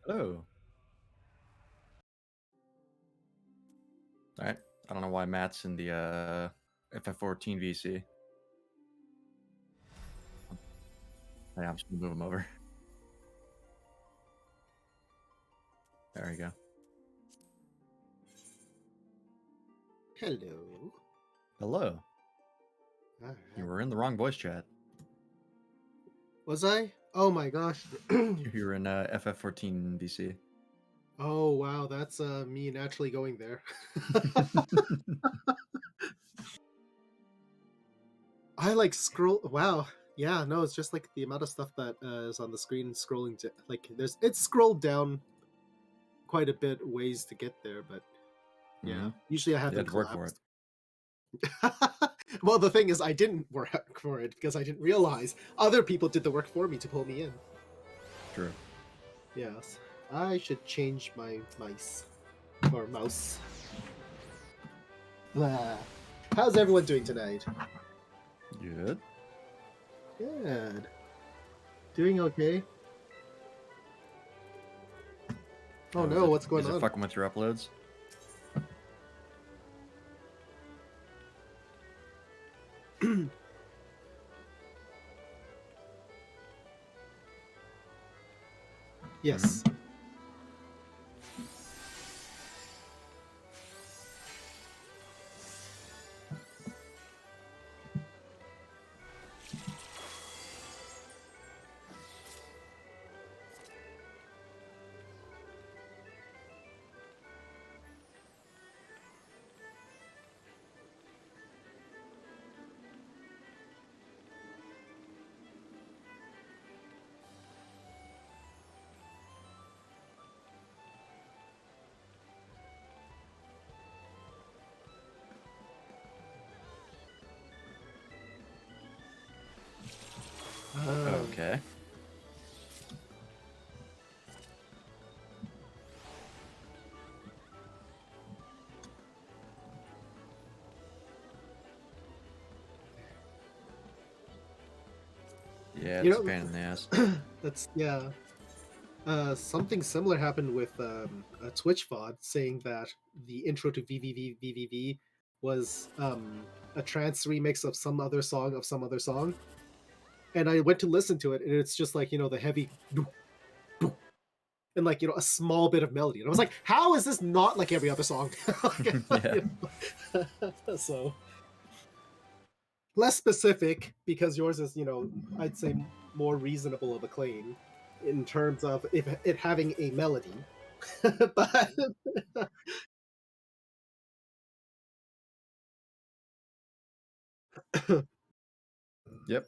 Oh, all right. I don't know why Matt's in the FF14 VC. Yeah, I'm just gonna move him over. There you go. Hello. Hello. All You right. were in the wrong voice chat. Was I? Oh my gosh. You were in FF14 VC. Oh wow, that's me naturally going there. I like scroll. Wow. Yeah, no, it's just like the amount of stuff that is on the screen scrolling to like it's scrolled down quite a bit ways to get there, but yeah. Mhm. Usually I have You them had to work for it. collapsed. Well, the thing is I didn't work for it because I didn't realize other people did the work for me to pull me in. True. Yes. I should change my mice or mouse. Blah. How's everyone doing tonight? Good. Good. Doing okay. Oh Oh, no, what's going is it on? fucking with your uploads? Yes. Okay. Yeah, You it's a know, pain in the ass. that's yeah. Something similar happened with a Twitch VOD saying that the intro to VVVVVV was a trance remix of some other song of some other song, and I went to listen to it, and it's just like the heavy and like a small bit of melody, and I was like, how is this not like every other song? Yeah. So less specific because yours is I'd say more reasonable of a claim in terms of if it having a melody. But Yep.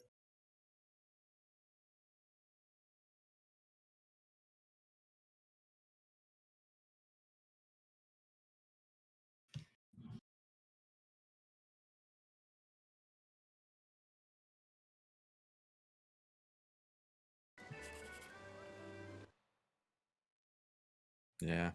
Yeah.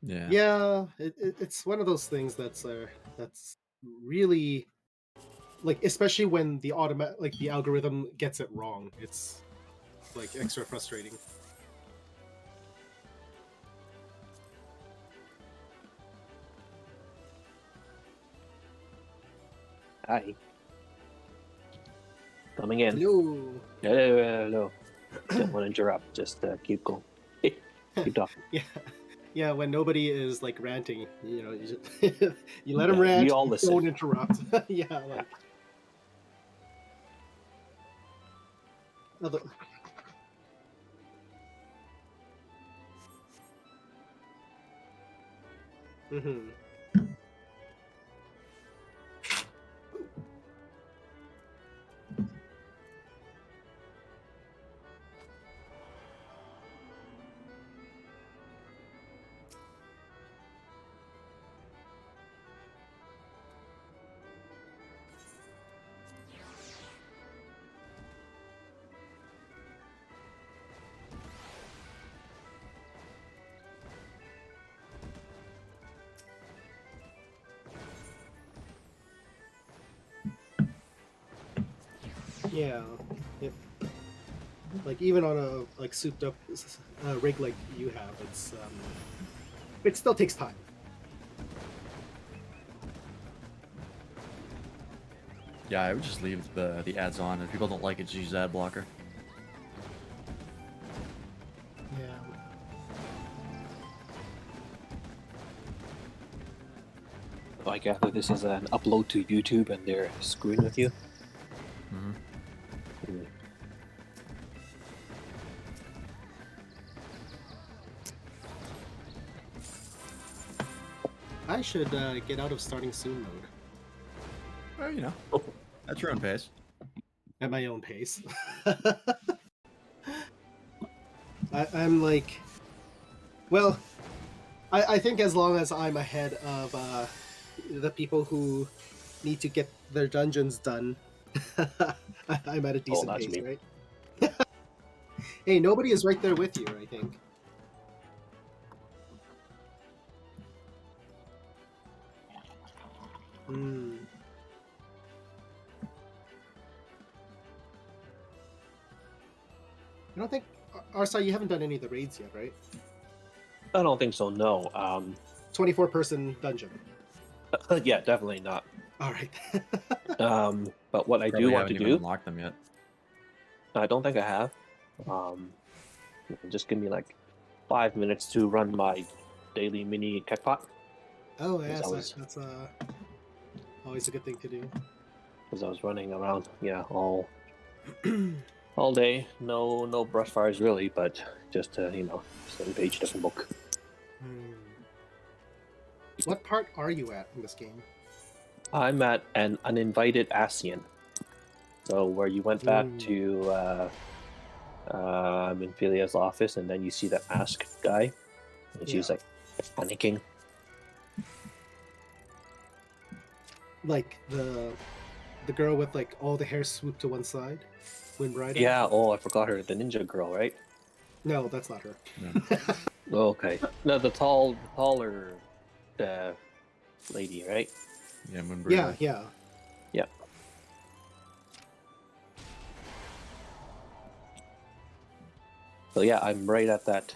Yeah. yeah, it's one of those things that's really like, especially when the algorithm gets it wrong, it's like extra frustrating. Hi. Coming in. Hello. Hello. Don't want to interrupt. Just keep going. Keep talking. Yeah, yeah, when nobody is like ranting, you, just, you let them Yeah, we rant, all you listen. don't interrupt. Yeah, like other, mhm. Yeah. Yep. Like even on a like souped up rig like you have, it still takes time. Yeah, I would just leave the ads on. If people don't like it, just use ad blocker. Yeah. I gather this is an upload to YouTube and they're screwing with you. Hmm. Hmm. I should get out of starting soon mode Well, you know, at your own pace. at my own pace. I'm like, well, I think as long as I'm ahead of the people who need to get their dungeons done, I'm at a decent that's pace, me. right? Hey, nobody is right there with you, I think. Hmm. I don't think, Arsa, you haven't done any of the raids yet, right? I don't think so. No. 24-person dungeon. Yeah, definitely not. All right. But what I Probably do want haven't to even do, unlocked them yet. I don't think I have. Just give me like 5 minutes to run my daily mini Kekpot. Oh, yeah, Because I so was- that's always a good thing to do. Because I was running around, all day. No brush fires really, but just same page, different book. Hmm. What part are you at in this game? I'm at an uninvited ASEAN. So where you went back Mm. to Minfilia's office, and then you see that mask guy, and she's Yeah. like panicking. Like the girl with like all the hair swooped to one side, Wind Rider. Yeah. Oh, I forgot her. The ninja girl, right? No, that's not her. Oh, okay. No, the taller lady, right? Yeah, Moonbreaker. Yeah, yeah. Yeah. So yeah, I'm right at that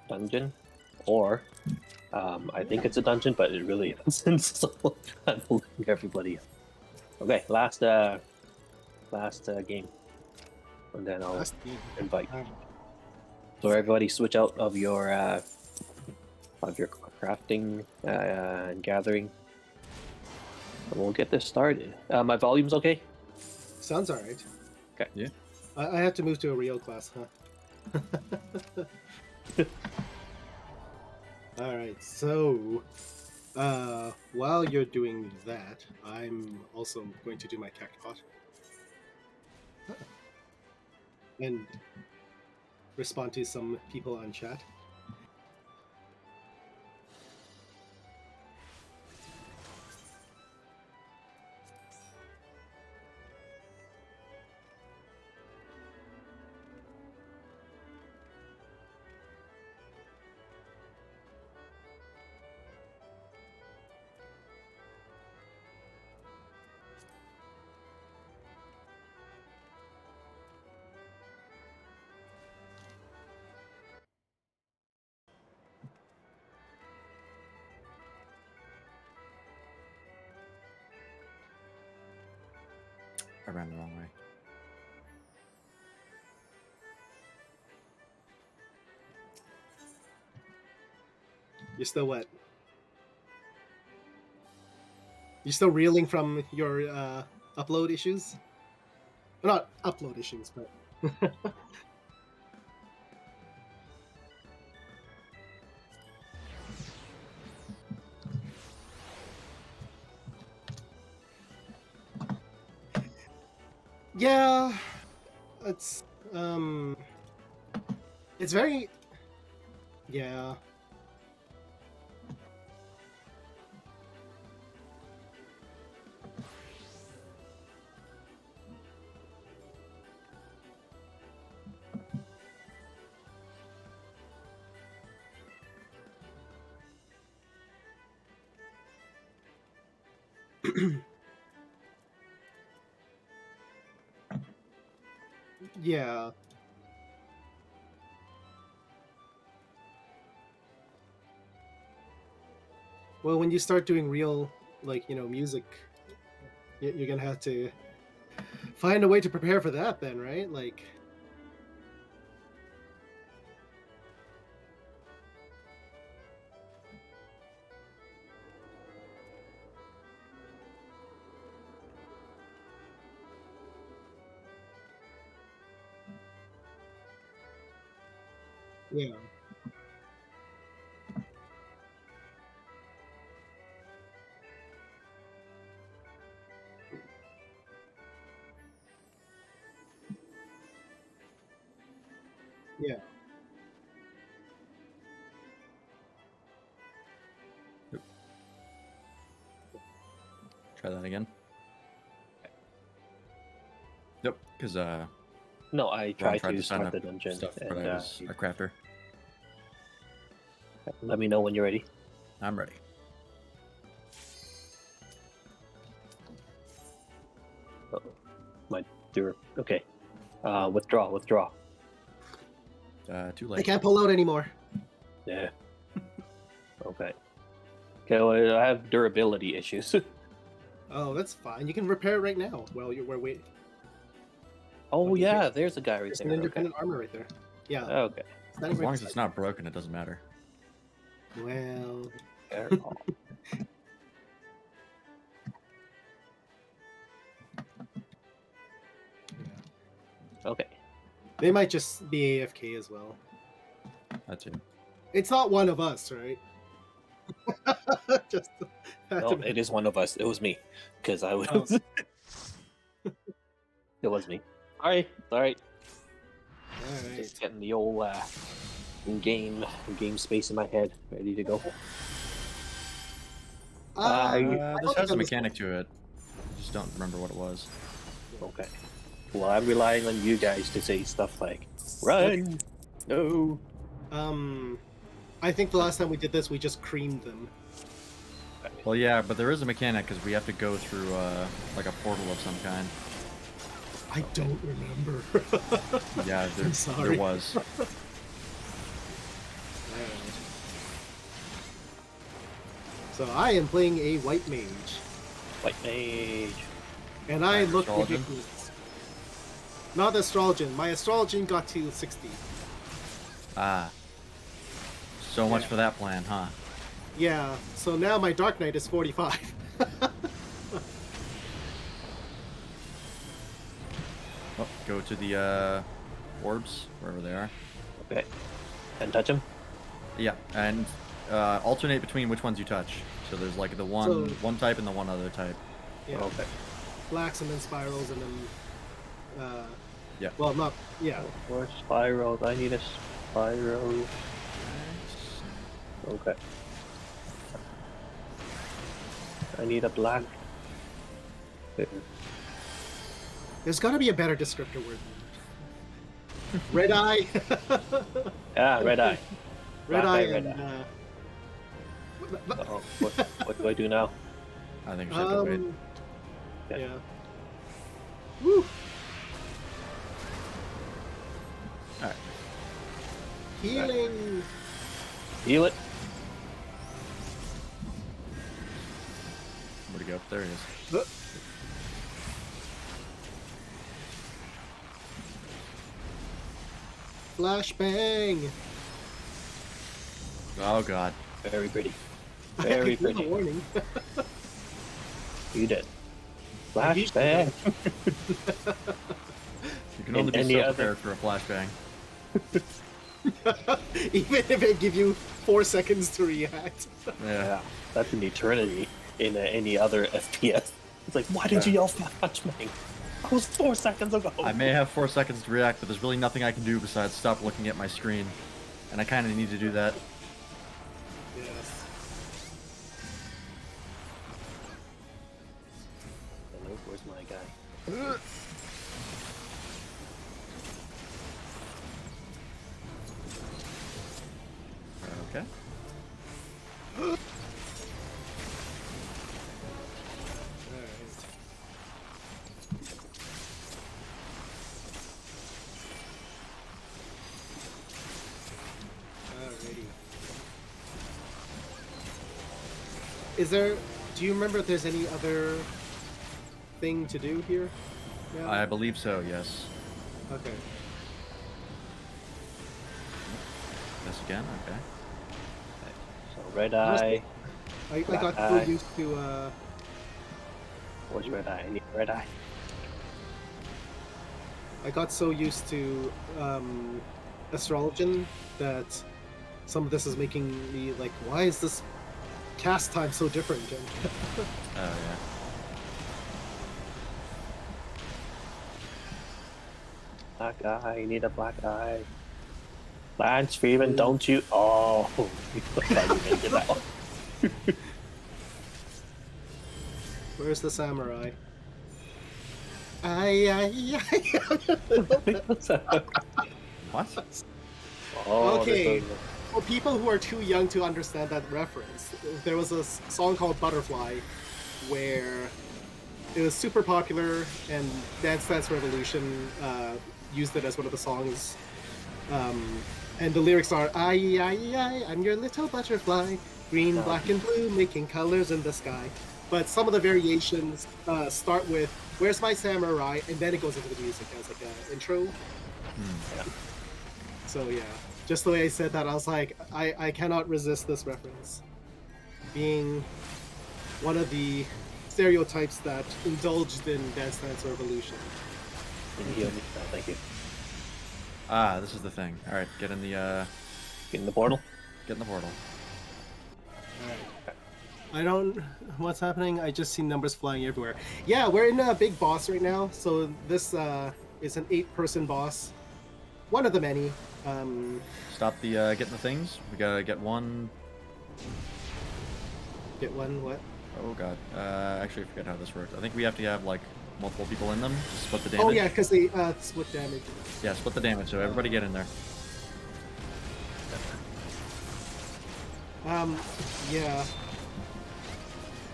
dungeon, or I think it's a dungeon, but it really isn't. So I'm looking everybody. Okay, last game, and then I'll Last game. invite. Alright. So everybody switch out of your crafting and gathering. And we'll get this started. My volume's okay? Sounds alright. Okay. Yeah. I have to move to a real class, huh? Alright, so while you're doing that, I'm also going to do my cactpot. And respond to some people on chat. I ran the wrong way. You're still what? You're still reeling from your upload issues? Well, not upload issues, but yeah, it's it's very yeah. Yeah. Well, when you start doing real, like, music, you're gonna have to find a way to prepare for that then, right? Like, yeah. Yeah. Try that again. Yep, because No, I Ron tried tried to to sign start up the dungeon, stuff, but and I was a crafter. let me know when you're ready. I'm ready. Oh, my dear. Okay. Withdraw. Too I late. can't pull out anymore. Yeah. Okay. Okay, well, I have durability issues. Oh, that's fine. You can repair it right now while we're waiting. Oh Okay. yeah, there's a guy right There's there. an Okay. independent armor right there. Yeah. Okay. Standing As right long as beside it's not broken, it doesn't matter. you. Well, Careful. Okay. they might just be AFK as well. That too. It's not one of us, right? Just had No, to- it is one of us. It was me, because I was. Oh. It was me. Sorry. Alright. Just getting the old game space in my head ready to go. This has a mechanic to it. I just don't remember what it was. Okay. Well, I'm relying on you guys to say stuff like "run," "no." I think the last time we did this, we just creamed them. Well, yeah, but there is a mechanic because we have to go through like a portal of some kind. I don't remember. Yeah, there, I'm sorry. there was. Alright. So I am playing a white mage, White mage. and I look Astrologian? ridiculous. Not astrologian. My astrologian got to 60. Ah. So much Yeah. for that plan, huh? Yeah, so now my Dark Knight is 45. Oh, go to the orbs, wherever they are. Okay. And touch him. Yeah, and alternate between which ones you touch. So there's like the one type and the one other type. Yeah, Okay. blacks and then spirals and then. Yeah. Well, not. Yeah. More spirals. I need a spiral. Okay. I need a black. There's got to be a better descriptor word than that. Red eye. Ah, red eye. Red Black eye eye, red and. eye. Uh-oh. What do I do now? I think we should have to wait. Okay. Yeah. Woo! Alright. Healing. Heal it. Where'd he go? There he is. Flashbang. Oh god. Very pretty. I Very gave you a pretty. warning. You did. I beat Flashbang. You can only be any so other- prepared for a flashbang. Even if it give you 4 seconds to react. Yeah. Yeah, that's an eternity in any other FPS. It's like, why did you yell flashbang? That was 4 seconds ago. I may have 4 seconds to react, but there's really nothing I can do besides stop looking at my screen. And I kind of need to do that. Yes. Hello, where's my guy? Okay. Alright. is there? Do you remember if there's any other thing to do here? Yeah. I believe so. Yes. Okay. This again. Okay. So red eye. I got so Eye. used to Where's red eye? I need red eye. I got so used to Astrologian that some of this is making me like, why is this cast time so different? Oh yeah. Black eye. You need a black eye. Lance Freeman, don't you? Oh, you thought you didn't get that one. Where's the samurai? Ay. What? Oh, Okay. this is- For people who are too young to understand that reference, there was a song called Butterfly where it was super popular, and Dance Dance Revolution used it as one of the songs. And the lyrics are, ay, I'm your little butterfly, green, Oh. black, and blue, making colors in the sky. But some of the variations start with, where's my samurai? And then it goes into the music as like an intro. Yeah. So yeah, just the way I said that, I was like, I cannot resist this reference. Being one of the stereotypes that indulged in Dance Dance Revolution. Can you heal me? No, thank you. Ah, this is the thing. All right, get in the Get in the portal. portal. Alright. I don't... What's happening? I just see numbers flying everywhere. Yeah, we're in a big boss right now, so this is an 8-person boss. One of the many. Stop the getting the things. We gotta get one. Get one, what? Oh god. Actually, I forget how this works. I think we have to have like multiple people in them to split the damage. Oh yeah, because they split damage. Yeah, split the damage. So everybody get in there. Yeah.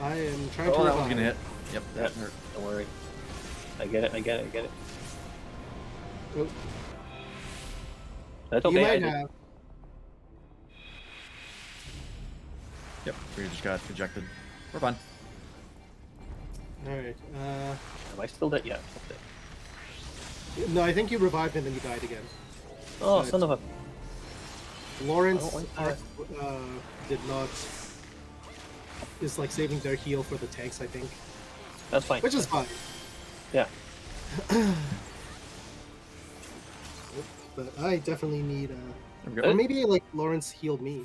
I am trying to Oh, that revive. one's gonna hit. Yep, that Yeah. hurt. Don't worry. I get it. Oh, That's you okay. I might did- have. Yep, we just got ejected. We're fine. Alright. Am I still dead? Yeah. I'm dead. No, I think you revived and then you died again. Oh, Right. son of a. Lawrence I don't like did not. Is like saving their heal for the tanks, I think. That's fine. Which is fine. Yeah. But I definitely need There we or go. maybe like Lawrence healed me.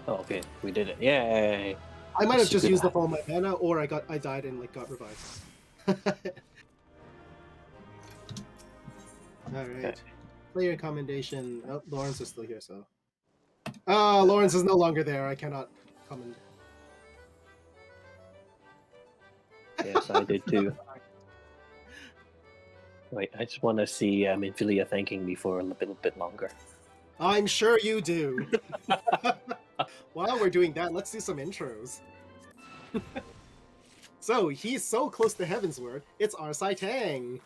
Oh, okay. We did it. Yay. I might have just Super used bad. up all my mana, or I died and like got revived. Alright. Okay. Player commendation. Oh, Lawrence is still here, so. Lawrence is no longer there. I cannot comment. Yes, I did too. Wait, I just want to see Infilia thanking me for a little bit longer. I'm sure you do. While we're doing that, let's do some intros. So, he's so close to Heavensward, it's Arsai Tang.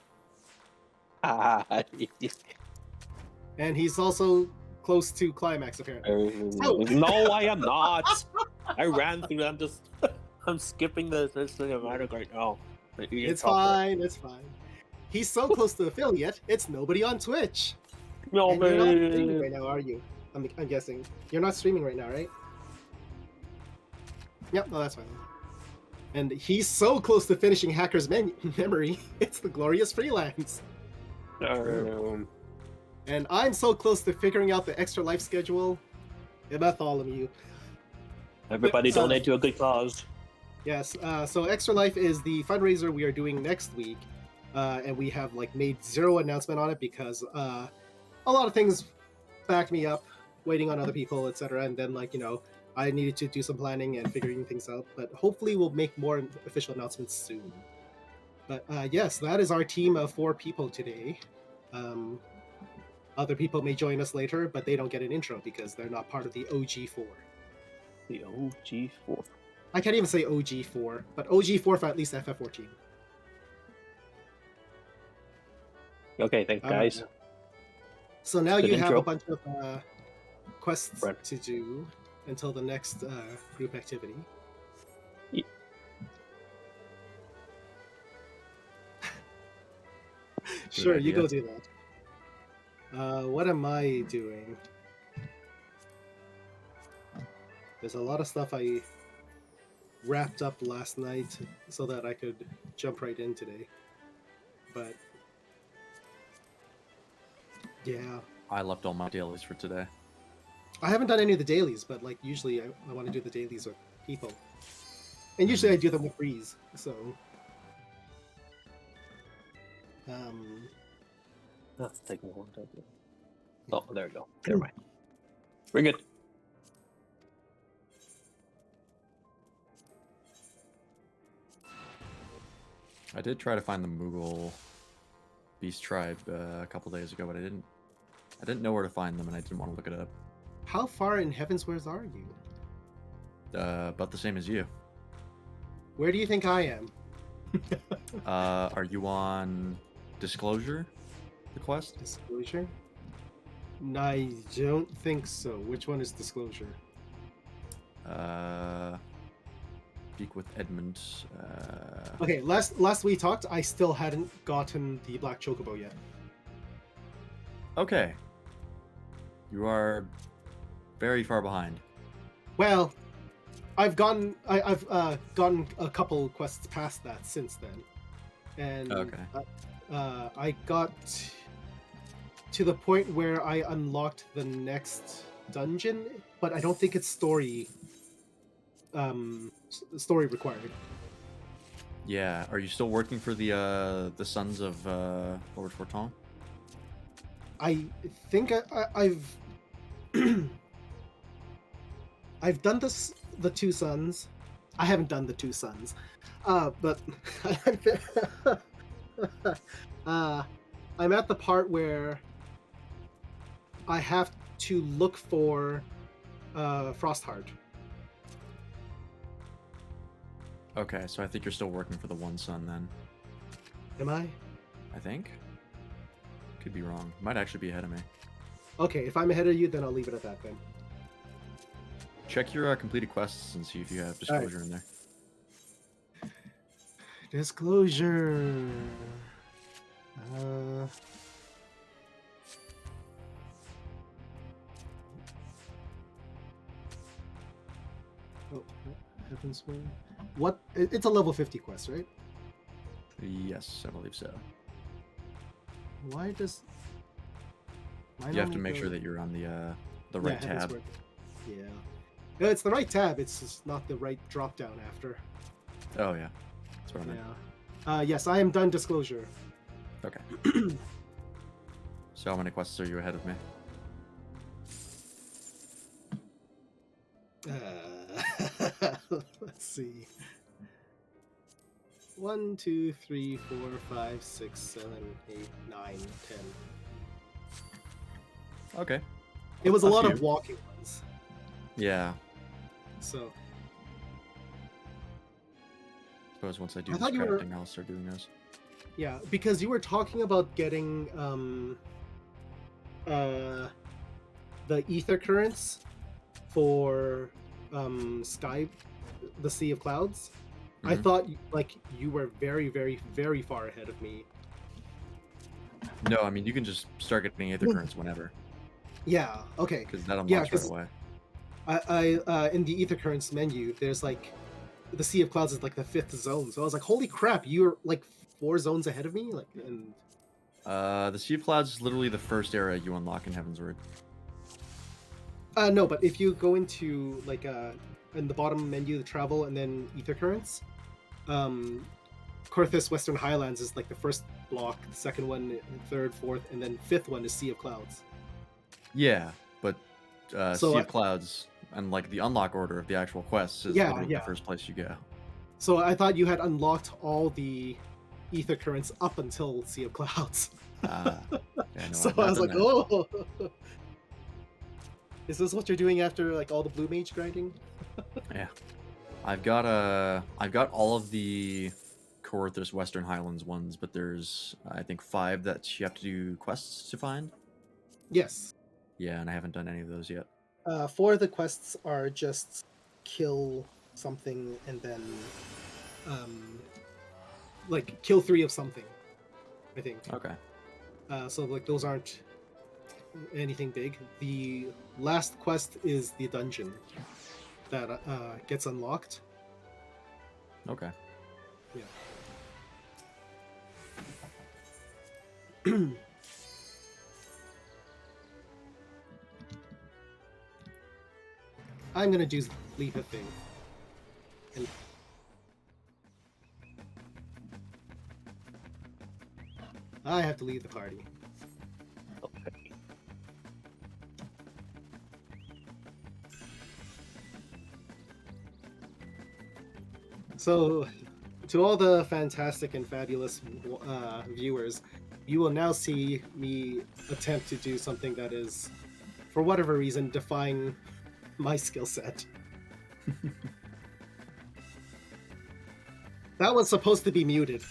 Ah, And he's also close to Climax, apparently. no, I am not. I ran through. I'm skipping this cinematic right now. It's fine, it's fine. He's so close to Affiliate, it's nobody on Twitch. No, And you're not streaming man. right now, are you? I'm guessing. You're not streaming right now, right? Yep, no, that's fine. And he's so close to finishing Hacker's Memory, it's the Glorious Freelance. And I'm so close to figuring out the extra life schedule, Bartholomew. Everybody donate to a good cause. Yes, so Extra Life is the fundraiser we are doing next week, and we have like made zero announcement on it because a lot of things backed me up, waiting on other people, etc. And then I needed to do some planning and figuring things out. But hopefully we'll make more official announcements soon. But yes, that is our team of 4 people today. Other people may join us later, but they don't get an intro because they're not part of the OG4. The OG4. I can't even say OG4, but OG4 for at least FF14. Okay, thanks, guys. So now Good you have intro. a bunch of quests Right. to do. until the next group activity. Ye- Sure, you idea. go do that. What am I doing? There's a lot of stuff I wrapped up last night so that I could jump right in today. But yeah, I left all my dailies for today. I haven't done any of the dailies, but like usually I want to do the dailies with people, and usually I do them with Breeze. So, That's taking a long time. Oh, there we go. Never mind. We're good. I did try to find the Moogle Beast Tribe a couple days ago, but I didn't know where to find them, and I didn't want to look it up. how far in Heavensward are you? About the same as you. Where do you think I am? Are you on Disclosure, the quest? Disclosure? I don't think so. Which one is Disclosure? Speak with Edmund. Okay, last we talked, I still hadn't gotten the Black Chocobo yet. Okay. You are very far behind. Well, I've gotten a couple quests past that since then, and Okay. I got to the point where I unlocked the next dungeon, but I don't think it's story required. Yeah. Are you still working for the Sons of Lord Forton? I think I've I've done the Two Sons. I haven't done the Two Sons, but I'm at the part where I have to look for Frostheart. Okay, so I think you're still working for the One Sun then. Am I? I think. Could be wrong. Might actually be ahead of me. Okay, if I'm ahead of you, then I'll leave it at that then. Check your completed quests and see if you have Disclosure in there. Disclosure. Uh, oh, Heavensward. What? It's a level 50 quest, right? Yes, I believe so. Why does? mine You have to only make go- sure that you're on the right yeah, tab. Heavensward. Yeah. No, it's the right tab. It's just not the right drop down after. Oh yeah, that's what I meant. Yeah. Yes, I am done Disclosure. Okay. So how many quests are you ahead of me? Let's see. 1, 2, 3, 4, 5, 6, 7, 8, 9, 10. Okay. It was a A lot few. of walking ones. Yeah. So Suppose once I do I this thought you were- crafting, I'll start doing those. yeah, because you were talking about getting the ether currents for Sky, the Sea of Clouds. I Mhm. thought like you were very, very, very far ahead of me. No, I mean you can just start getting Aether Currents whenever, Yeah. Okay. because that Yeah, unlocks 'cause- right away. I in the ether currents menu, there's like the Sea of Clouds is like the 5th zone. So I was like, holy crap, you're like 4 zones ahead of me. Like, and The Sea of Clouds is literally the first area you unlock in Heavensward. no, but if you go into like in the bottom menu, the travel and then ether currents, Korthus Western Highlands is like the first block, the second one, third, fourth, and then 5th one is Sea of Clouds. Yeah, but So Sea I- of Clouds and like the unlock order of the actual quests is Yeah, literally yeah. the first place you go. So I thought you had unlocked all the ether currents up until Sea of Clouds. Yeah, no, So I've I not was done like, that. oh, is this what you're doing after like all the blue mage grinding? I've got all of the Korthus Western Highlands ones, but there's I think 5 that you have to do quests to find. Yes. Yeah, and I haven't done any of those yet. 4 of the quests are just kill something and then like kill 3 of something, I think. Okay. So like those aren't anything big. The last quest is the dungeon that gets unlocked. Okay. I'm gonna do Leap of Faith. And I have to leave the party. Okay. So, to all the fantastic and fabulous viewers, you will now see me attempt to do something that is, for whatever reason, defying my skill set. That was supposed to be muted.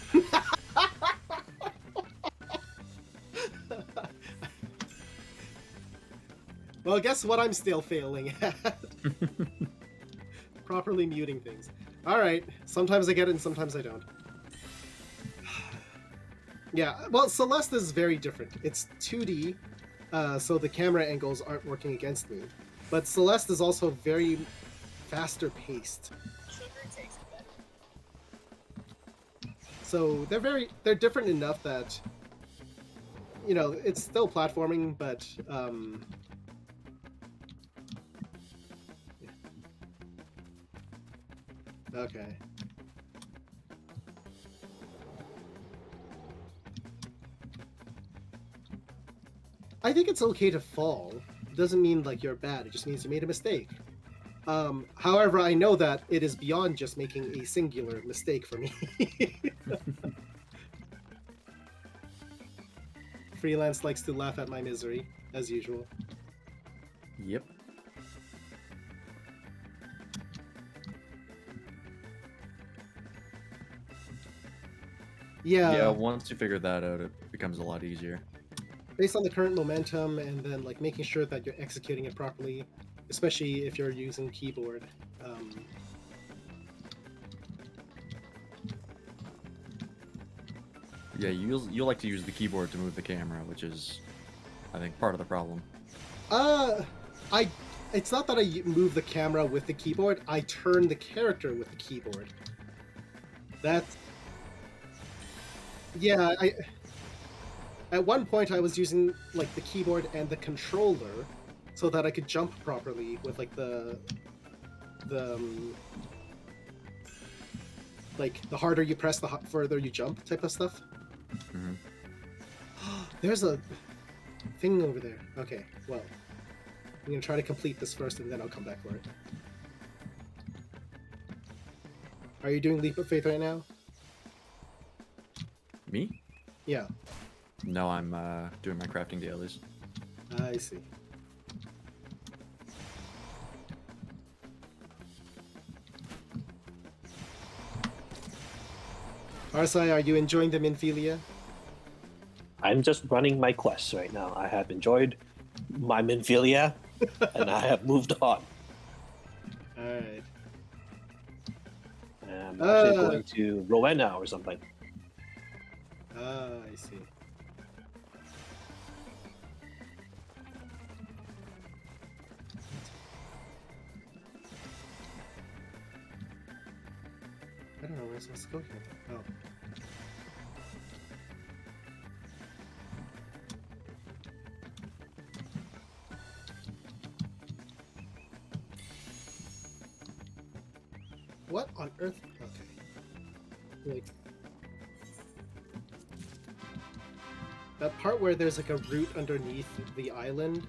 Well, guess what I'm still failing at? Properly muting things. Alright, sometimes I get it and sometimes I don't. Yeah, well, Celeste is very different. It's 2D, so the camera angles aren't working against me. But Celeste is also very faster paced. So they're different enough that, you know, it's still platforming, but okay. I think it's okay to fall. It doesn't mean like you're bad. It just means you made a mistake. However, I know that it is beyond just making a singular mistake for me. Freelance likes to laugh at my misery, as usual. Yep. Yeah, once you figure that out, it becomes a lot easier. Based on the current momentum and then like making sure that you're executing it properly, especially if you're using keyboard. Yeah, you like to use the keyboard to move the camera, which is, I think, part of the problem. It's not that I move the camera with the keyboard. I turn the character with the keyboard. That's yeah. At one point I was using like the keyboard and the controller so that I could jump properly with like the like the harder you press, the further you jump type of stuff. Mm-hmm. There's a thing over there. Okay, well, I'm gonna try to complete this first and then I'll come back for it. Are you doing Leap of Faith right now? Me? Yeah, No, I'm doing my crafting dailies. I see. Arsai, are you enjoying the Minfilia? I'm just running my quests right now. I have enjoyed my Minfilia, and I have moved on. Alright. I'm actually going to Rowena or something. Ah, I see. I don't know where I'm supposed to go here. Oh. What on earth? Okay. Like that part where there's like a root underneath the island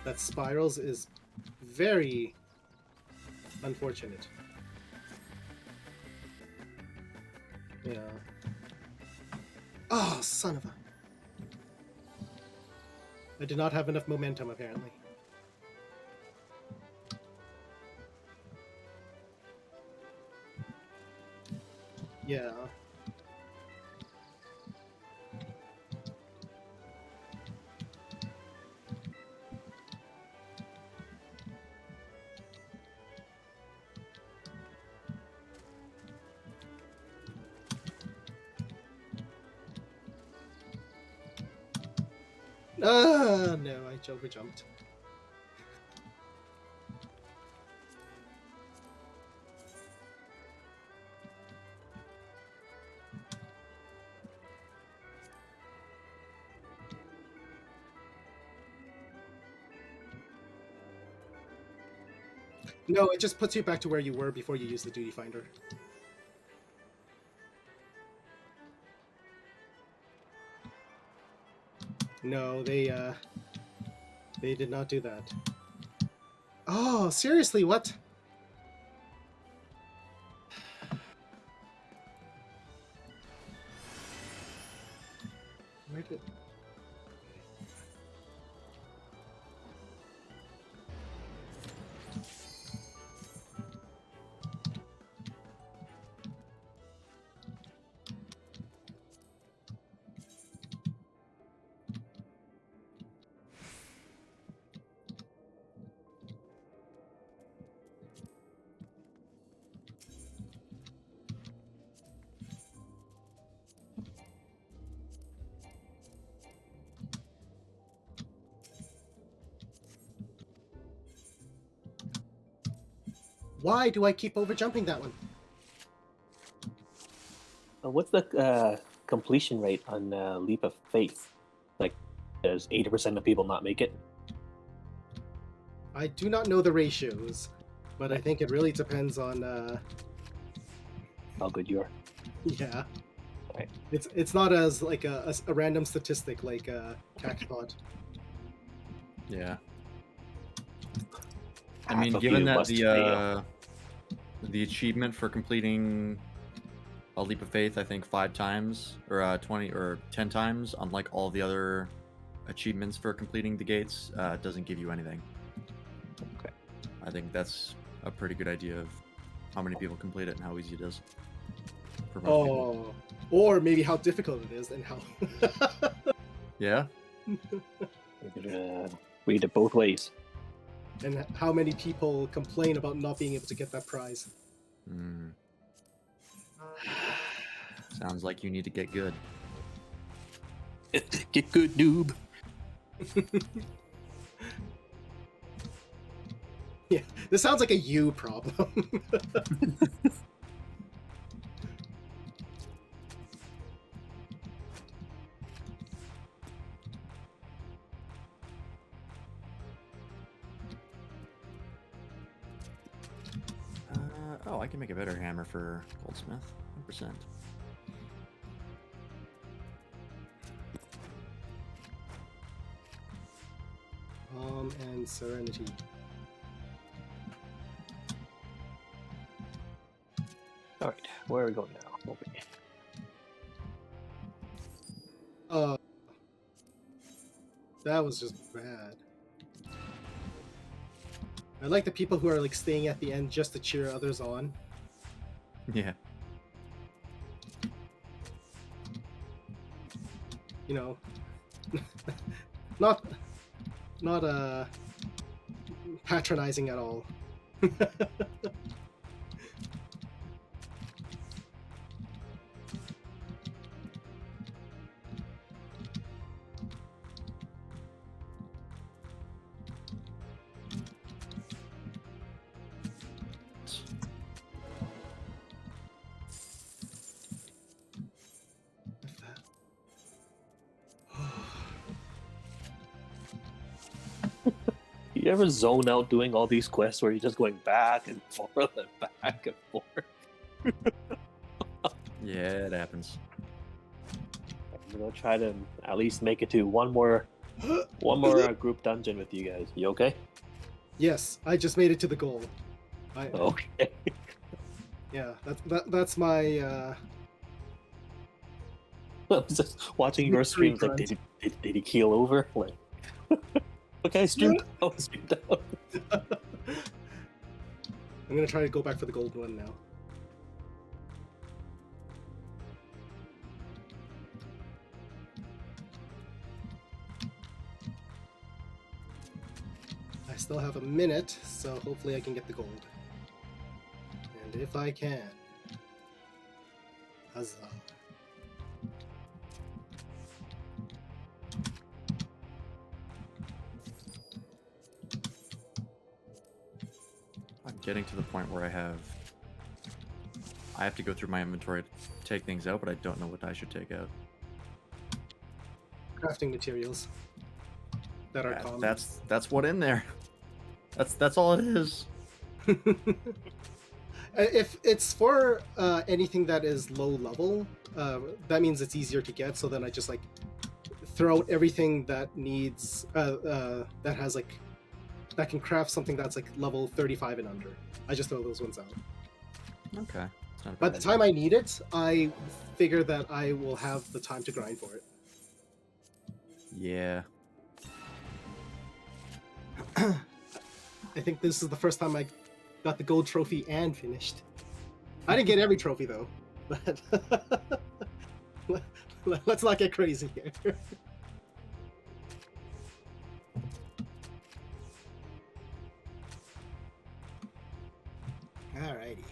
that spirals is very unfortunate. Yeah. Oh, son of a... I did not have enough momentum, apparently. Yeah. No, I overjumped. No, it just puts you back to where you were before you use the duty finder. No, they did not do that. Oh, seriously, what? Where did... Why do I keep overjumping that one? What's the completion rate on Leap of Faith? Like, does 80% of people not make it? I do not know the ratios, but I think it really depends on How good you are. yeah. Right. It's not as like a random statistic like Cac thought. Yeah. I Half mean, of given you that must fail. the achievement for completing a leap of faith, I think 5 times or 20 or 10 times, unlike all the other achievements for completing the gates, doesn't give you anything. Okay. I think that's a pretty good idea of how many people complete it and how easy it is. For most people. Oh, or maybe how difficult it is and how. Yeah. You could read it both ways. And how many people complain about not being able to get that prize. Mm. Sounds like you need to get good. Get good, noob. Yeah, this sounds like a you problem. Oh, I can make a better hammer for Goldsmith. 100%. And Serenity. All right, where are we going now? Okay. That was just bad. I like the people who are like staying at the end just to cheer others on. Yeah. You know, not patronizing at all. You ever zone out doing all these quests where you're just going back and forth and back and forth? Yeah, it happens. I'm gonna try to at least make it to one more group dungeon with you guys. You okay? Yes, I just made it to the goal. Okay. Yeah, that's my I was just watching your Victory streams. Like, grunt. did he keel over? Like, okay, stream down, stream down. I'm gonna try to go back for the gold one now. I still have a minute, so hopefully I can get the gold. And if I can, huzzah. getting to the point where I have to go through my inventory to take things out, but I don't know what I should take out. Crafting materials that are common. That's what in there. That's all it is. If it's for anything that is low level, that means it's easier to get. So then I just like throw out everything that needs that has like that can craft something that's like level 35 and under. I just throw those ones out. Okay. It's not a By bad the time I need it, I figure that I will have the time to grind for it. Yeah. I think this is the first time I got the gold trophy and finished. I didn't get every trophy though, but let's not get crazy here. Alrighty.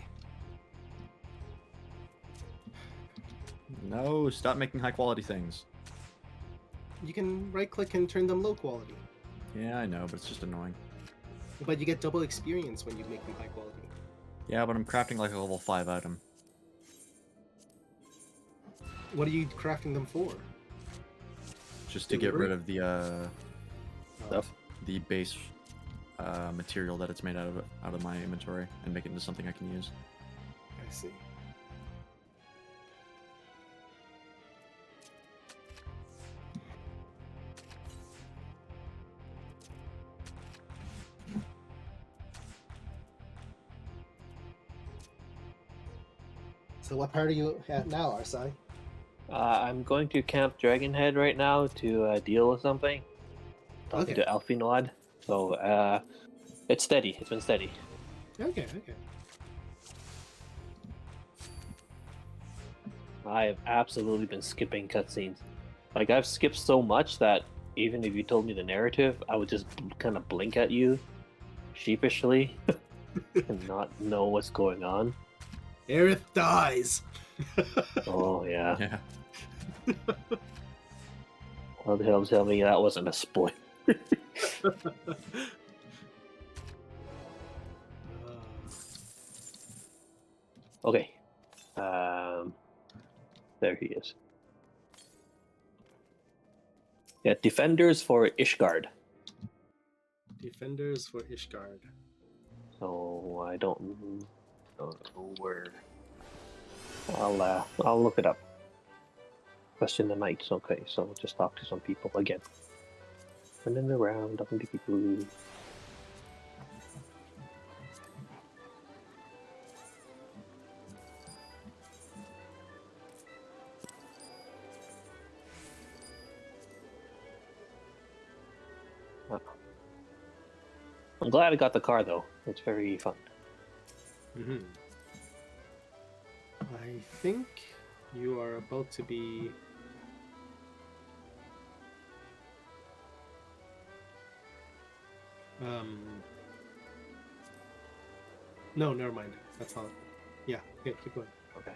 No, stop making high quality things. You can right click and turn them low quality, Yeah, I know, but it's just annoying. but you get double experience when you make them high quality. Yeah, but I'm crafting like a level 5 item. What are you crafting them for? Just to get rid of the Stuff. the base material that it's made out of my inventory and make it into something I can use. I see. So what part are you at now, Arsai? I'm going to Camp Dragonhead right now to deal with something. Talking Okay. to Alfinod. So it's steady. It's been steady. Okay. I have absolutely been skipping cutscenes. Like I've skipped so much that even if you told me the narrative, I would just kind of blink at you sheepishly and not know what's going on. Aerith dies. Oh yeah. Yeah. How the hell tell me that wasn't a spoiler? Okay. There he is. Yeah, defenders for Ishgard. Defenders for Ishgard. So I don't know where. I'll look it up. Question the knights. Okay, so we'll just talk to some people again. Running around, talking to people. I'm glad I got the car though. It's very fun. Mm-hmm. I think you are about to be. No, never mind. That's not. Yeah, keep going. Okay.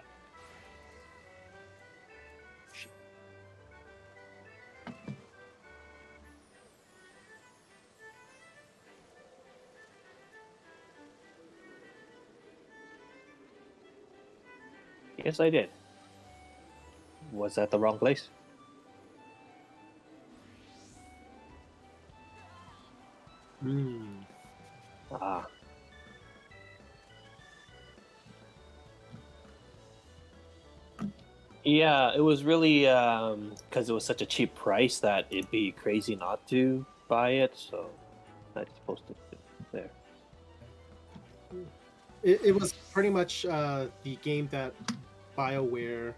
Yes, I did. Was that the wrong place? Ah. Yeah, it was really because it was such a cheap price that it'd be crazy not to buy it. So I just posted it there. It was pretty much the game that BioWare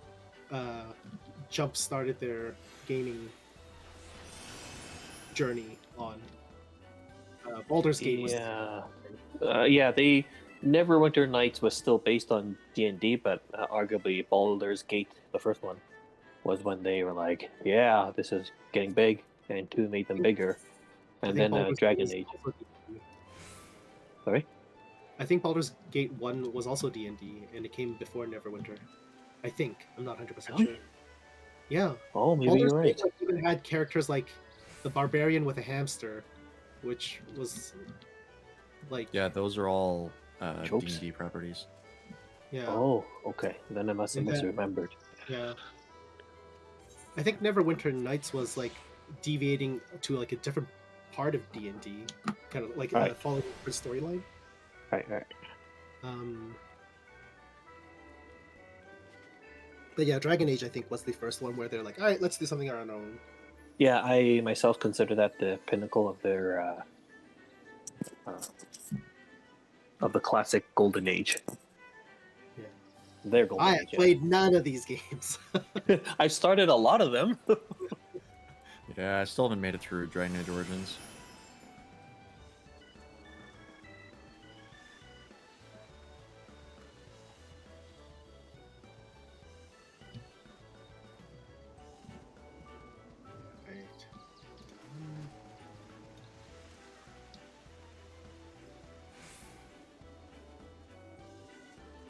jump started their gaming journey on. Baldur's Gate was. Yeah, they Neverwinter Nights was still based on D&D, but arguably Baldur's Gate, the first one, was when they were like, "Yeah, this is getting big," and 2 made them bigger, I and think then Baldur's Dragon Gate Age. was also D&D. Sorry. I think Baldur's Gate 1 was also D&D, and it came before Neverwinter. I think. I'm not 100% Really? sure. Yeah. Oh, maybe Baldur's you're right. Gate even had characters like the barbarian with a hamster, which was like Yeah, those are all Tropes? D&D properties. Yeah. Oh, okay. Then I must have Yeah. misremembered. Yeah. I think Neverwinter Nights was like deviating to like a different part of D&D, kind of like Right. following a different storyline. Right. But yeah, Dragon Age I think was the first one where they're like, all right, let's do something on our own. Yeah, I myself consider that the pinnacle of their of the classic Golden Age. Yeah. Their Golden I Age. have played none of these games. Yeah. I've started a lot of them. Yeah, I still haven't made it through Dragon Age Origins. Right.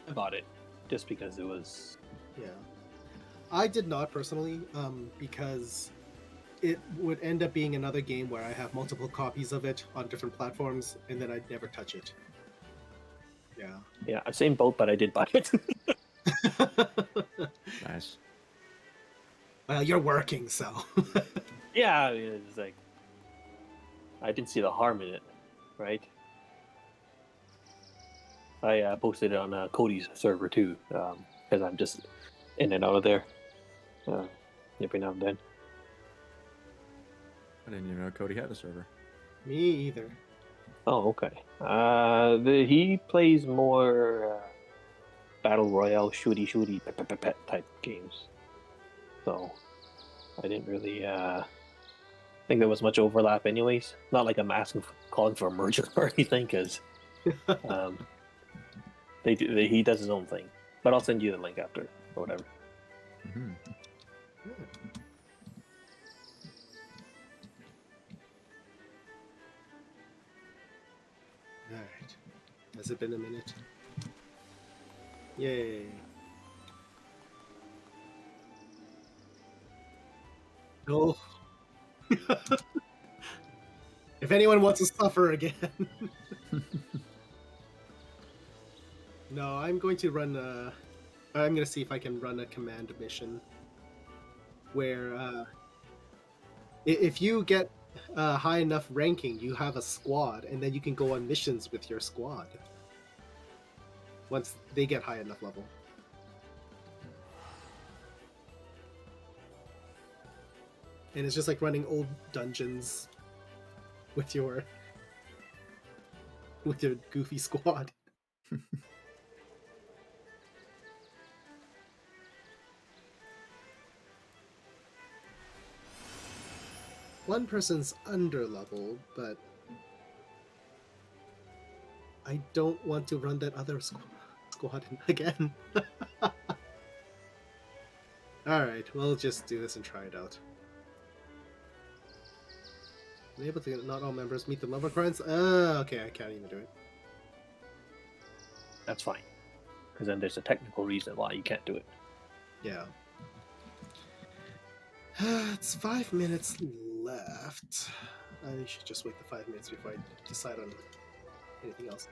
I bought it just because it was. Yeah. I did not personally, because it would end up being another game where I have multiple copies of it on different platforms, and then I'd never touch it. Yeah. Yeah, same boat, but I did buy it. Nice. Well, you're working, so. Yeah, I mean, it's like I didn't see the harm in it, right? I posted it on Cody's server too, because I'm just in and out of there every now and then. I didn't even know Cody had a server. Me either. Oh, okay. He plays more battle royale, shooty pet type games. So I didn't really think there was much overlap, anyways. Not like I'm asking, calling for a merger or anything, because he does his own thing. But I'll send you the link after or whatever. Mm-hmm. Alright. Has it been a minute? Yay. Oh. If anyone wants to suffer again. No, I'm going to run I'm going to see if I can run a command mission where if you get high enough ranking, you have a squad, and then you can go on missions with your squad once they get high enough level. And it's just like running old dungeons with your goofy squad. One person's under-leveled, but I don't want to run that other squad again. Alright, we'll just do this and try it out. Able to get not all members meet the level requirements? Okay, I can't even do it. That's fine, because then there's a technical reason why you can't do it. Yeah. It's 5 minutes left. I should just wait the 5 minutes before I decide on anything else.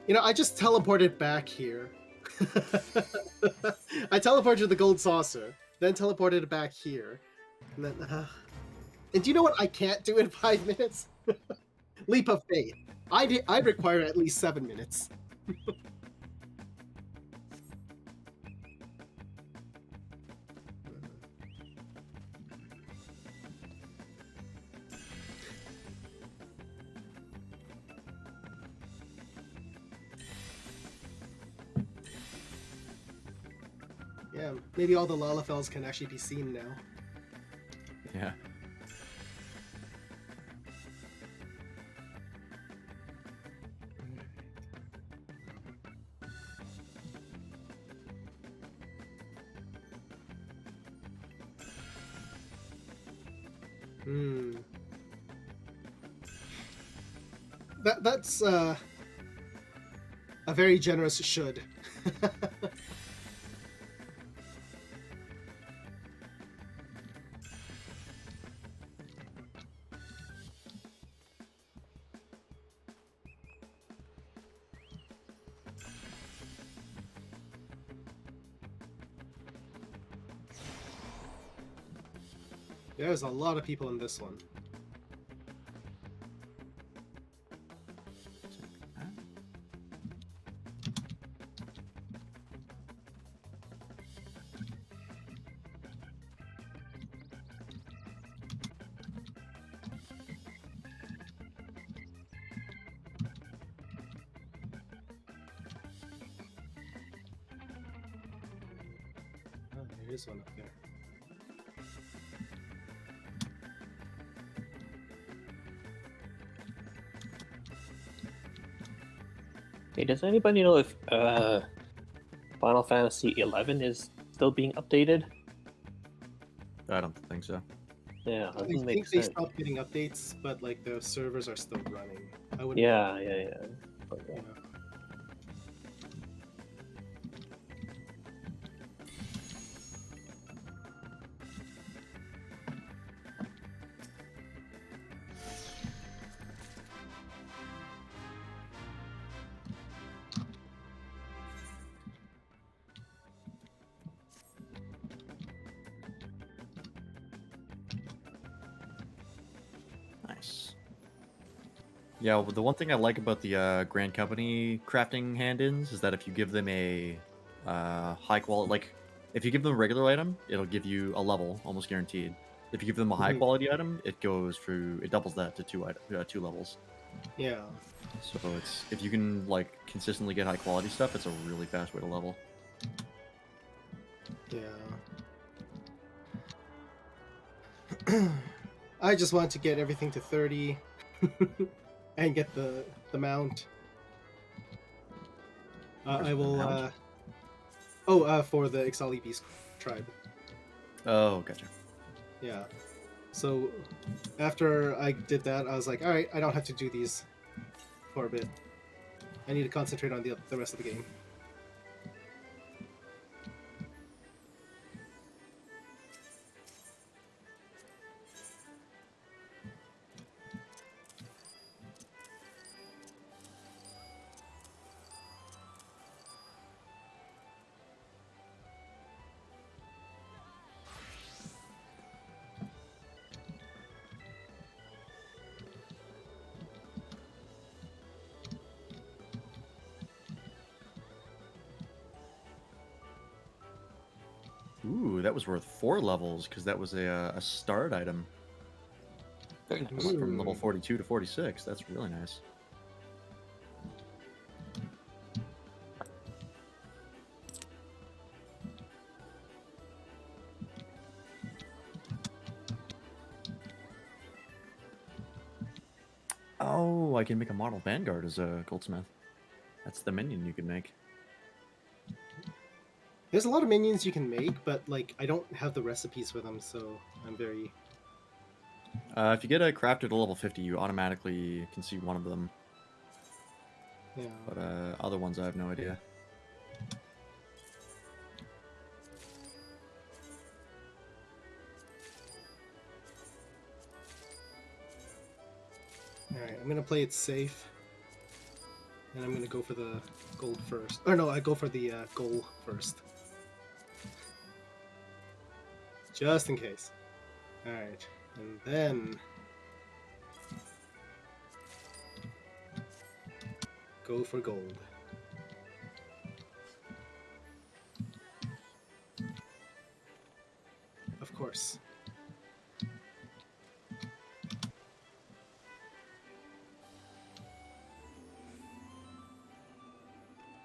You know, I just teleported back here. I teleported to the gold saucer, then teleported back here. And then, and do you know what I can't do in 5 minutes? Leap of faith. I'd require at least 7 minutes. Yeah, maybe all the Lalafels can actually be seen now. Yeah. That's a very generous should. There's a lot of people in this one. Oh, there is one up there. Hey, does anybody know if Final Fantasy 11 is still being updated? I don't think so. Yeah, that I doesn't think make they sense. stopped getting updates, but like the servers are still running. I wouldn't. Yeah. But, You yeah. know. Nice. Yeah, well, the one thing I like about the Grand Company crafting hand-ins is that if you give them a high quality, like if you give them a regular item, it'll give you a level, almost guaranteed. If you give them a high Mhm. quality item, it goes through, it doubles that to two levels. Yeah. So it's if you can like consistently get high quality stuff, it's a really fast way to level. Yeah. I just want to get everything to 30 and get the mount. Where's I the will. mount? For the Ixali Beast tribe. Oh, gotcha. Yeah. So after I did that, I was like, all right, I don't have to do these for a bit. I need to concentrate on the rest of the game. Ooh, that was worth 4 levels because that was a start item. Very It nice. went from level Ooh. 42 to 46. That's really nice. Oh, I can make a model Vanguard as a goldsmith. That's the minion you can make. There's a lot of minions you can make, but like I don't have the recipes for them, so I'm very. If you get a crafted to level 50, you automatically can see one of them. Yeah. But other ones, I have no idea. All right, I'm gonna play it safe, and I'm gonna go for the gold first. Or no, I go for the goal first, just in case. All right, and then go for gold. Of course.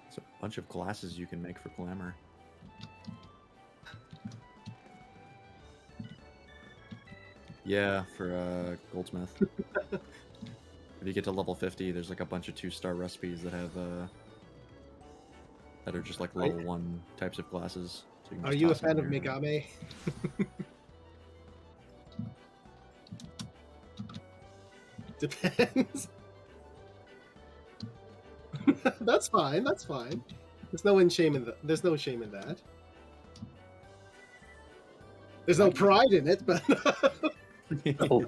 There's a bunch of glasses you can make for glamour. Yeah, for goldsmith. If you get to level 50, there's like a bunch of 2-star recipes that have that are just like level 1 types of glasses. So you can Are just you a toss them fan of in your- Megame? Depends. That's fine. That's fine. There's no shame in that. There's no shame in that. There's no pride in it, but Oh,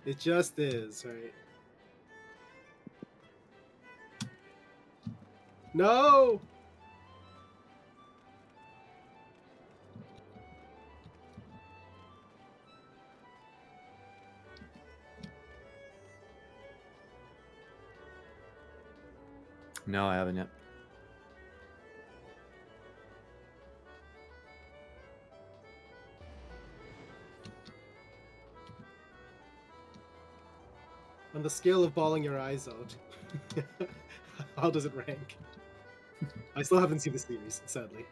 it just is, right? No. No, I haven't yet. On the scale of bawling your eyes out, how does it rank? I still haven't seen the series, sadly.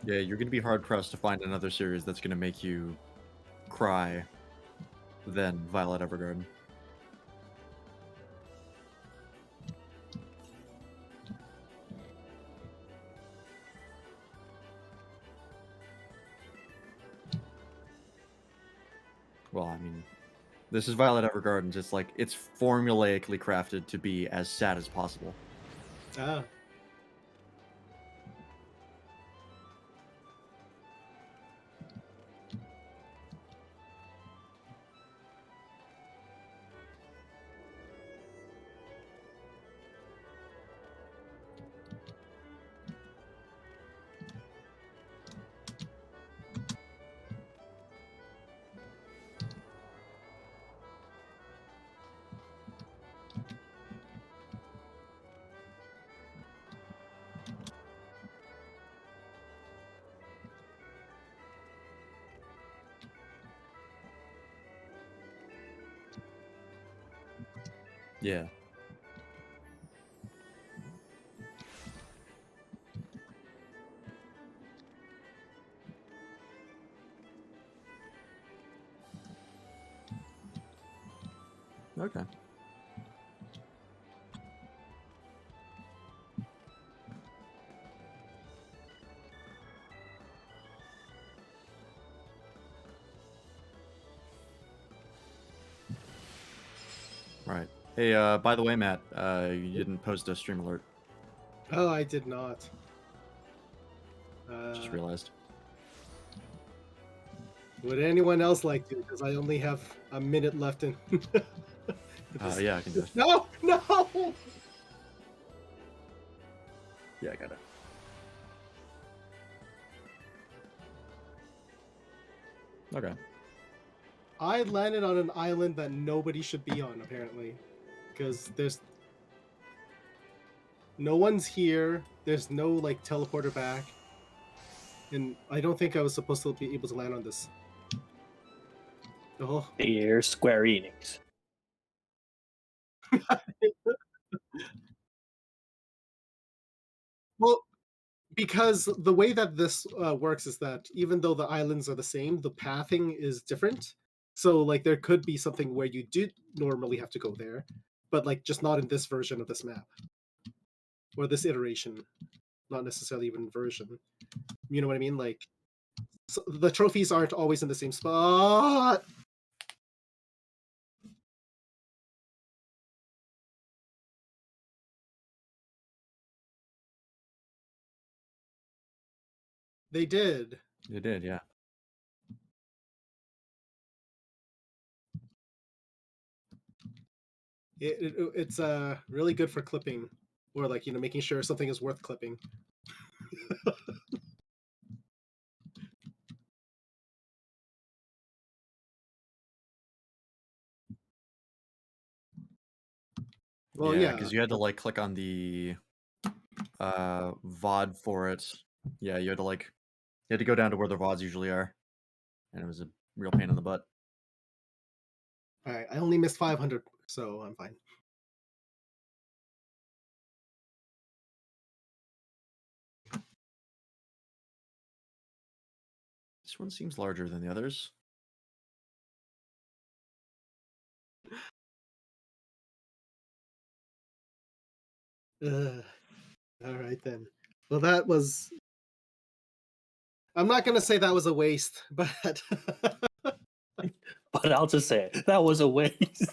Yeah, you're gonna be hard pressed to find another series that's gonna make you cry than Violet Evergarden. Well, I mean, this is Violet Evergarden. It's like it's formulaically crafted to be as sad as possible. Ah. Yeah. Okay. Right. Hey, by the way, Matt, you didn't post a stream alert. Oh, I did not. Just realized. Would anyone else like to? Because I only have a minute left in. Yeah, I can do it. No, no. Yeah, I got it. Okay. I landed on an island that nobody should be on, apparently, because there's no one's here. There's no like teleporter back, and I don't think I was supposed to be able to land on this. Oh, Dear Square Enix. well, because the way that this works is that even though the islands are the same, the pathing is different. So like there could be something where you do normally have to go there, but like just not in this version of this map or this iteration, not necessarily even version. You know what I mean? Like so the trophies aren't always in the same spot. They did. You did, yeah. It's really good for clipping or like making sure something is worth clipping. Well, Yeah, yeah. because you had to like click on the VOD for it. Yeah, you had to go down to where the VODs usually are, and it was a real pain in the butt. All right, I only missed 500, so I'm fine. This one seems larger than the others. All right then. Well, that was I'm not gonna say that was a waste, but But I'll just say it. That was a waste.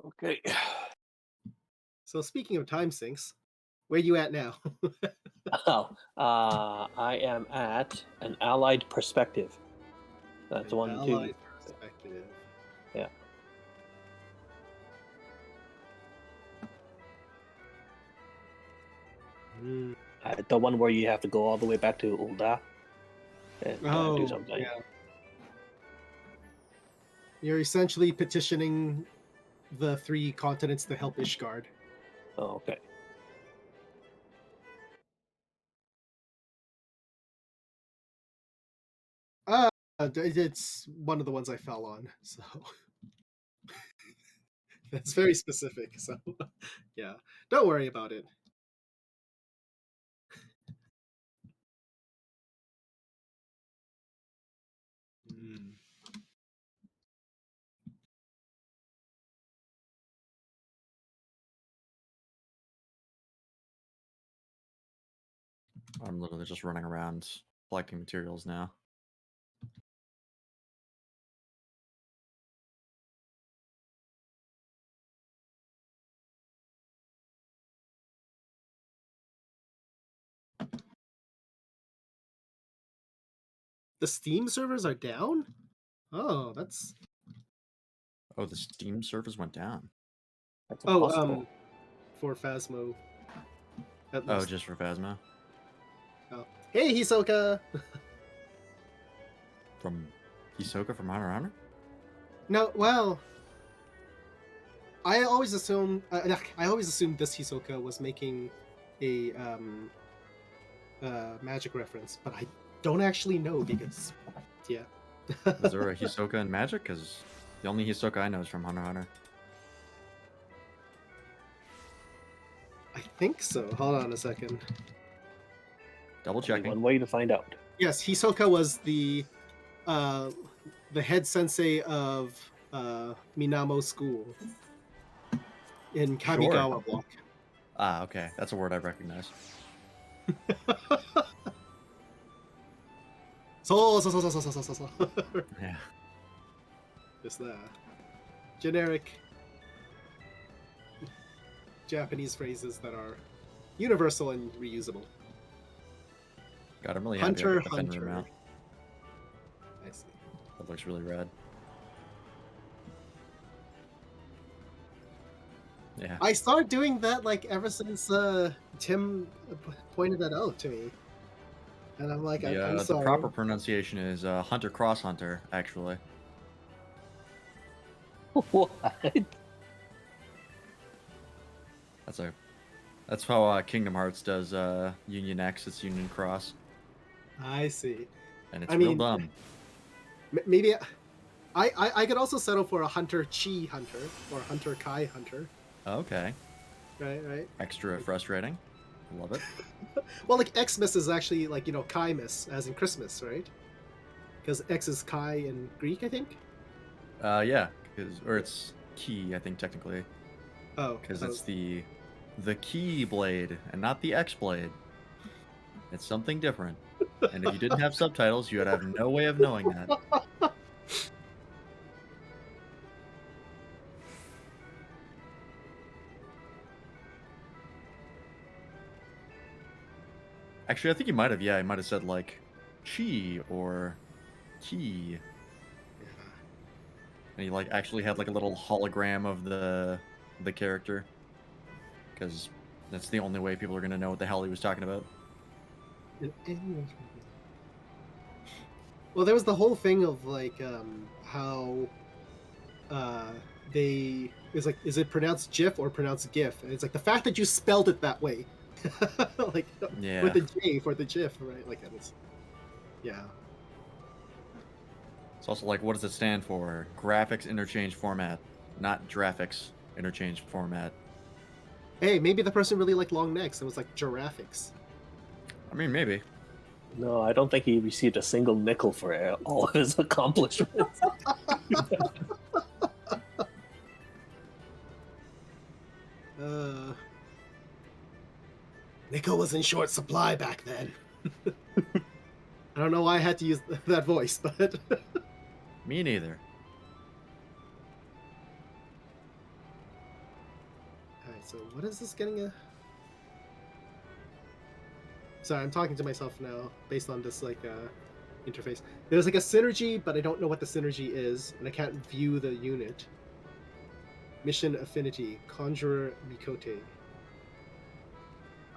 Okay. so speaking of time sinks, where you at now? Oh, I am at an allied perspective. That's An 1, 2. allied perspective. Yeah. Hmm. The one where you have to go all the way back to Ul'dah and Oh, do something. yeah. You're essentially petitioning the 3 continents to help Ishgard. Oh, okay. It's one of the ones I fell on, so it's very specific. So, yeah, don't worry about it. Hmm. I'm literally just running around collecting materials now. The Steam servers are down? Oh, that's Oh, the Steam servers went down. That's oh impossible. for Phasmo. At Oh, least. just for Phasma? Oh. Hey, Hisoka. From Hisoka from Hunter x Hunter? No, well, I always assumed this Hisoka was making a magic reference, but I don't actually know because, yeah. Is there a Hisoka in Magic? Because the only Hisoka I know is from Hunter x Hunter. I think so. Hold on a second. Double Only checking. one way to find out. Yes, Hisoka was the head sensei of Minamo School in Kamigawa block. Ah, okay. That's a word I recognize. So. Yeah. Just generic Japanese phrases that are universal and reusable. God, I'm really Hunter, happy I got the Fenrir Hunter. mount. I see. That looks really rad. Yeah. I started doing that like ever since Tim pointed that out to me, and I'm like, I'm The sorry. proper pronunciation is Hunter Cross Hunter, actually. What? That's how Kingdom Hearts does Union X. It's Union Cross, I see. and it's I real mean, dumb. Maybe I could also settle for a Hunter Chi Hunter or Hunter Kai Hunter. Okay. Right. Extra frustrating. Love it. Well, like Xmas is actually like Kai-mas, as in Christmas, right? Because X is Kai in Greek, I think. Yeah, or it's key, I think technically, Oh, because it's the key blade and not the X blade. It's something different. And if you didn't have subtitles, you would have no way of knowing that. Actually, I think you might have. Yeah, you might have said like chi or key, and he like actually had like a little hologram of the character, because that's the only way people are gonna know what the hell he was talking about. Well, there was the whole thing of like how they is like, is it pronounced GIF or pronounced GIF? And it's like the fact that you spelled it that way, like Yeah. with the J for the GIF, right? Like it's yeah. It's also like, what does it stand for? Graphics interchange format, not graphics interchange format. Hey, maybe the person really liked long necks. It was like giraffics. I mean, maybe. No, I don't think he received a single nickel for all of his accomplishments. Nickel was in short supply back then. I don't know why I had to use that voice, but Me neither. Alright, so what is this getting a... Sorry, I'm talking to myself now based on this like interface. There's like a synergy, but I don't know what the synergy is, and I can't view the unit. Mission affinity, Conjurer Mikote.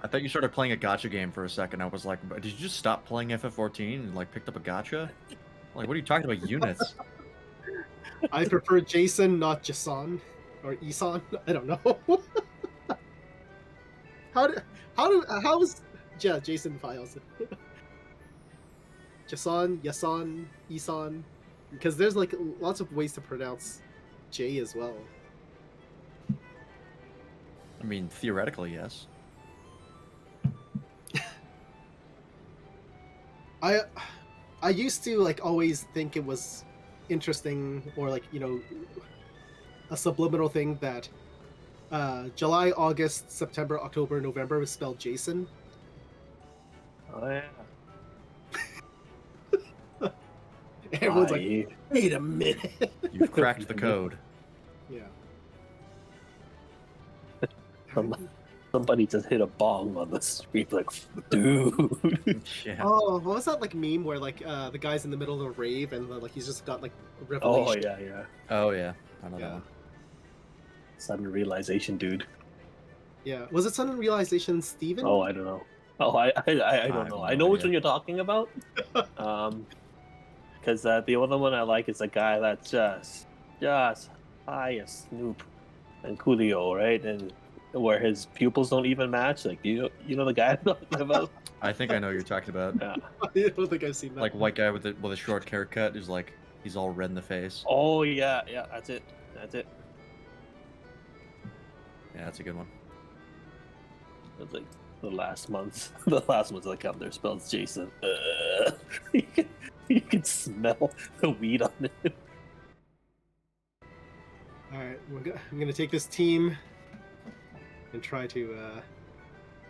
I thought you started playing a gacha game for a second. I was like, did you just stop playing FF14 and like picked up a gacha? Like, what are you talking about units? I prefer Jason, not Jason or Isan. I don't know. how is yeah, Jason files. Jason, Yasan, Isan, because there's like lots of ways to pronounce J as well. I mean, theoretically, yes. I used to like always think it was interesting, or like, you know, a subliminal thing that July, August, September, October, November was spelled Jason. Oh yeah. Everyone's like, wait a minute. You've cracked the code. Yeah. Somebody just hit a bong on the street, like, dude. Yeah. Oh, what was that like meme where like the guy's in the middle of a rave and like he's just got like a Oh revelation? yeah. Oh yeah. I know Yeah. that one. Sudden realization, dude. Yeah. Was it sudden realization, Steven? Oh, I don't know. Oh, I don't have know. no I know which idea. one you're talking about. Because the other one I like is a guy that's just high as Snoop and Coolio, right? And where his pupils don't even match. Like, you know the guy I'm talking about? I think I know what you're talking about. Yeah. I don't think I've seen that. Like white guy with a short haircut who's like he's all red in the face. Oh yeah, that's it. Yeah, that's a good one. It was like the last month that come there spells Jason. You can smell the weed on it. All right, I'm gonna take this team and try to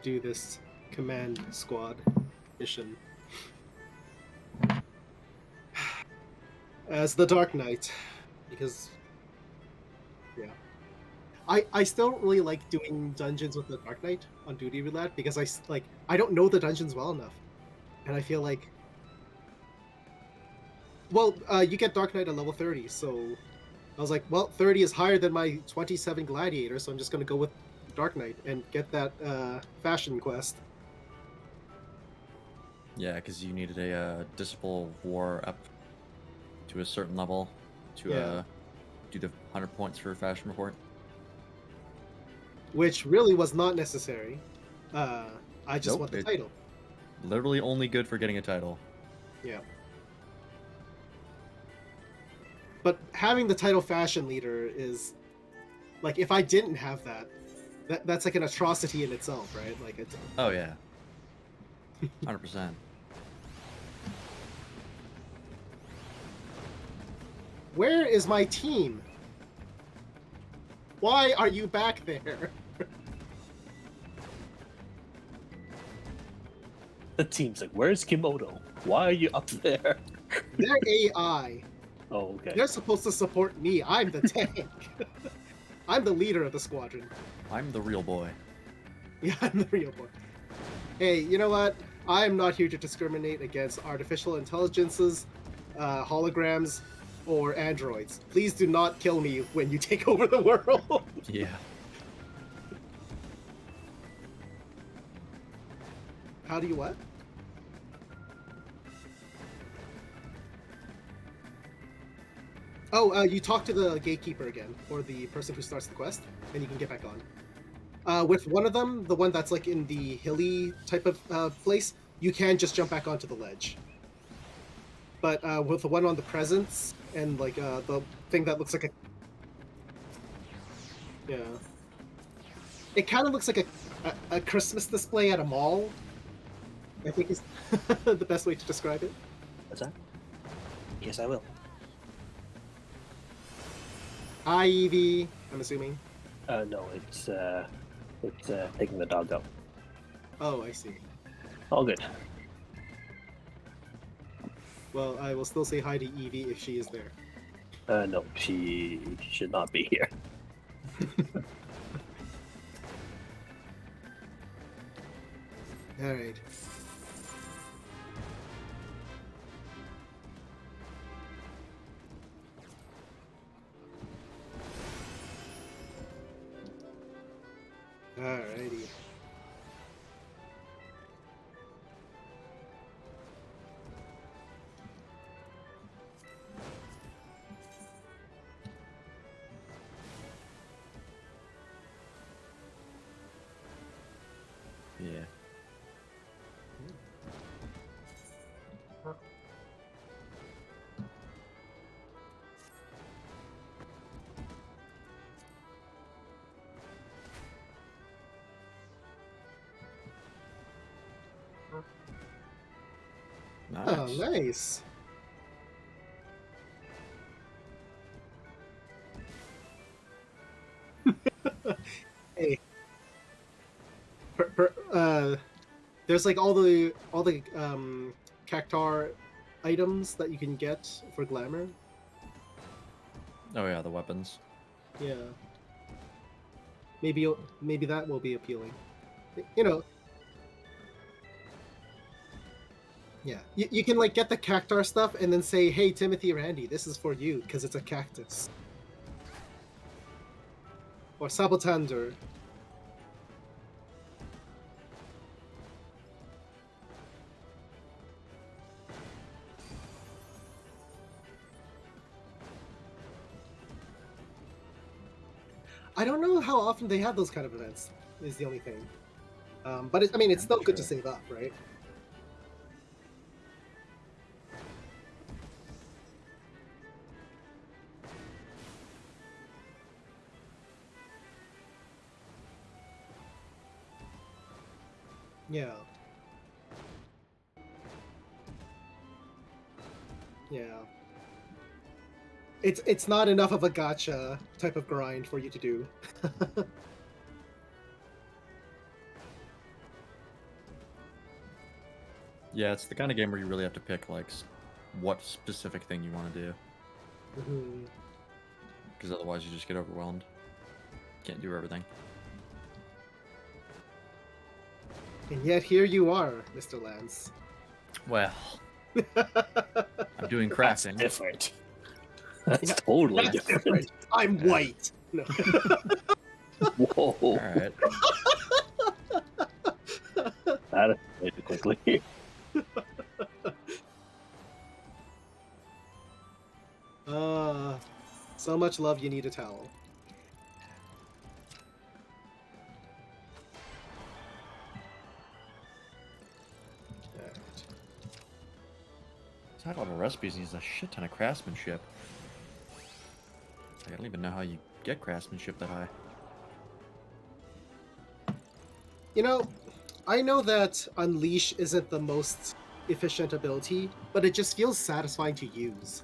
do this command squad mission as the Dark Knight, because yeah, I still don't really like doing dungeons with the Dark Knight on duty roulette because I don't know the dungeons well enough, and I feel like, well, you get Dark Knight at level 30, so I was like, well, 30 is higher than my 27 Gladiator, so I'm just gonna go with Dark Knight and get that fashion quest. Yeah, because you needed a Disciple War up to a certain level to Yeah. do the 100 points for fashion report. Which really was not necessary. I just Nope, want the it- title. Literally only good for getting a title. Yeah. But having the title fashion leader is like, if I didn't have that's like an atrocity in itself, right? Like it's Oh yeah. 100%. Where is my team? Why are you back there? The team's like, where's Kimoto? Why are you up there? They're AI. Oh, okay. They're supposed to support me. I'm the tank. I'm the leader of the squadron. I'm the real boy. Yeah, I'm the real boy. Hey, you know what? I'm not here to discriminate against artificial intelligences, holograms, or androids. Please do not kill me when you take over the world. Yeah. How do you what? Oh, you talk to the gatekeeper again, or the person who starts the quest, and you can get back on. With one of them, the one that's like in the hilly type of place, you can just jump back onto the ledge. But with the one on the presence and like the thing that looks like a, yeah, it kind of looks like a Christmas display at a mall. I think is the best way to describe it. What's that? Yes, I will. Hi, Evie. I'm assuming. No, it's taking the dog out. Oh, I see. All good. Well, I will still say hi to Evie if she is there. No, she should not be here. All right. Alrighty. Yeah. Oh, Nice. nice. Hey, there's like all the Cactar items that you can get for glamour. Oh yeah, the weapons. Yeah. Maybe that will be appealing. You know. Yeah. You can like get the Cactar stuff and then say, "Hey, Timothy Randy, this is for you because it's a cactus." Or Sabotander. I don't know how often they have those kind of events. Is the only thing. But I mean, it's I'm still not good to sure. save up, right? Yeah. Yeah. It's not enough of a gotcha type of grind for you to do. Yeah, it's the kind of game where you really have to pick like what specific thing you want to do, Mhm. because otherwise you just get overwhelmed. Can't do everything. And yet here you are, Mr. Lance. Well, I'm doing That's crafting. different. That's Yeah, totally That's different. different. I'm Yeah. white. No. Whoa, All right. that escalated quickly. So much love you need a towel. Alright. High level recipes needs a shit ton of craftsmanship. I don't even know how you get craftsmanship that high. You know, I know that Unleash isn't the most efficient ability, but it just feels satisfying to use.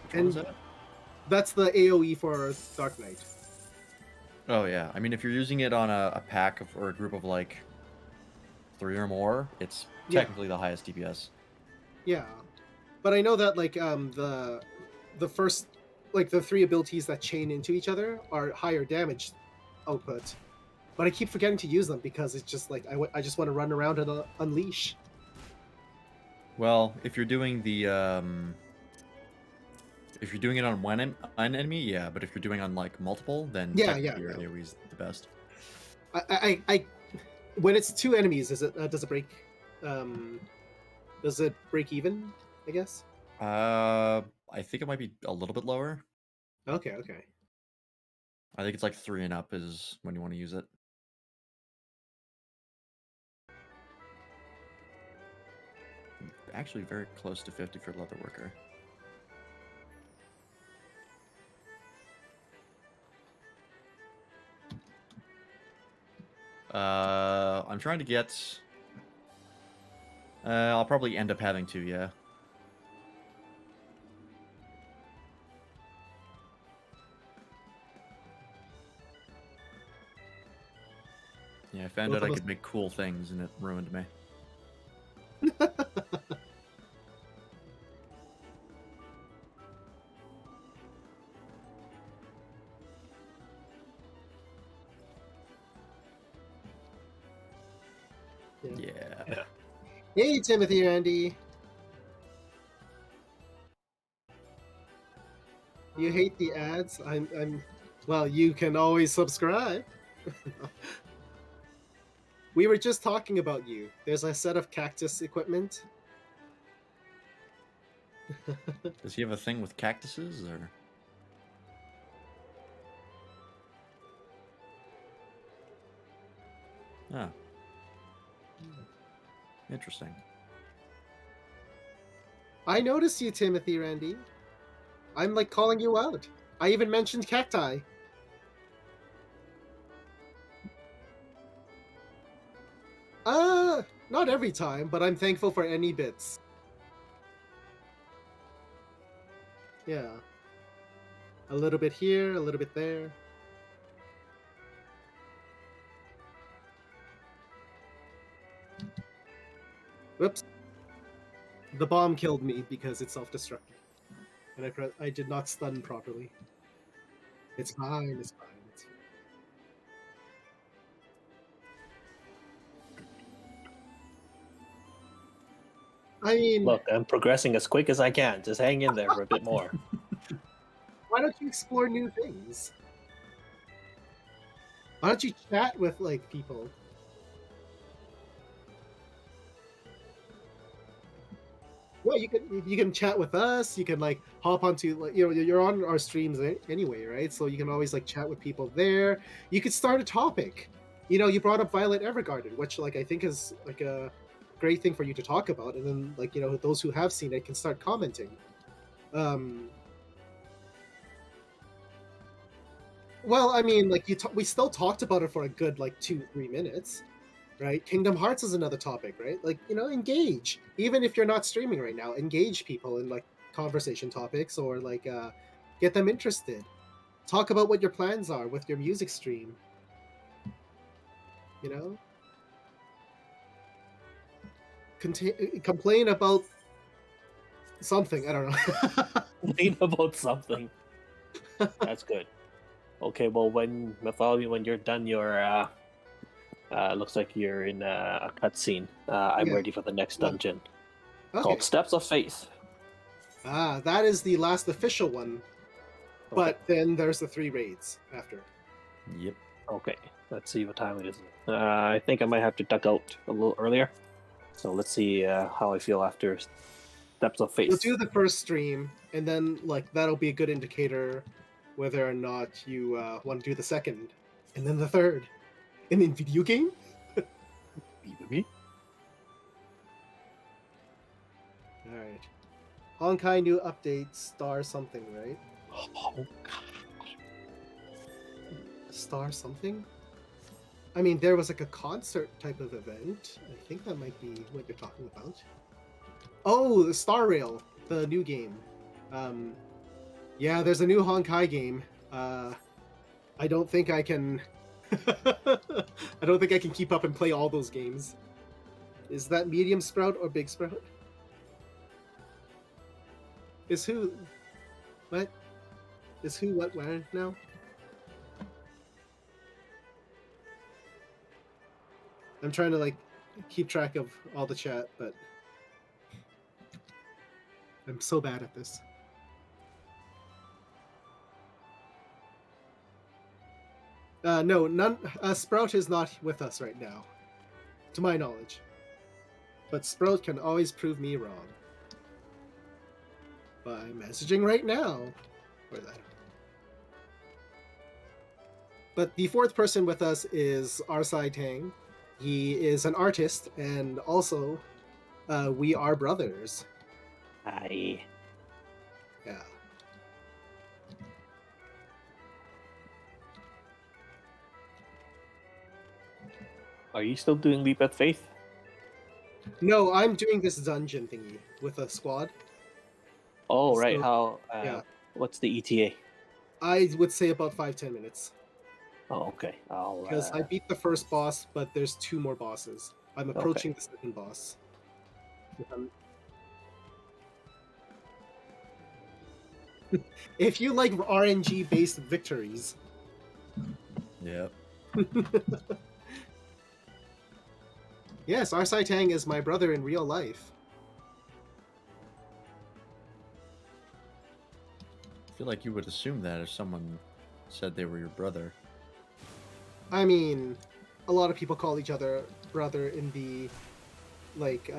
Which one is And that? that's the AoE for Dark Knight. Oh yeah. I mean, if you're using it on a pack of, or a group of like 3 or more, it's Yeah. technically the highest DPS. Yeah. But I know that like the first like the three abilities that chain into each other are higher damage output. But I keep forgetting to use them because it's just like I just want to run around and unleash. Well, if you're doing the if you're doing it on an enemy, yeah. But if you're doing on like multiple, then Yeah, technically your yeah. AoE is the best. I when it's two enemies, is it does it break? Um, does it break even? I guess. I think it might be a little bit lower. Okay, okay. I think it's like 3 and up is when you want to use it. Actually, very close to 50 for Leatherworker. I'm trying to get. I'll probably end up having to, yeah. Yeah, Yeah, I found Both out I of us- could make cool things, and it ruined me. Yeah. Yeah. Hey, Timothy, Randy. You hate the ads? I'm. Well, you can always subscribe. We were just talking about you. There's a set of cactus equipment. Does he have a thing with cactuses, or? Oh. Interesting. I noticed you, Timothy, Randy. I'm like calling you out. I even mentioned cacti. Not every time, but I'm thankful for any bits. Yeah. A little bit here, a little bit there. Whoops. The bomb killed me because it's self-destructive. And I did not stun properly. It's fine, it's fine. It's fine. I mean, Look, I'm progressing as quick as I can. Just hang in there for a bit more. why don't you explore new things? Why don't you chat with like people? Yeah, you can chat with us. You can like hop onto like you're on our streams anyway, right? So you can always like chat with people there. You could start a topic. You brought up Violet Evergarden, which like I think is like a great thing for you to talk about, and then like those who have seen it can start commenting. Well, I mean, like we still talked about it for a good like 2-3 minutes, right? Kingdom Hearts is another topic, right? Like engage. Even if you're not streaming right now, engage people in like conversation topics or like get them interested. Talk about what your plans are with your music stream. You know, complain about something. I don't know. Complain about something. That's good. Okay, well, when Mythology, when you're done your looks like you're in a cutscene. I'm Yeah. ready for the next dungeon Okay. called Steps of Faith. That is the last official one. But then there's the 3 raids after. Yep. Okay, let's see what time it is. I think I might have to duck out a little earlier. So let's see how I feel after Steps of Faith. You'll do the first stream, and then like that'll be a good indicator whether or not you want to do the second, and then the third. And in video game? Alright. Honkai new update, star something, right? Oh, Star something? I mean, there was like a concert type of event. I think that might be what you're talking about. Oh, the Star Rail, the new game. Yeah, there's a new Honkai game. I don't think I can. I don't think I can keep up and play all those games. Is that Medium Sprout or Big Sprout? Is who? What? Is who what where now? I'm trying to like keep track of all the chat, but I'm so bad at this. No, none. Sprout is not with us right now, to my knowledge. But Sprout can always prove me wrong by messaging right now. Or that. But the 4th person with us is Arsai Tang. He is an artist, and also, we are brothers. Hi. Yeah. Are you still doing Leap at Faith? No, I'm doing this dungeon thingy with a squad. Oh, right. So- How? yeah. What's the ETA? I would say about 5-10 minutes. Oh, okay. I'll. because I beat the first boss, but there's 2 more bosses. I'm approaching the second boss. If you like RNG based victories, Yep. yes, Arsai Tang is my brother in real life. I feel like you would assume that if someone said they were your brother. I mean, a lot of people call each other brother in the like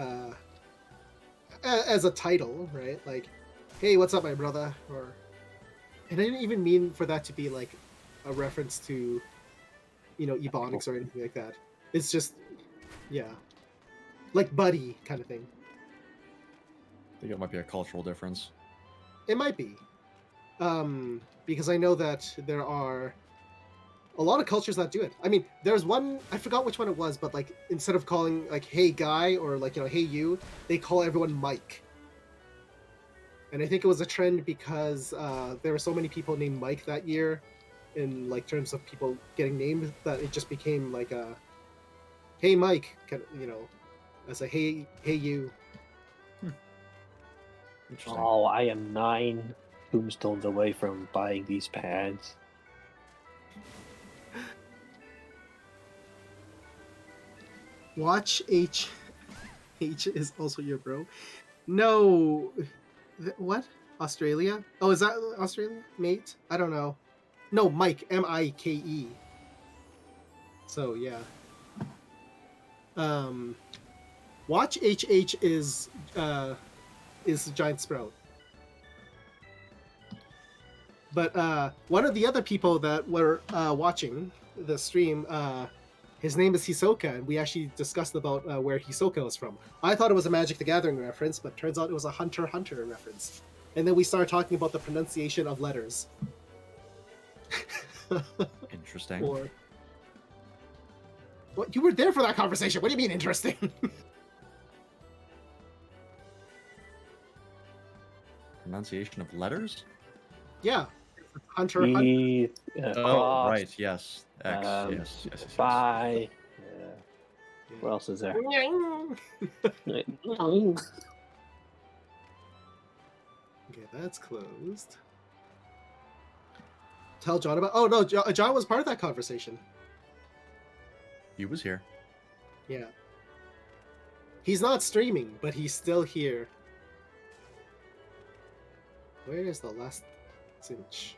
as a title, right? Like, hey, what's up, my brother? Or, and I didn't even mean for that to be like a reference to, Ebonics or anything like that. It's just, yeah, like buddy kind of thing. I think it might be a cultural difference. It might be, because I know that there are a lot of cultures that do it. I mean, there's one, I forgot which one it was, but like instead of calling like hey guy or like hey you, they call everyone Mike. And I think it was a trend because there were so many people named Mike that year, in like terms of people getting named, that it just became like a hey Mike, as a hey you. Interesting. Oh, I am 9 tombstones away from buying these pads. Watch H is also your bro. No, what? Australia? Oh, is that Australia? Mate? I don't know. No, Mike, Mike. So yeah. Watch HH is Giant Sprout. But one of the other people that were watching the stream, his name is Hisoka, and we actually discussed about where Hisoka was from. I thought it was a Magic the Gathering reference, but turns out it was a Hunter x Hunter reference. And then we started talking about the pronunciation of letters. Interesting. Or, what? You were there for that conversation. What do you mean interesting? Pronunciation of letters? Yeah, Hunter x Hunter. E, Oh, cross, right. Yes. X. Yes. Phi. What else is there? Okay, that's closed. Tell John about. Oh no, John was part of that conversation. He was here. Yeah. He's not streaming, but he's still here. Where is the last cinch?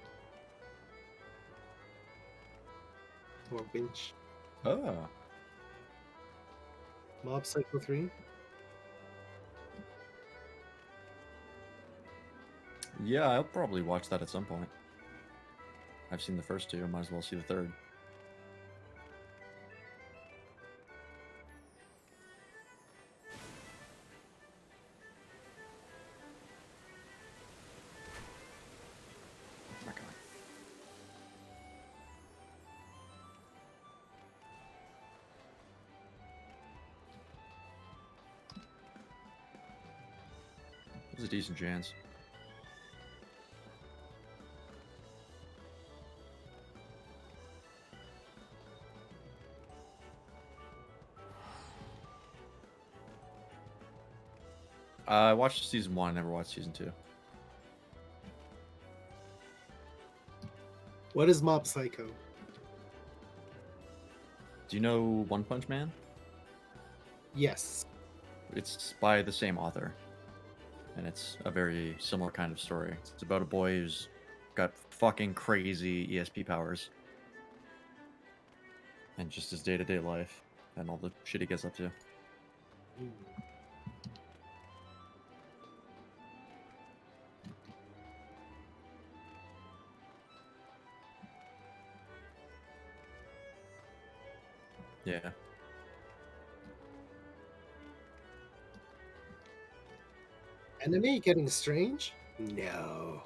Or winch? Oh. Mob Psycho 3? Yeah, I'll probably watch that at some point. I've seen the first 2. I might as well see the third. Okay. There's a decent chance. I watched season 1. I never watched season 2. What is Mob Psycho? Do you know One Punch Man? Yes. It's by the same author. And it's a very similar kind of story. It's about a boy who's got fucking crazy ESP powers. And just his day-to-day life. And all the shit he gets up to. Yeah. Enemy getting strange? No.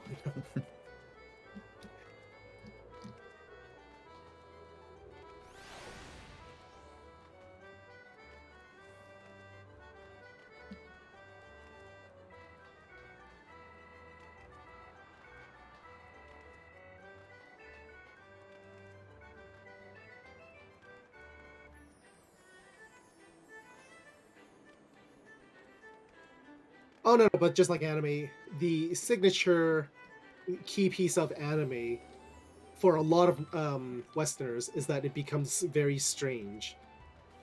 Oh no, but just like anime, the signature key piece of anime for a lot of Westerners is that it becomes very strange.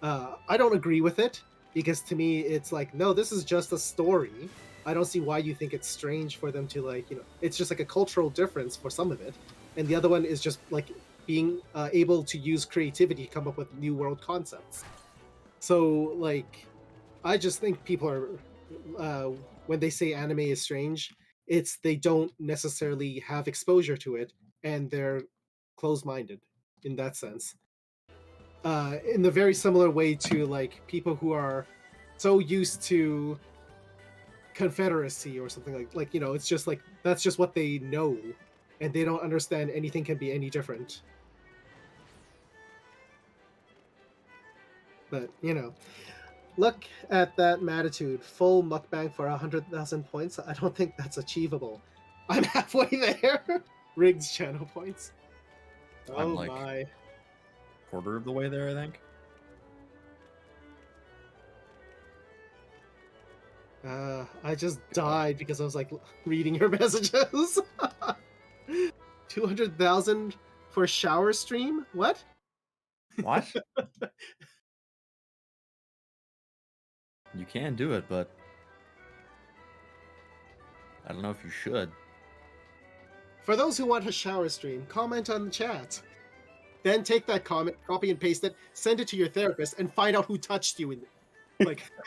I don't agree with it because to me it's like, no, this is just a story. I don't see why you think it's strange for them to like, it's just like a cultural difference for some of it, and the other one is just like being able to use creativity to come up with new world concepts. So like, I just think people are when they say anime is strange, it's they don't necessarily have exposure to it and they're closed-minded in that sense. In the very similar way to like people who are so used to Confederacy or something like it's just like that's just what they know, and they don't understand anything can be any different. But look at that Matitude, full mukbang for 100,000 points. I don't think that's achievable. I'm halfway there. Rigged channel points. I'm Oh like my. quarter of the way there, I think. I just died because I was like reading your messages. 200,000 for shower stream? What? What? You can do it, but I don't know if you should. For those who want a shower stream, comment on the chat. Then take that comment, copy and paste it, send it to your therapist, and find out who touched you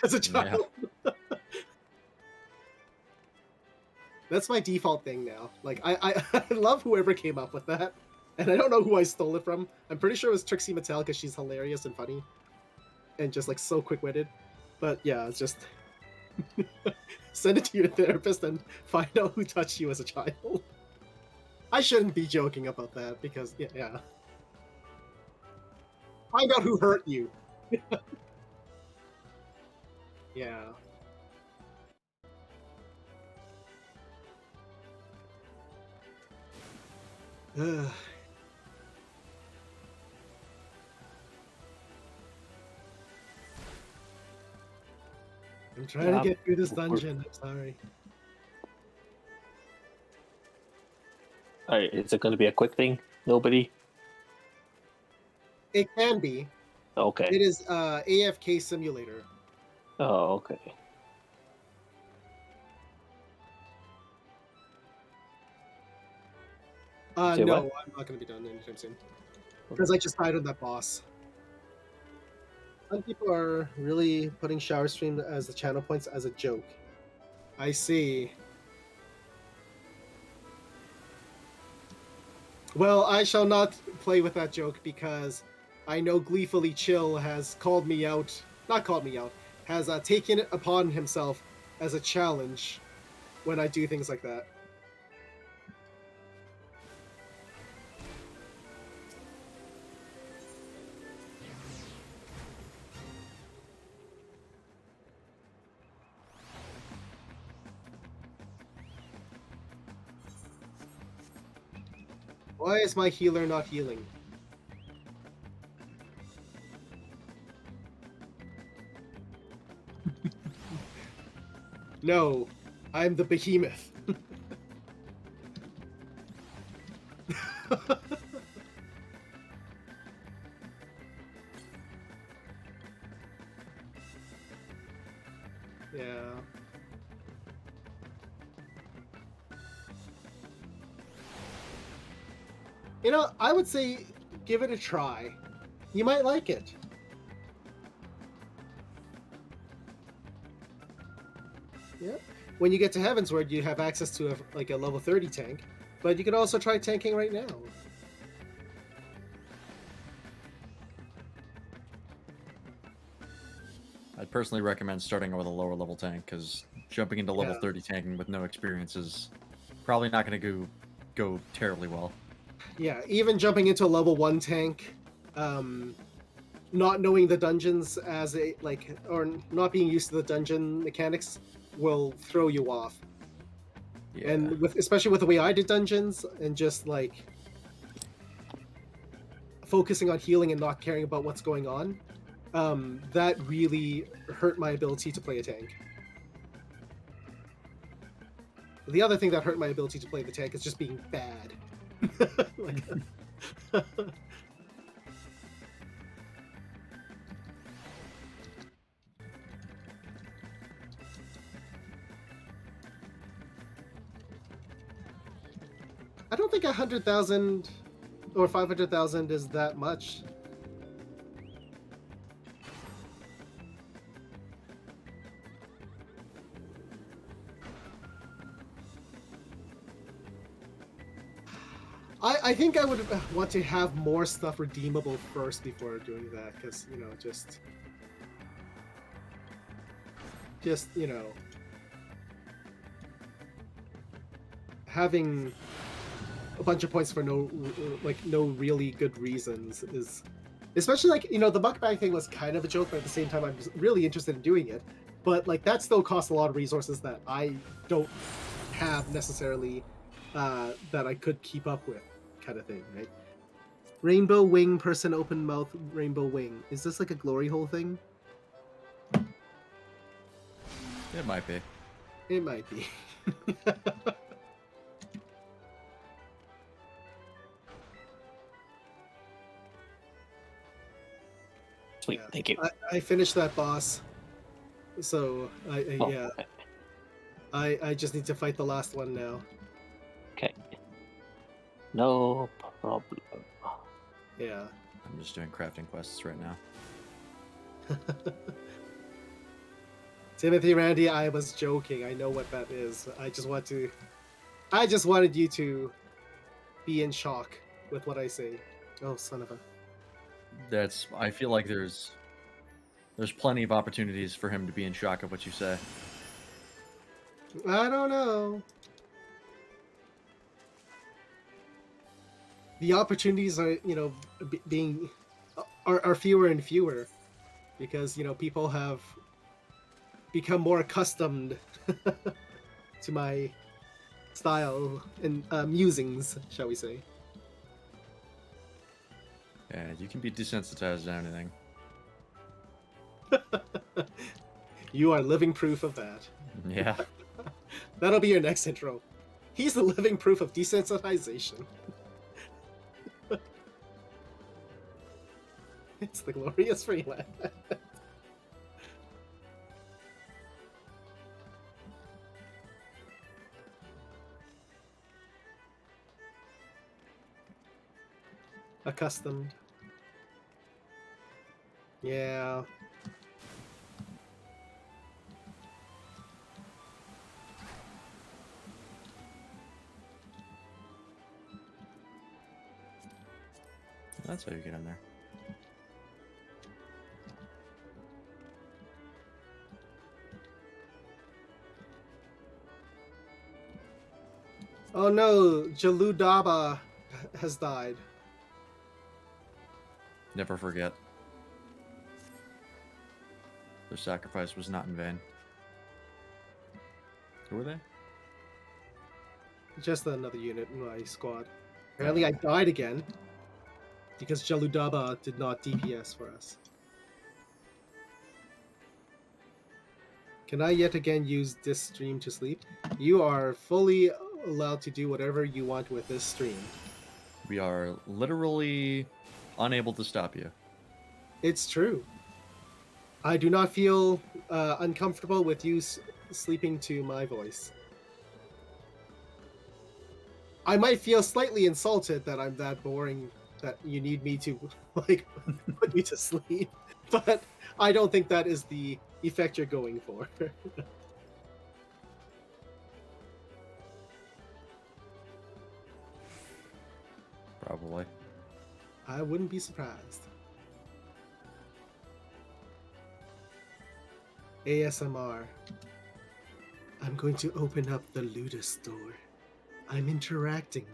as a child. Yeah. That's my default thing now. Like I love whoever came up with that, and I don't know who I stole it from. I'm pretty sure it was Trixie Mattel because she's hilarious and funny, and just like so quick-witted. But yeah, it's just send it to your therapist and find out who touched you as a child. I shouldn't be joking about that because yeah. Find out who hurt you. Yeah. Ugh. I'm trying to get through this dungeon. I'm sorry. Alright, is it going to be a quick thing? Nobody? It can be. Okay. It is AFK simulator. Oh, okay. No, what? I'm not going to be done anytime soon. Because I just died on that boss. Some people are really putting shower stream as the channel points as a joke. I see. Well, I shall not play with that joke because I know Gleefully Chill has called me out. Not called me out. Has taken it upon himself as a challenge when I do things like that. Why is my healer not healing? No, I'm the behemoth. Yeah. I would say give it a try. You might like it. Yeah. When you get to Heavensward, you have access to a level 30 tank, but you can also try tanking right now. I'd personally recommend starting with a lower level tank because jumping into level 30 tanking with no experience is probably not going to go terribly well. Yeah, even jumping into a level 1 tank, not knowing the dungeons or not being used to the dungeon mechanics will throw you off. Yeah. And especially with the way I did dungeons and just like focusing on healing and not caring about what's going on, that really hurt my ability to play a tank. The other thing that hurt my ability to play the tank is just being bad. Like, I don't think 100,000 or 500,000 is that much. I think I would want to have more stuff redeemable first before doing that, because, you know, just you know, having a bunch of points for no really good reasons is, especially, like, you know, the mukbang thing was kind of a joke, but at the same time I'm really interested in doing it, but like that still costs a lot of resources that I don't have necessarily that I could keep up with, kind of thing, right? Rainbow wing person, open mouth, rainbow wing. Is this like a glory hole thing? It might be. It might be. Sweet, Yeah. thank you. I finished that boss, so Oh, yeah, okay. I just need to fight the last one now. Okay. No problem. Yeah. I'm just doing crafting quests right now. Timothy, Randy, I was joking. I know what that is. I just wanted you to be in shock with what I say. Oh, son of a. I feel like there's plenty of opportunities for him to be in shock at what you say. I don't know. The opportunities are, you know, are fewer and fewer, because, you know, people have become more accustomed to my style and musings, shall we say. Yeah, you can be desensitized to anything. You are living proof of that. Yeah. That'll be your next intro. He's the living proof of desensitization. It's the glorious freeland. Accustomed. Yeah. That's how you get in there. Oh no, Jaludaba has died. Never forget. Their sacrifice was not in vain. Who were they? Just another unit in my squad. Apparently I died again because Jaludaba did not DPS for us. Can I yet again use this stream to sleep? You are fully allowed to do whatever you want with this stream. We are literally unable to stop you. It's true. I do not feel uncomfortable with you sleeping to my voice. I might feel slightly insulted that I'm that boring that you need me to, like, put me to sleep, but I don't think that is the effect you're going for. Probably. I wouldn't be surprised. ASMR. I'm going to open up the Ludus store. I'm interacting.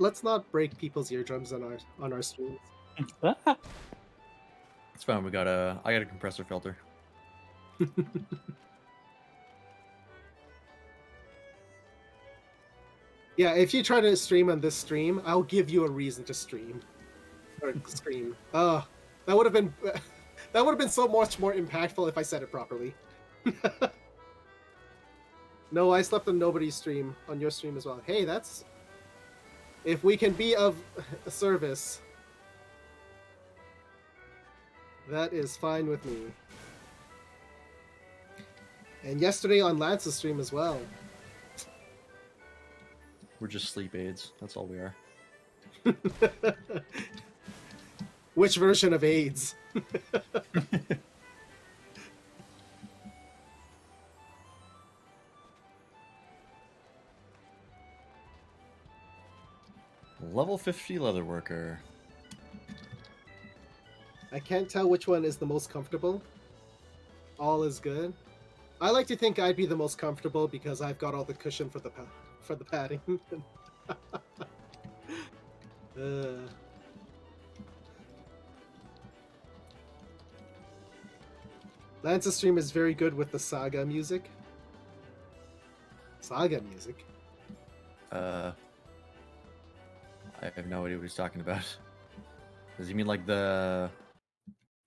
Let's not break people's eardrums on our streams. It's fine. I got a compressor filter. Yeah, if you try to stream on this stream, I'll give you a reason to stream or scream. That would have been That would have been so much more impactful if I said it properly. No, I slept on nobody's stream, on your stream as well. Hey, that's... If we can be of service, that is fine with me. And yesterday on Lance's stream as well. We're just sleep aids. That's all we are. Which version of AIDS? Level 50 leatherworker. I can't tell which one is the most comfortable. All is good. I like to think I'd be the most comfortable because I've got all the cushion for the padding. Lance's stream is very good with the Saga music. Saga music? I have no idea what he's talking about. Does he mean like the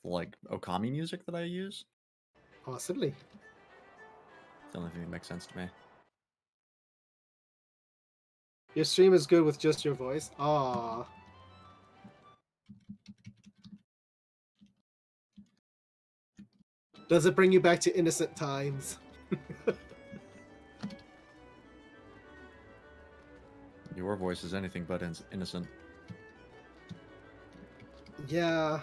Okami music that I use? Possibly. It's the only thing that makes sense to me. Your stream is good with just your voice? Aww. Does it bring you back to innocent times? Your voice is anything but innocent. Yeah.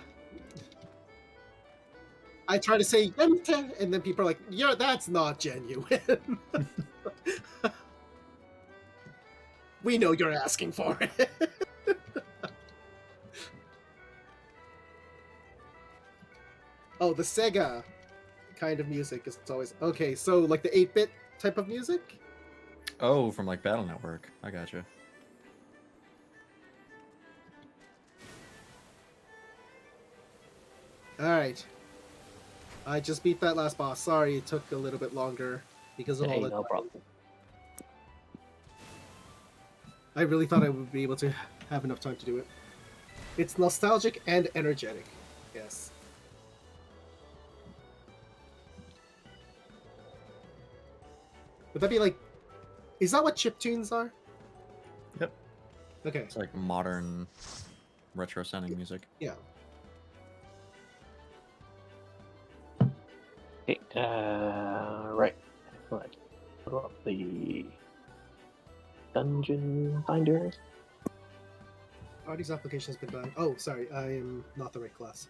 I try to say "Yente," and then people are like, "Yeah, that's not genuine." We know you're asking for it. Oh, the Sega kind of music is always okay. So, like the 8-bit type of music. Oh, from like Battle Network. I gotcha. All right. I just beat that last boss. Sorry, it took a little bit longer because of all Hey, the. no problem. I really thought I would be able to have enough time to do it. It's nostalgic and energetic. Yes. Would that be like... Is that what chiptunes are? Yep. Okay. It's like modern retro sounding music. Yeah. Okay, right. Right. Pull up the dungeon finder. Artie's application has been done. Oh, sorry. I am not the right class.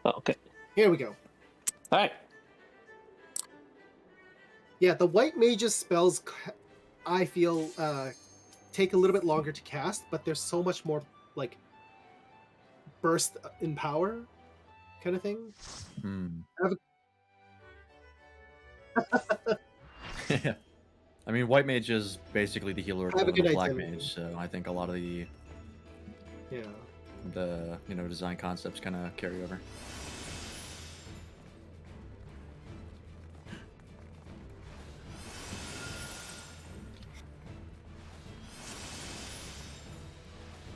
Oh, okay. Here we go. All right. Yeah, the white mage's spells, I feel, take a little bit longer to cast, but there's so much more, like, burst in power kind of thing. Hmm. I have I mean, White Mage is basically the healer I have a of good Black idea. Mage, so I think a lot of the Yeah. design concepts kind of carry over.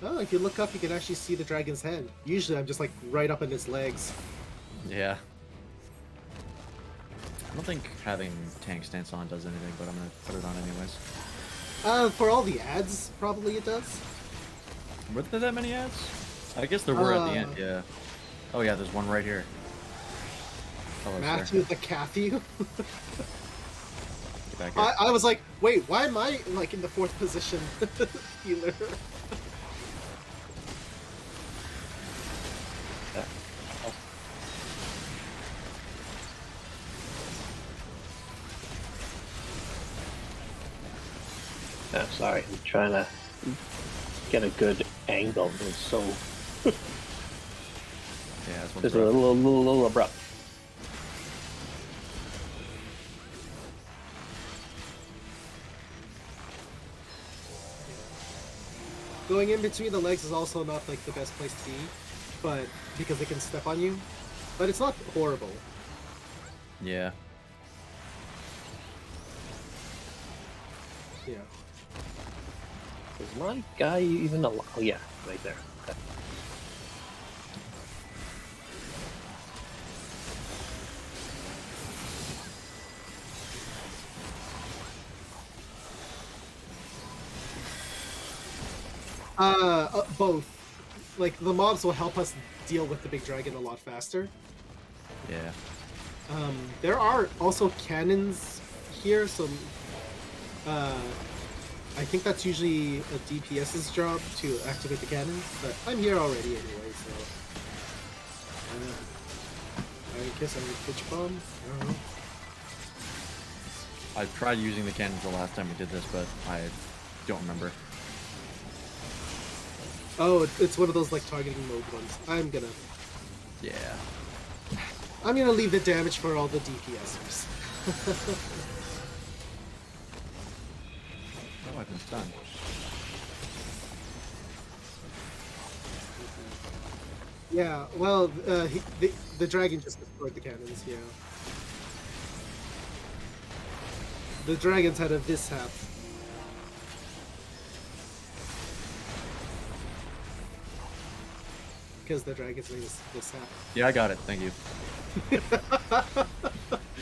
Oh, if you look up, you can actually see the dragon's head. Usually I'm just, like, right up in its legs. Yeah. I don't think having tank stance on does anything, but I'm gonna put it on anyways. For all the ads, probably it does. Were there that many ads? I guess there were at the end, yeah. Oh yeah, there's one right here. Hello, Matthew sir. the Cathy. Get back here. I was like, wait, why am I, like, in the 4th position healer? I'm sorry. I'm trying to get a good angle. It's so Yeah, this one's it's a rough. little abrupt. Going in between the legs is also not, like, the best place to be, but because they can step on you. But it's not horrible. Yeah. Yeah. Is my guy even alive? Oh yeah, right there. Okay. Both. Like the mobs will help us deal with the big dragon a lot faster. Yeah. There are also cannons here, so I think that's usually a DPS's job to activate the cannons, but I'm here already anyway, so I guess I would pitch bomb. I don't know. I tried using the cannons the last time we did this, but I don't remember. Oh, it's one of those like targeting mode ones. I'm gonna Yeah. leave the damage for all the DPSers. That weapon's done. Yeah, well, the dragon just destroyed the cannons, yeah. The dragons had a Vishap. Because the dragon's name is Vishap. Yeah, I got it. Thank you.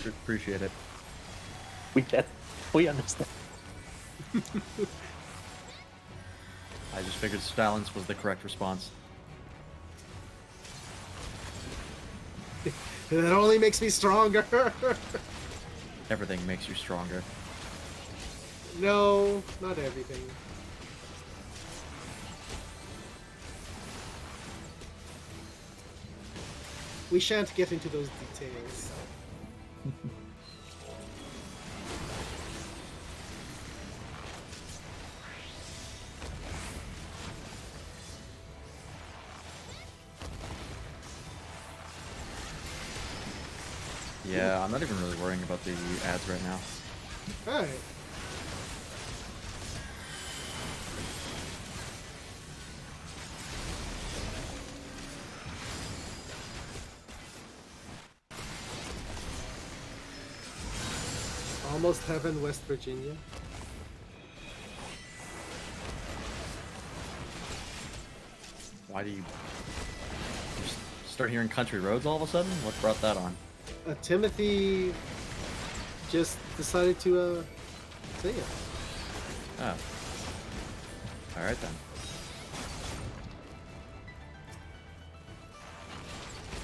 Appreciate it. We get, we understand. I just figured silence was the correct response. That only makes me stronger. Everything makes you stronger. No, not everything. We shan't get into those details. Yeah, I'm not even really worrying about the ads right now. Alright. Almost Heaven, West Virginia. Why do you just start hearing country roads all of a sudden? What brought that on? Timothy just decided to sing it. Oh. Alright then.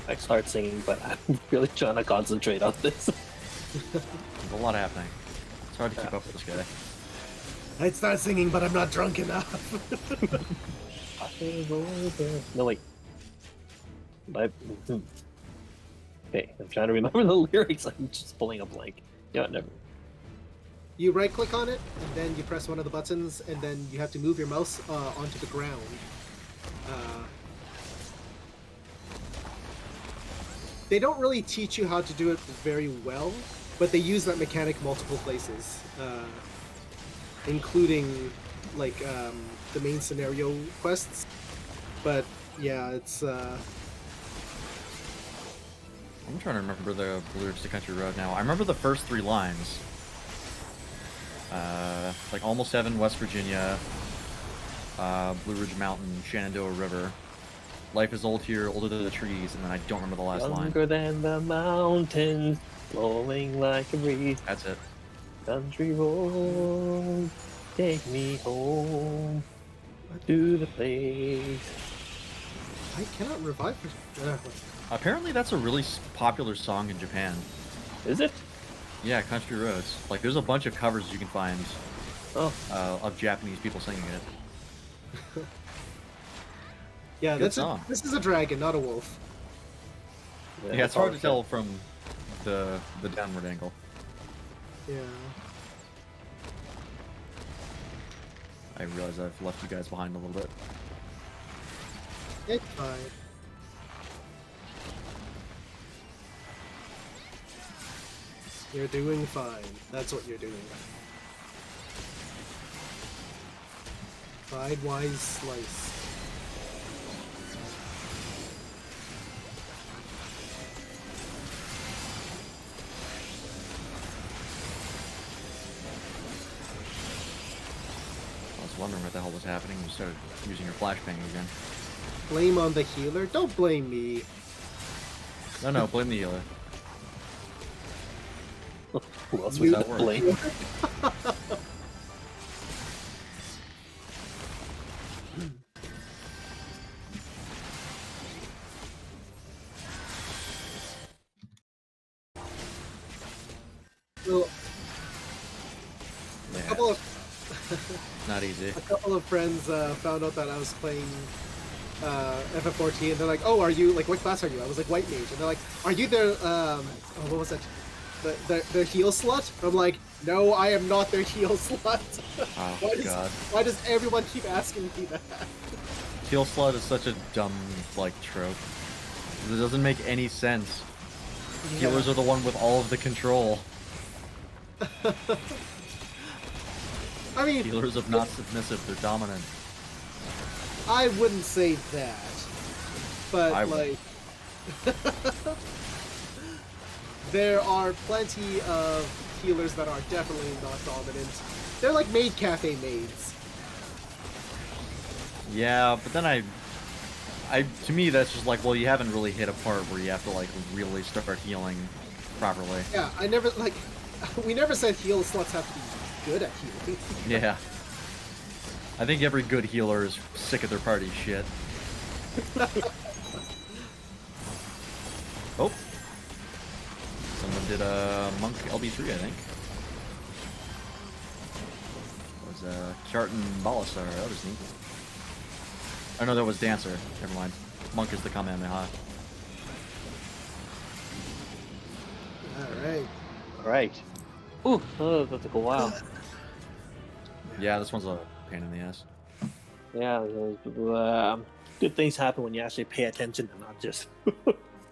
I start singing, but I'm really trying to concentrate on this. There's a lot happening. It's hard to keep up with this guy. I'd start singing, but I'm not drunk enough. No, wait. Okay, I'm trying to remember the lyrics. I'm just pulling a blank. Yeah, never. You right click on it, and then you press one of the buttons, and then you have to move your mouse onto the ground. They don't really teach you how to do it very well, but they use that mechanic multiple places, including like the main scenario quests. But yeah, it's I'm trying to remember the lyrics to Country Road now. I remember the first three lines. Like Almost Heaven, West Virginia, Blue Ridge Mountain, Shenandoah River. Life is old here, older than the trees, and then I don't remember the last line. Younger than the mountains, flowing like a breeze. That's it. Country road, take me home to the place. I cannot revive. Apparently that's a really popular song in Japan. Is it? Yeah, Country Roads. Like, there's a bunch of covers you can find Oh, of Japanese people singing it. Yeah, Good that's song. this is a dragon, not a wolf. Yeah, it's hard to tell from the downward angle. Yeah. I realize I've left you guys behind a little bit. It's fine. You're doing fine. That's what you're doing. Sidewise slice. I was wondering what the hell was happening. You started using your flashbang again. Blame on the healer? Don't blame me. No, blame the healer. who else You- was that blame? So, Yeah, a couple of not easy. a couple of friends found out that I was playing FF14, and they're like, "Oh, are you like what class are you?" I was like, "White Mage," and they're like, "Are you their what was it? The heal slut?" I'm like, "No, I am not their heal slut." Oh why does, god. Why does everyone keep asking me that? Heal slut is such a dumb, like, trope. It doesn't make any sense. Healers are the one with all of the control. I mean, Healers are not submissive, they're dominant. I wouldn't say that, but I would. like, there are plenty of healers that are definitely not dominant. They're like maid cafe maids. Yeah, but then to me, that's just like, well, you haven't really hit a part where you have to, like, really start healing properly. Yeah, I never like. We never said heal sluts have to be good at healing. Yeah. I think every good healer is sick of their party shit. Oh. Someone did a Monk LB3, I think. It was Charton Balasar, that was neat. Oh no, that was Dancer. Never mind. Monk is the Kamehameha. All right. All right. Ooh, that took a while. Yeah, this one's a pain in the ass. Yeah, good things happen when you actually pay attention and not just.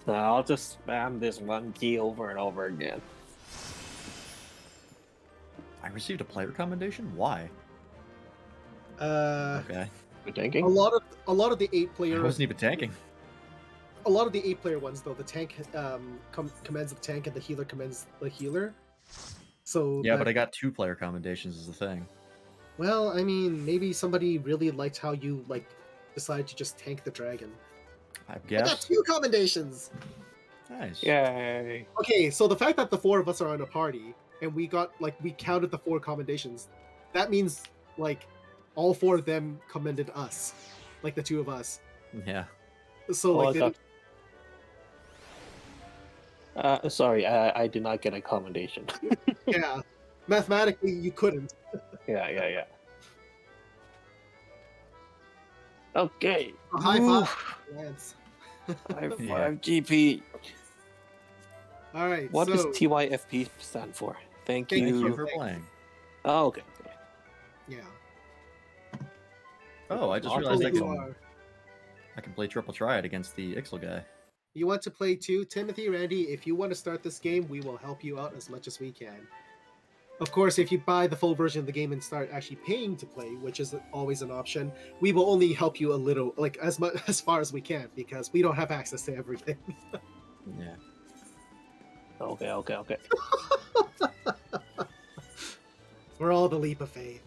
I'll just spam this one key over and over again. I received a player commendation? Why? Okay. Good thinking. A lot of the I 8-player wasn't even tanking. a lot of the 8-player ones though, the tank commands the tank and the healer commands the healer. So Yeah, but I got 2 player commendations is the thing. well, I mean, maybe somebody really liked how you like decided to just tank the dragon. I I got guess. 2 commendations. Nice. Yay! Okay, so the fact that the 4 of us are in a party and we counted the 4 commendations, that means like all 4 of them commended us, like the 2 of us. Yeah. So Oh, like, sorry, I did not get a commendation. yeah, mathematically you couldn't. yeah. Okay. A high five, Lance. High Yeah. five GP. All right. What so, does TYFP stand for? Thank Thank Thank you. you for playing. Oh, okay. Yeah. Oh, I just Awesome. realized Hopefully I can play triple triad against the Ixel guy. you want to play too, Timothy, Randy? If you want to start this game, we will help you out as much as we can. Of course, if you buy the full version of the game and start actually paying to play, which is always an option, we will only help you a little, like as far as we can, because we don't have access to everything. Yeah. Okay. We're all the leap of faith.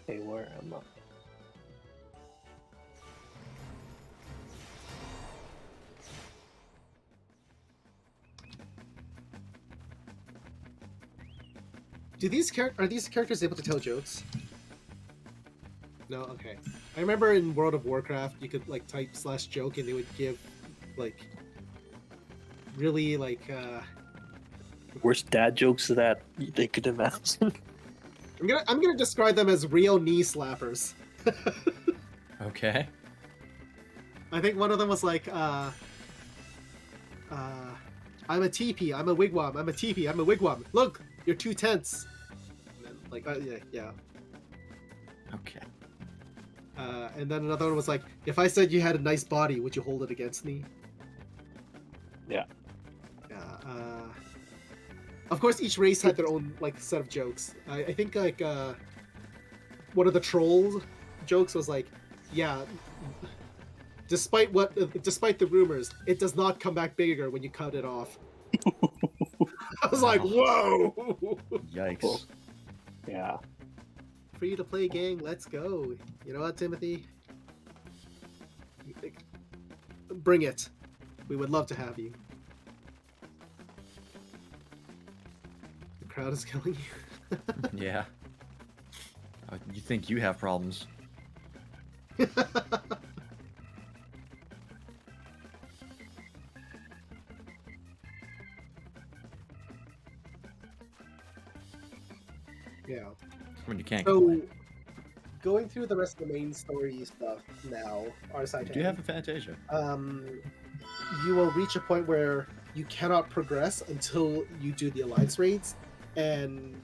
Okay, where am I? Are these characters able to tell jokes? No, okay. I remember in World of Warcraft, you could like type /joke and they would give like really like Worst dad jokes that they could imagine. I'm gonna describe them as real knee slappers. Okay. I think one of them was like I'm a teepee, I'm a wigwam, I'm a teepee, I'm a wigwam. Look, you're 2 tents. And then, like yeah. Okay. And then another one was like, if I said you had a nice body, would you hold it against me? Yeah. Yeah. Of course, each race had their own like set of jokes. I think like one of the trolls jokes was like, yeah, despite the rumors, it does not come back bigger when you cut it off. I was like, whoa! Yikes. Yeah. Free to play gang, let's go. You know what, Timothy? Bring it. We would love to have you. The crowd is killing you. Yeah. You think you have problems. Yeah. When you can't So, complain. going through the rest of the main story stuff now, our side. Do you have a Fantasia? You will reach a point where you cannot progress until you do the alliance raids, and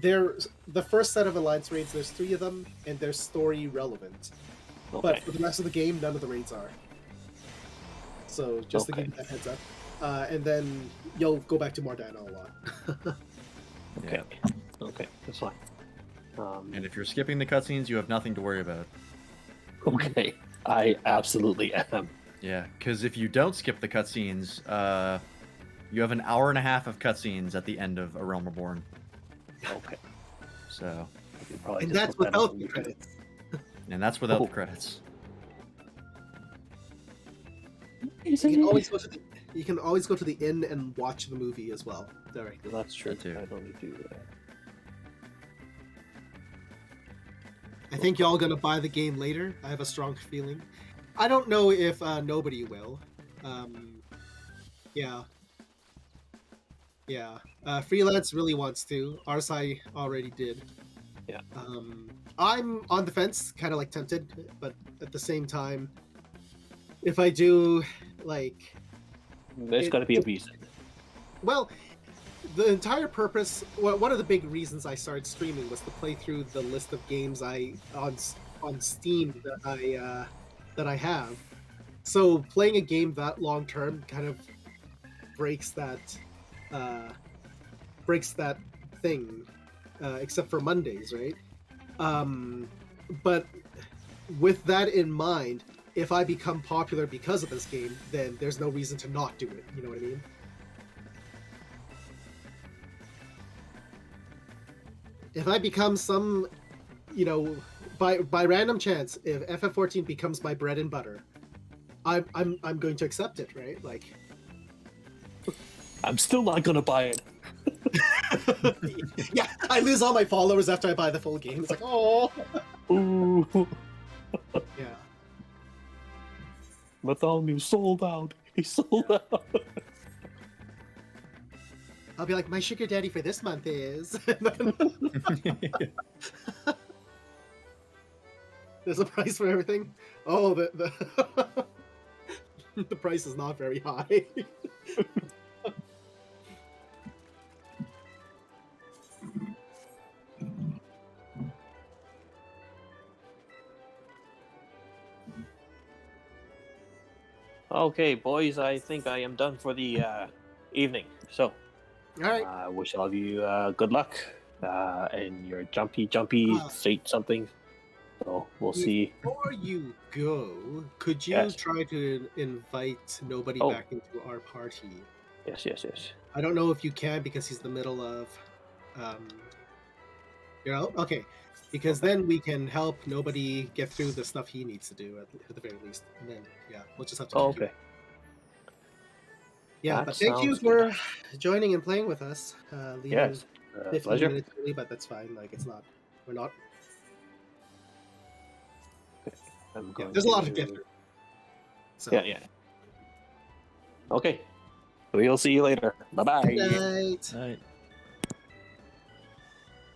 there's the first set of alliance raids. There's 3 of them, and they're story relevant. Okay. But for the rest of the game, none of the raids are. So just to Okay. give you that heads up, and then you'll go back to Mordana a lot. Okay. Okay. That's fine. And if you're skipping the cutscenes, you have nothing to worry about. Okay. I absolutely am. Yeah, because if you don't skip the cutscenes, you have an hour and a half of cutscenes at the end of A Realm Reborn. Okay. So, I could probably And just that's put that without on the YouTube. credits. and that's without Oh. the credits. You can always go to the inn and watch the movie as well. Sorry. That's true. That too. I don't need to do that. I think y'all gonna buy the game later. I have a strong feeling. I don't know if nobody will. Yeah. Yeah. Freelance really wants to. Arsai already did. Yeah. I'm on the fence, kind of like tempted, but at the same time, if I do, like, There's It- got to be a reason. well, the entire purpose, one of the big reasons I started streaming was to play through the list of games on Steam that I have. So playing a game that long term kind of breaks that thing, except for Mondays, right? But with that in mind, if I become popular because of this game, then there's no reason to not do it. You know what I mean? If I become some, by random chance, if FF14 becomes my bread and butter, I'm going to accept it, right? Like, I'm still not gonna buy it. yeah, I lose all my followers after I buy the full game. It's like, oh, Ooh, yeah. Bartholomew sold out. He sold out. I'll be like, my sugar daddy for this month is. There's a price for everything. Oh, the the price is not very high. Okay, boys, I think I am done for the evening. So, All right. I wish all of you good luck in your jumpy fate something. So, we'll see. Before you go, could you Yes. try to invite nobody Oh. back into our party? Yes. I don't know if you can because he's in the middle of, you're out? Okay. Because then we can help nobody get through the stuff he needs to do at the very least. And then, yeah, we'll just have to. Oh, keep you- okay. Yeah, That but thank you sounds good. for joining and playing with us. Leaving Yes. 15 Pleasure. minutes early, but that's fine. Like, it's not. We're not. I'm Yeah, going there's a lot to to- get through. So, Yeah. Okay. We'll see you later. Bye Good bye. night. Alright.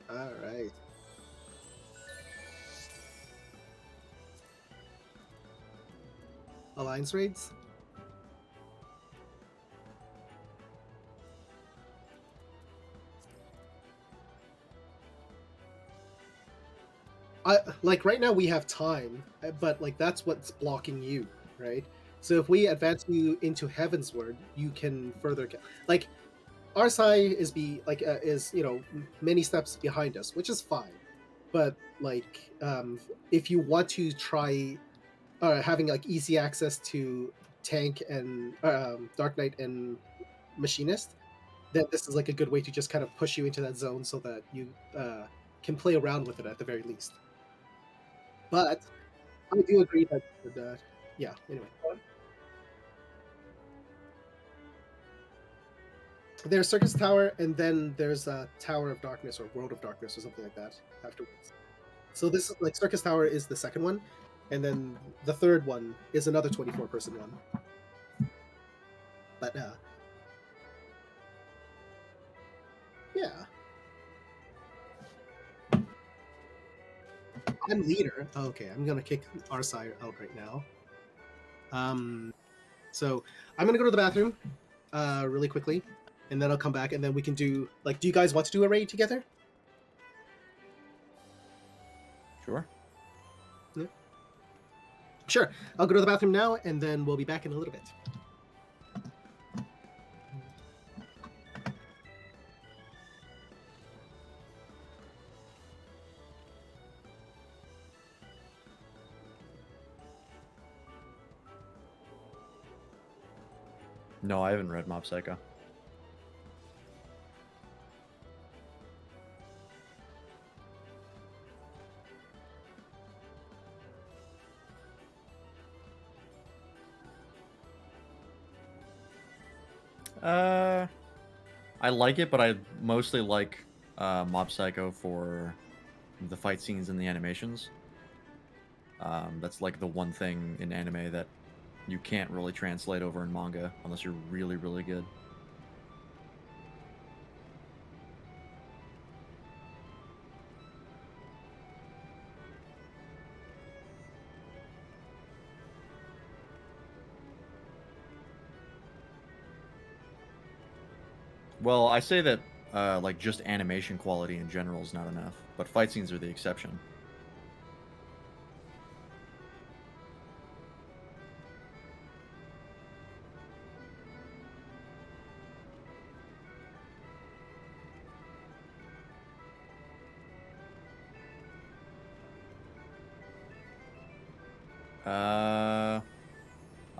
All right. Alliance raids? Like right now we have time, but like that's what's blocking you, right? So if we advance you into Heavensward, you can further like our side is many steps behind us, which is fine. But like if you want to try having like easy access to tank and Dark Knight and Machinist, then this is like a good way to just kind of push you into that zone so that you can play around with it at the very least. But I do agree that yeah. Anyway, there's Circus Tower, and then there's Tower of Darkness or World of Darkness or something like that afterwards. So this is like Circus Tower is the second one, and then the third one is another 24-person one. But yeah. I'm leader. Okay, I'm gonna kick our side out right now. So I'm gonna go to the bathroom, really quickly, and then I'll come back, and then we can do like. Do you guys want to do a raid together? Sure. Yeah. Sure. I'll go to the bathroom now, and then we'll be back in a little bit. No, I haven't read Mob Psycho. I like it, but I mostly like Mob Psycho for the fight scenes and the animations. That's like the one thing in anime that you can't really translate over in manga unless you're really, really good. Well, I say that like just animation quality in general is not enough, but fight scenes are the exception.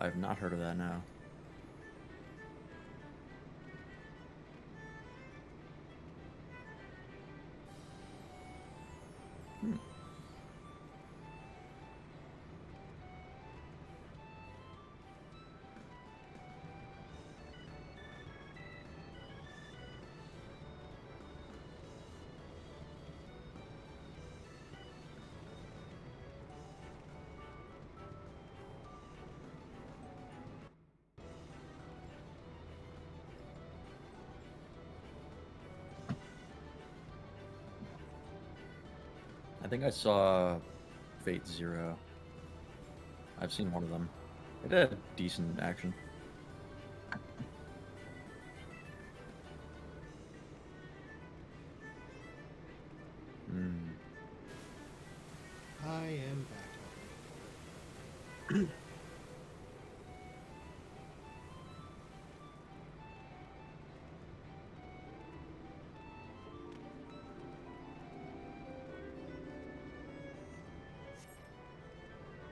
I've not heard of that now. Hmm. I think I saw Fate Zero. I've seen one of them. It had decent action. Hmm. I am back.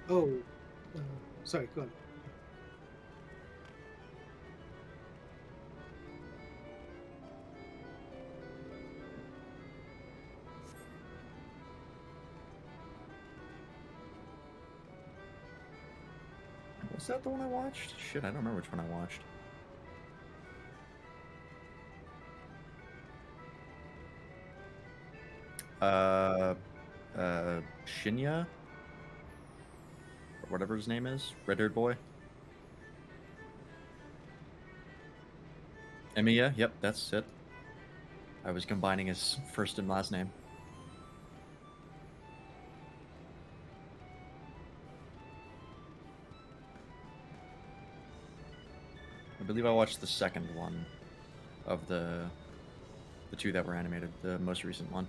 Oh, sorry. Go on. Was that the one I watched? Shit, I don't remember which one I watched. Uh, Shinya? Or whatever his name is. Red-haired boy. Emiya, yep, that's it. I was combining his first and last name. I believe I watched the second one of the two that were animated, the most recent one.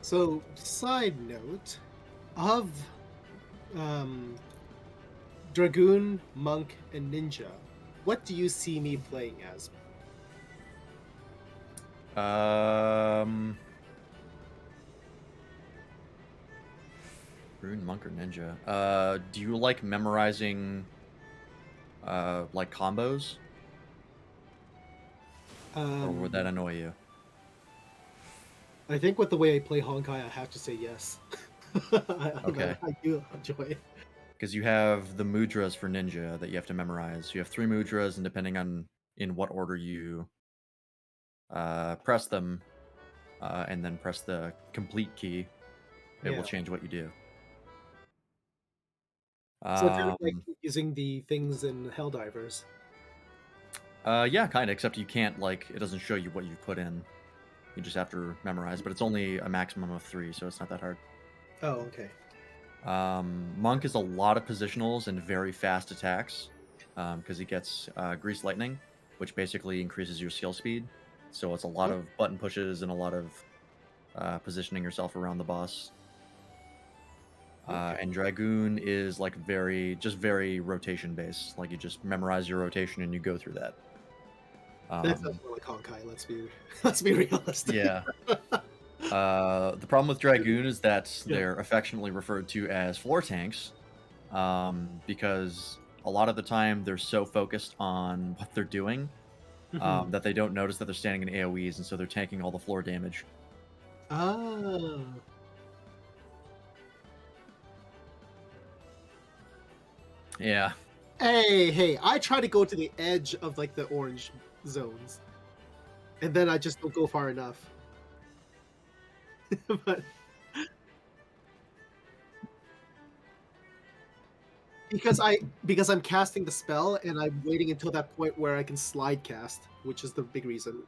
So, side note of Dragoon, Monk, and Ninja, what do you see me playing as? Rune, Monk, or Ninja. Do you like memorizing, like combos? Or would that annoy you? I think with the way I play Honkai, I have to say yes. Okay. I do enjoy it. Because you have the mudras for ninja that you have to memorize. You have 3 mudras, and depending on in what order you press them, and then press the complete key, it will Yeah. change what you do. So kind of like Um, using the things in Helldivers. yeah, kind of. Except you can't like it doesn't show you what you put in. You just have to memorize. But it's only a maximum of 3, so it's not that hard. Oh, okay. Monk is a lot of positionals and very fast attacks because he gets Grease Lightning, which basically increases your skill speed. So it's a lot of button pushes and a lot of positioning yourself around the boss. And Dragoon is like very rotation based. Like you just memorize your rotation and you go through that. That sounds more like Honkai. Let's be realistic. Yeah. The problem with Dragoon is that Yeah. they're affectionately referred to as floor tanks because a lot of the time they're so focused on what they're doing Mhm. that they don't notice that they're standing in AoEs, and so they're tanking all the floor damage. Ah. Yeah. Hey! I try to go to the edge of like the orange zones, and then I just don't go far enough. But because I'm casting the spell and I'm waiting until that point where I can slide cast, which is the big reason.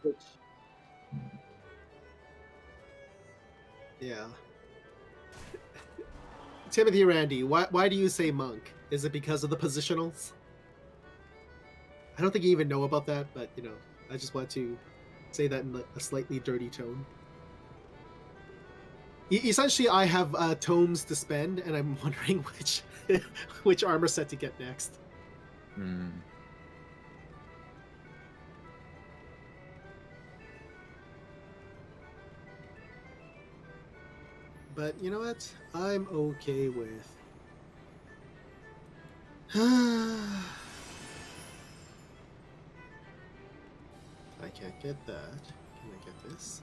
Which, yeah. Timothy Randy, why do you say monk? Is it because of the positionals? I don't think you even know about that, but you know, I just want to say that in a slightly dirty tone. Essentially, I have tomes to spend, and I'm wondering which armor set to get next. Hmm. But you know what? I'm okay with. I can't get that. Can I get this?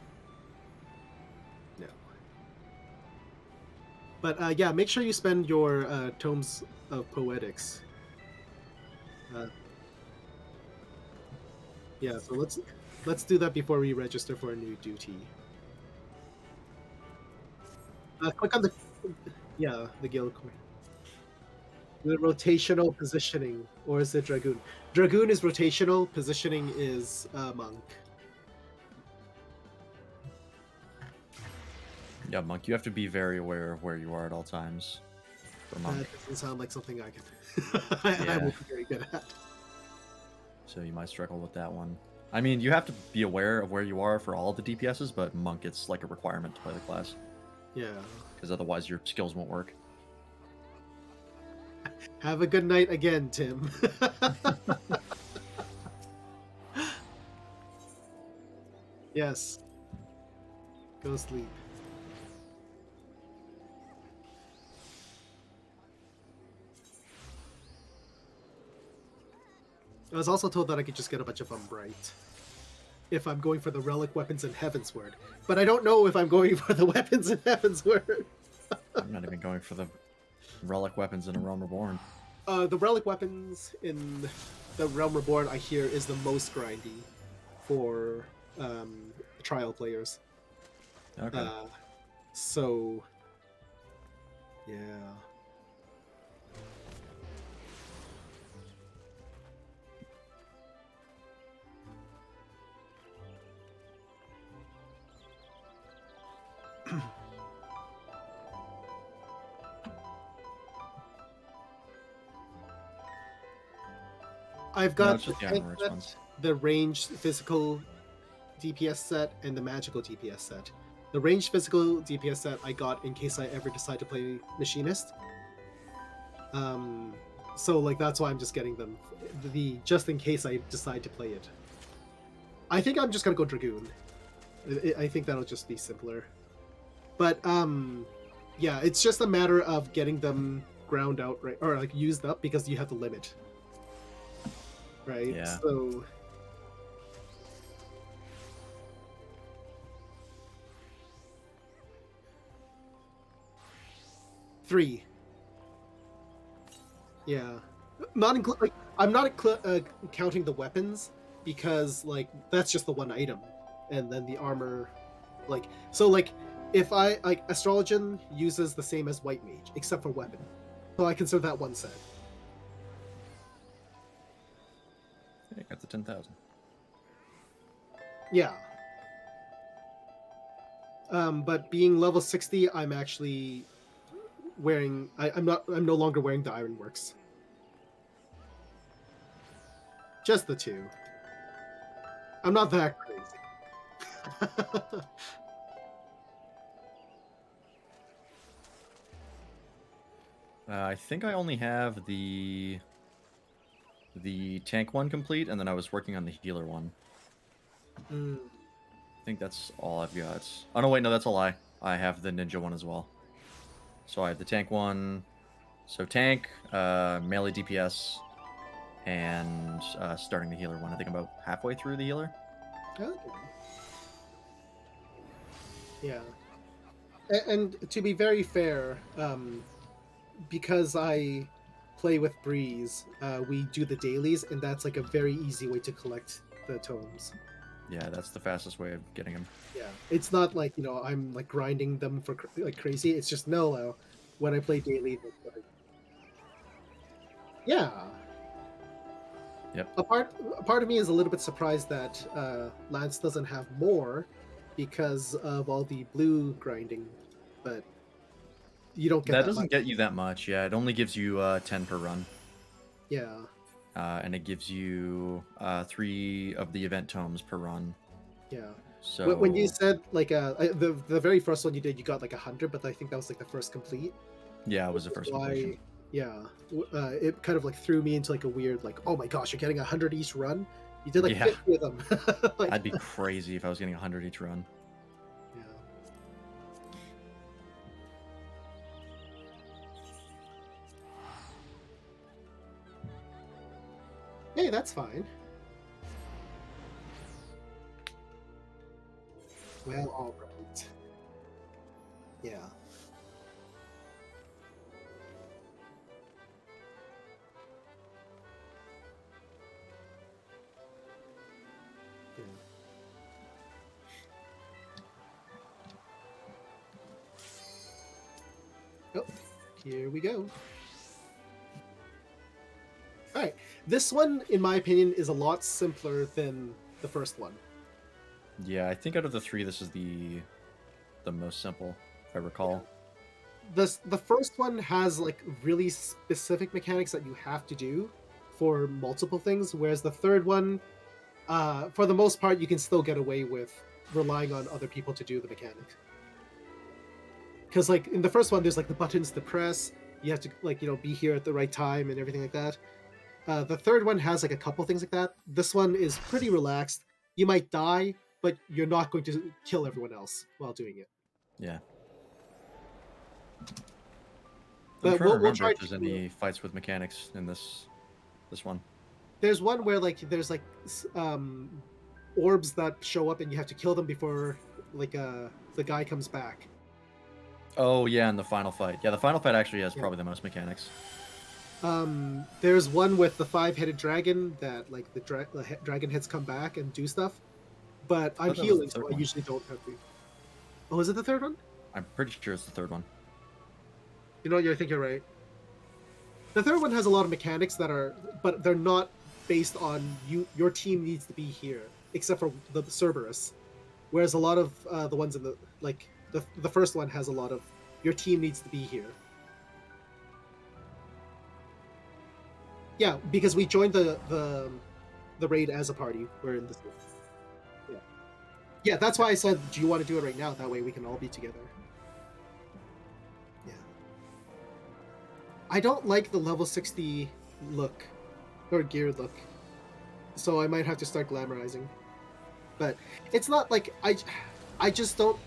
No. But yeah, make sure you spend your tomes of poetics. Yeah, so let's do that before we register for a new duty. Click on the guild coin. The rotational positioning, or is it Dragoon? Dragoon is rotational, positioning is monk. Yeah, Monk, you have to be very aware of where you are at all times for Monk. That doesn't sound like something I can. I will be very good at. So you might struggle with that one. I mean, you have to be aware of where you are for all of the DPSs, but Monk, it's like a requirement to play the class. Yeah. Because otherwise your skills won't work. Have a good night again, Tim. Yes. Go sleep. I was also told that I could just get a bunch of Umbright if I'm going for the relic weapons in Heavensward. But I don't know if I'm going for the weapons in Heavensward. I'm not even going for the relic weapons in A Realm Reborn. The relic weapons in the Realm Reborn, I hear, is the most grindy for trial players. Okay. So, yeah. I've No, got it's just the the tank armor set, ones. the ranged physical DPS set, and the magical DPS set. The ranged physical DPS set I got in case I ever decide to play Machinist. So like that's why I'm just getting them, just in case I decide to play it. I think I'm just gonna go Dragoon. I think that'll just be simpler. But yeah, it's just a matter of getting them ground out right, or like used up, because you have the limit. Right? Yeah. So three. Yeah. Not include like I'm not counting the weapons, because like that's just the one item, and then the armor, like so like if I like Astrologian uses the same as White Mage, except for weapon. So I consider that one set. Hey, got the 10,000. Yeah. But being level 60, I'm actually wearing. I'm no longer wearing the Ironworks. Just the two. I'm not that crazy. I think I only have the tank one complete, and then I was working on the healer one. Mm. I think that's all I've got. Oh no, wait, no, that's a lie. I have the ninja one as well. So I have the tank one. So tank, melee DPS, and starting the healer one. I think I'm about halfway through the healer. Okay. Yeah. And to be very fair, because I play with Breeze, we do the dailies, and that's like a very easy way to collect the tomes. Yeah, that's the fastest way of getting them. Yeah, it's not like I'm like grinding them for like crazy. It's just no. When I play daily, that's what I... yeah. Yep. A part of me is a little bit surprised that Lance doesn't have more because of all the blue grinding, but you don't get That that doesn't much. get you that much. Yeah, it only gives you 10 per run. Yeah. And it gives you 3 of the event tomes per run. Yeah. So When you said like the very first one you did, you got like 100, but I think that was like the first complete. yeah, it was the first completion. Yeah, it kind of like threw me into like a weird like, oh my gosh, you're getting 100 each run. You did like Yeah. 50 of them. Like, I'd be crazy if I was getting 100 each run. yeah. Hey, that's fine. Well, all right. Yeah. Yeah. Oh, here we go. All right. This one, in my opinion, is a lot simpler than the first one. Yeah, I think out of the 3, this is the most simple, if I recall. The first one has like really specific mechanics that you have to do for multiple things, whereas the third one, for the most part, you can still get away with relying on other people to do the mechanic. Because like in the first one, there's like the buttons to press. You have to like be here at the right time and everything like that. The third one has like a couple things like that. This one is pretty relaxed. You might die, but you're not going to kill everyone else while doing it. Yeah. But I'm trying to remember try if there's any fights with mechanics in this one. There's one where like there's like orbs that show up and you have to kill them before like the guy comes back. Oh yeah, in the final fight. Yeah, the final fight actually has probably the most mechanics. There's one with the 5-headed dragon that like the dragon heads come back and do stuff, but I'm healing, so I usually don't have to. Oh, is it the third one? I'm pretty sure it's the third one. You know, I think you're right. The third one has a lot of mechanics that are, but they're not based on your team needs to be here, except for the Cerberus. Whereas a lot of the ones in the first one has a lot of your team needs to be here. Yeah, because we joined the raid as a party. We're in this. Yeah, yeah. That's why I said, do you want to do it right now? That way we can all be together. Yeah. I don't like the level 60 look or gear look, so I might have to start glamorizing. But it's not like I just don't.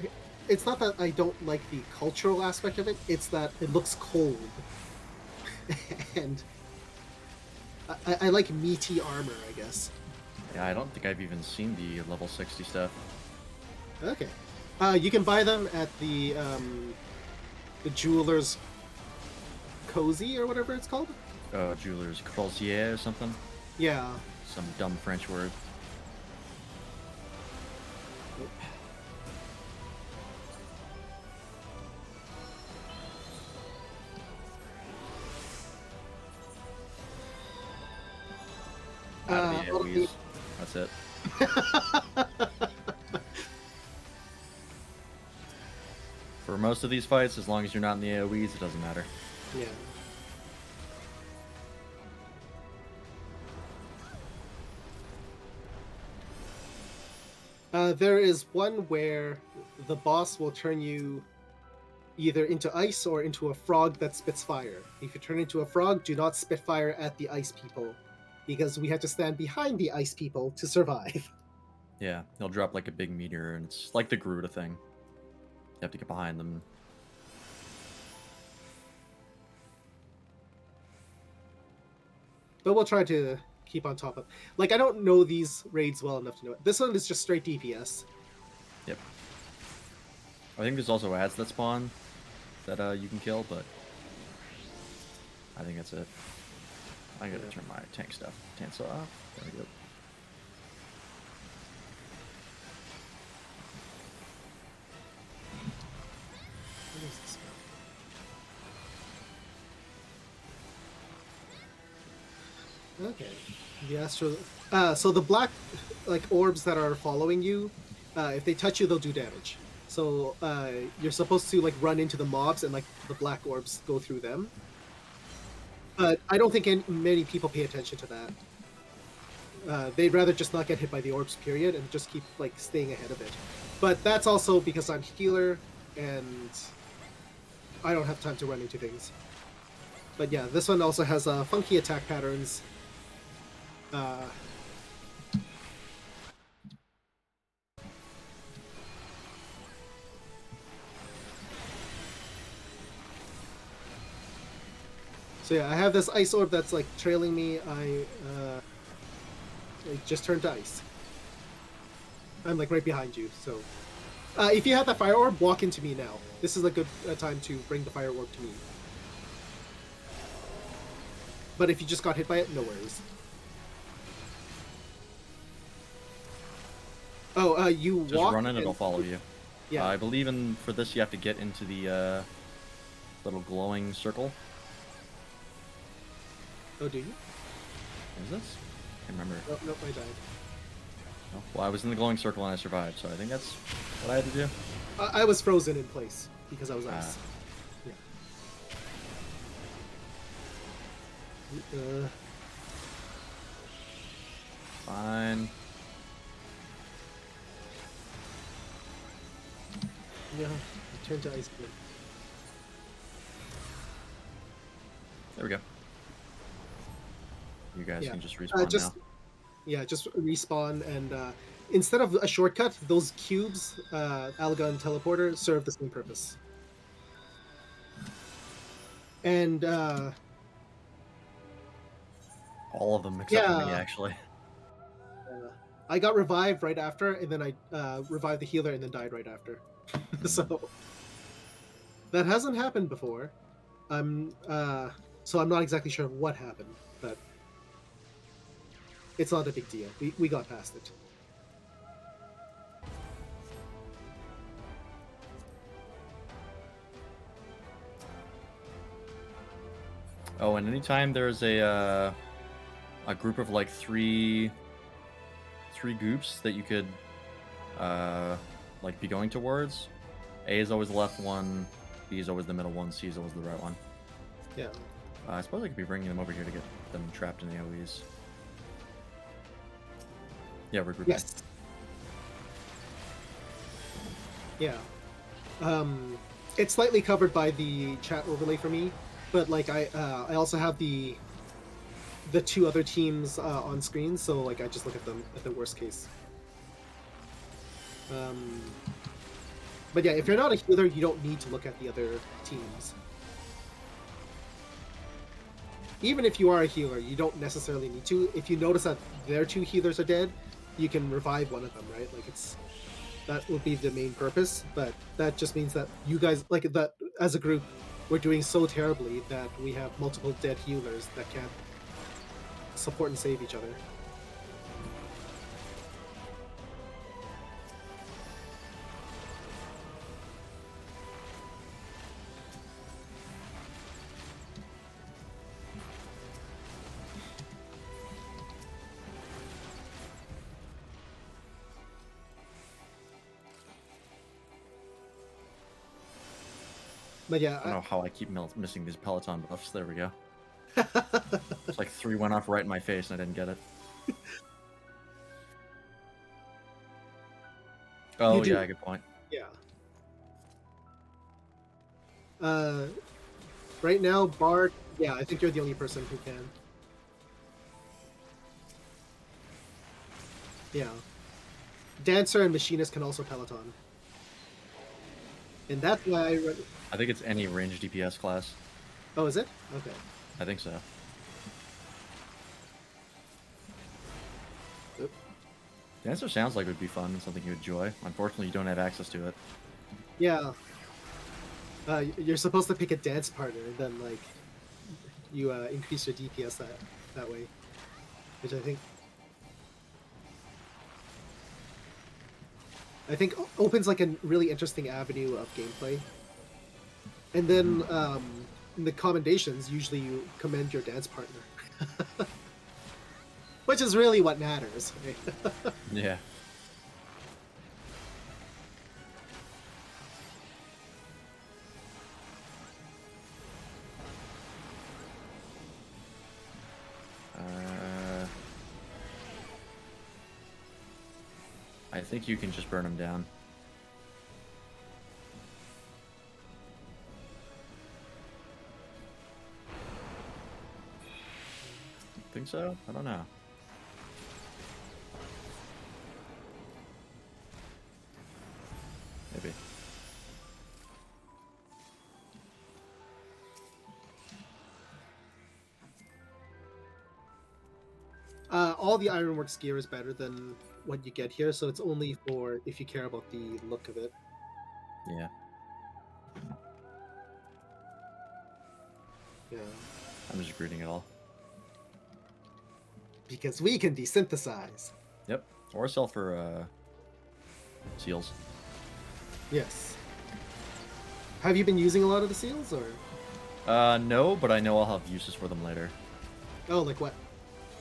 It's not that I don't like the cultural aspect of it. It's that it looks cold, and I like meaty armor, I guess. Yeah, I don't think I've even seen the level 60 stuff. Okay, you can buy them at the jeweler's cozy or whatever it's called. Jeweler's Crozier or something. Yeah. Some dumb French word. AoEs. That's it. For most of these fights, as long as you're not in the AoEs, it doesn't matter. Yeah. There is one where the boss will turn you either into ice or into a frog that spits fire. If you turn into a frog, do not spit fire at the ice people, because we had to stand behind the ice people to survive. Yeah, he'll drop like a big meteor, and it's like the Garuda thing. You have to get behind them. But we'll try to keep on top of. Like, I don't know these raids well enough to know it. This one is just straight DPS. Yep. I think there's also ads that spawn that you can kill, but I think that's it. I gotta turn my tank off. There we go. What is this one? Okay. The astro. So the black, like, orbs that are following you, if they touch you, they'll do damage. So you're supposed to like run into the mobs and like the black orbs go through them. But I don't think many people pay attention to that. They'd rather just not get hit by the orbs, period, and just keep like staying ahead of it. But that's also because I'm healer and I don't have time to run into things. But yeah, this one also has funky attack patterns. So yeah, I have this ice orb that's like trailing me. I just turned to ice. I'm like right behind you. So if you have that fire orb, walk into me now. This is a good time to bring the fire orb to me. But if you just got hit by it, no worries. Oh, you Just walk run in, it'll follow you. Yeah. I believe for this you have to get into the little glowing circle. Oh, do you? Is this? I can't remember. Oh, nope, I died. Oh, well, I was in the glowing circle and I survived, so I think that's what I had to do. I was frozen in place because I was ice. Yeah. Fine. Yeah, I turned to ice again. There we go. You guys Yeah. can just respawn now. Yeah, just respawn, and instead of a shortcut, those cubes, Alga and Teleporter, serve the same purpose. And All of them except for me, Yeah. actually. I got revived right after, and then I revived the healer and then died right after. So that hasn't happened before. So I'm not exactly sure what happened, but it's not a big deal. We got past it. Oh, and anytime there's a group of like three groups that you could like be going towards, A is always the left one, B is always the middle one, C is always the right one. Yeah. I suppose I could be bringing them over here to get them trapped in the AoEs. Yeah, regroup. Yes. Yeah. It's slightly covered by the chat overlay for me, but like I also have the two other teams on screen, so like I just look at them at the worst case. But yeah, if you're not a healer, you don't need to look at the other teams. Even if you are a healer, you don't necessarily need to. If you notice that their two healers are dead, you can revive one of them, right? Like that would be the main purpose, but that just means that you guys, like that as a group, we're doing so terribly that we have multiple dead healers that can't support and save each other. But yeah, I don't know how I keep missing these Peloton buffs. There we go. It's like 3 went off right in my face and I didn't get it. Oh, do. yeah, good point. Yeah. Right now, Bard. Yeah, I think you're the only person who can. Yeah. Dancer and Machinist can also Peloton. And that's why I think it's any range DPS class. Oh, is it? Okay. I think so. Oop. Dancer sounds like it would be fun and something you enjoy. Unfortunately, you don't have access to it. Yeah. You're supposed to pick a dance partner, and then like you increase your DPS that way, which I think opens like a really interesting avenue of gameplay. And then in the commendations, usually you commend your dance partner, which is really what matters. Right? Yeah. I think you can just burn them down. Think so? I don't know. Maybe. All the Ironworks gear is better than what you get here, so it's only for if you care about the look of it. Yeah. Yeah. I'm just reading it all. Because we can desynthesize. Yep. Or sell for seals. Yes. Have you been using a lot of the seals, or? No, but I know I'll have uses for them later. Oh, like what?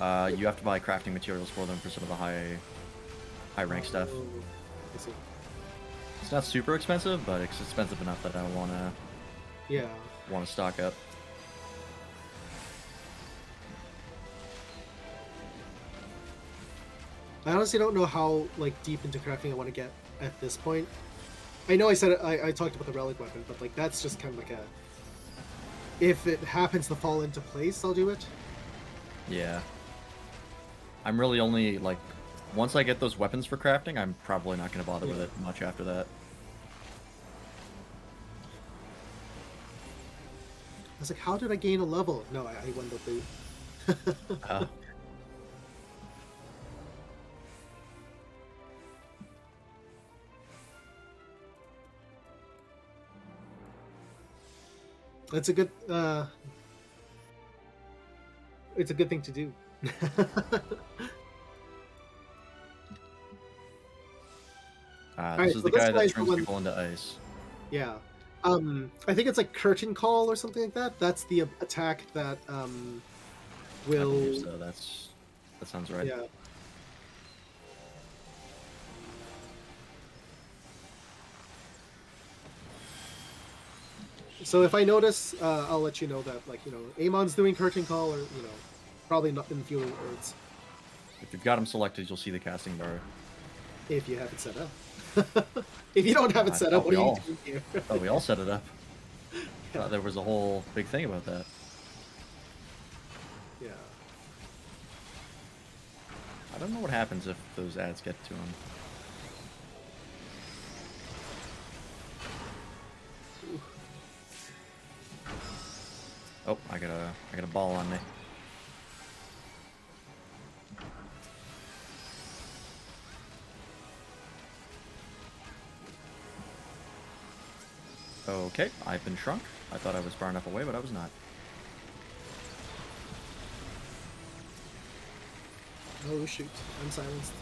You have to buy crafting materials for them for some of the high rank stuff. Oh, I see. It's not super expensive, but it's expensive enough that I wanna Yeah. stock up. I honestly don't know how like deep into crafting I want to get at this point. I know I said I talked about the relic weapon, but like that's just kind of like a. If it happens to fall into place, I'll do it. Yeah. I'm really only like, once I get those weapons for crafting, I'm probably not gonna bother with Yeah. it much after that. I was like, how did I gain a level? No, I won the boot. Uh, It's a good. It's a good thing to do. this is so the guy this that guy's the turns one- people into ice. Yeah. I think it's like curtain call or something like that. That's the attack that I will. believe so. That sounds right. Yeah. So if I notice, I'll let you know that, like, Amon's doing curtain call, or probably not in fewer words If you've got them selected, you'll see the casting bar. if you have it set up. If you don't have it I set thought up, what we are you all- doing here? Oh, we all set it up. Yeah. Thought there was a whole big thing about that. Yeah. I don't know what happens if those ads get to him. Oh, I got a ball on me. Okay, I've been shrunk. I thought I was far enough away, but I was not. Oh shoot! I'm silenced.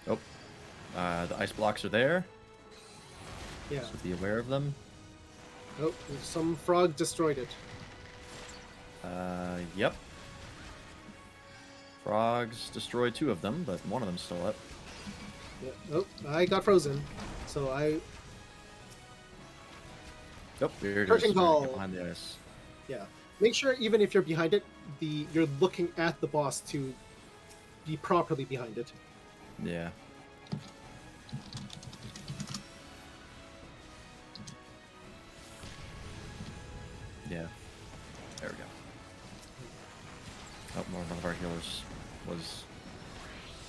Oh, the ice blocks are there, Yeah. so be aware of them. Oh, some frog destroyed it. Yep. Frogs destroyed 2 of them, but one of them's still up. Yeah. Oh, I got frozen. So Yep, here it Curtain is. call. Behind the ice. yeah. Make sure even if you're behind it, you're looking at the boss to be properly behind it. Yeah. Yeah. There we go. Oh, one of our healers was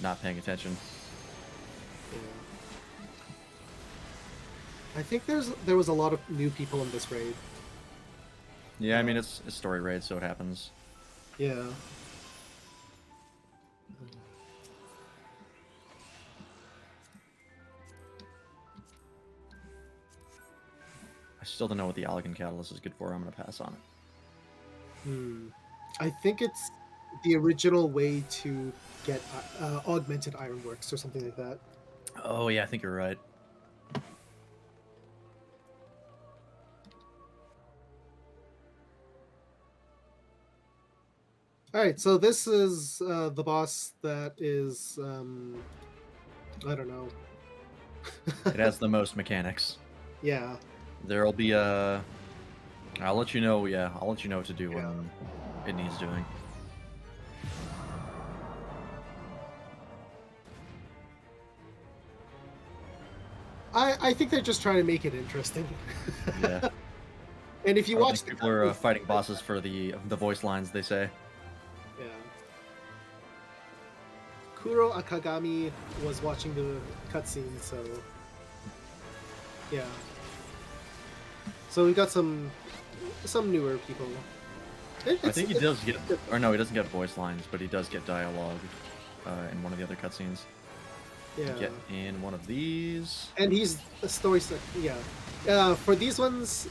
not paying attention. Yeah. I think there was a lot of new people in this raid. Yeah, I mean, it's a story raid, so it happens. Yeah. I still don't know what the Allegan Catalyst is good for. I'm going to pass on it. Hmm. I think it's the original way to get augmented ironworks or something like that. Oh, yeah, I think you're right. All right, so this is the boss that is I don't know. It has the most mechanics. Yeah. There'll be a... I'll let you know, yeah, I'll let you know what to do Yeah. when it needs doing. I think they're just trying to make it interesting. Yeah. And if you I don't watch think people are fighting bosses for the voice lines they say. Yeah. Kuro Akagami was watching the cutscene, so yeah. So we got some newer people. I think he does get, or no, he doesn't get voice lines, but he does get dialogue in one of the other cutscenes. Yeah. Get in one of these. And he's a story. Yeah. For these ones,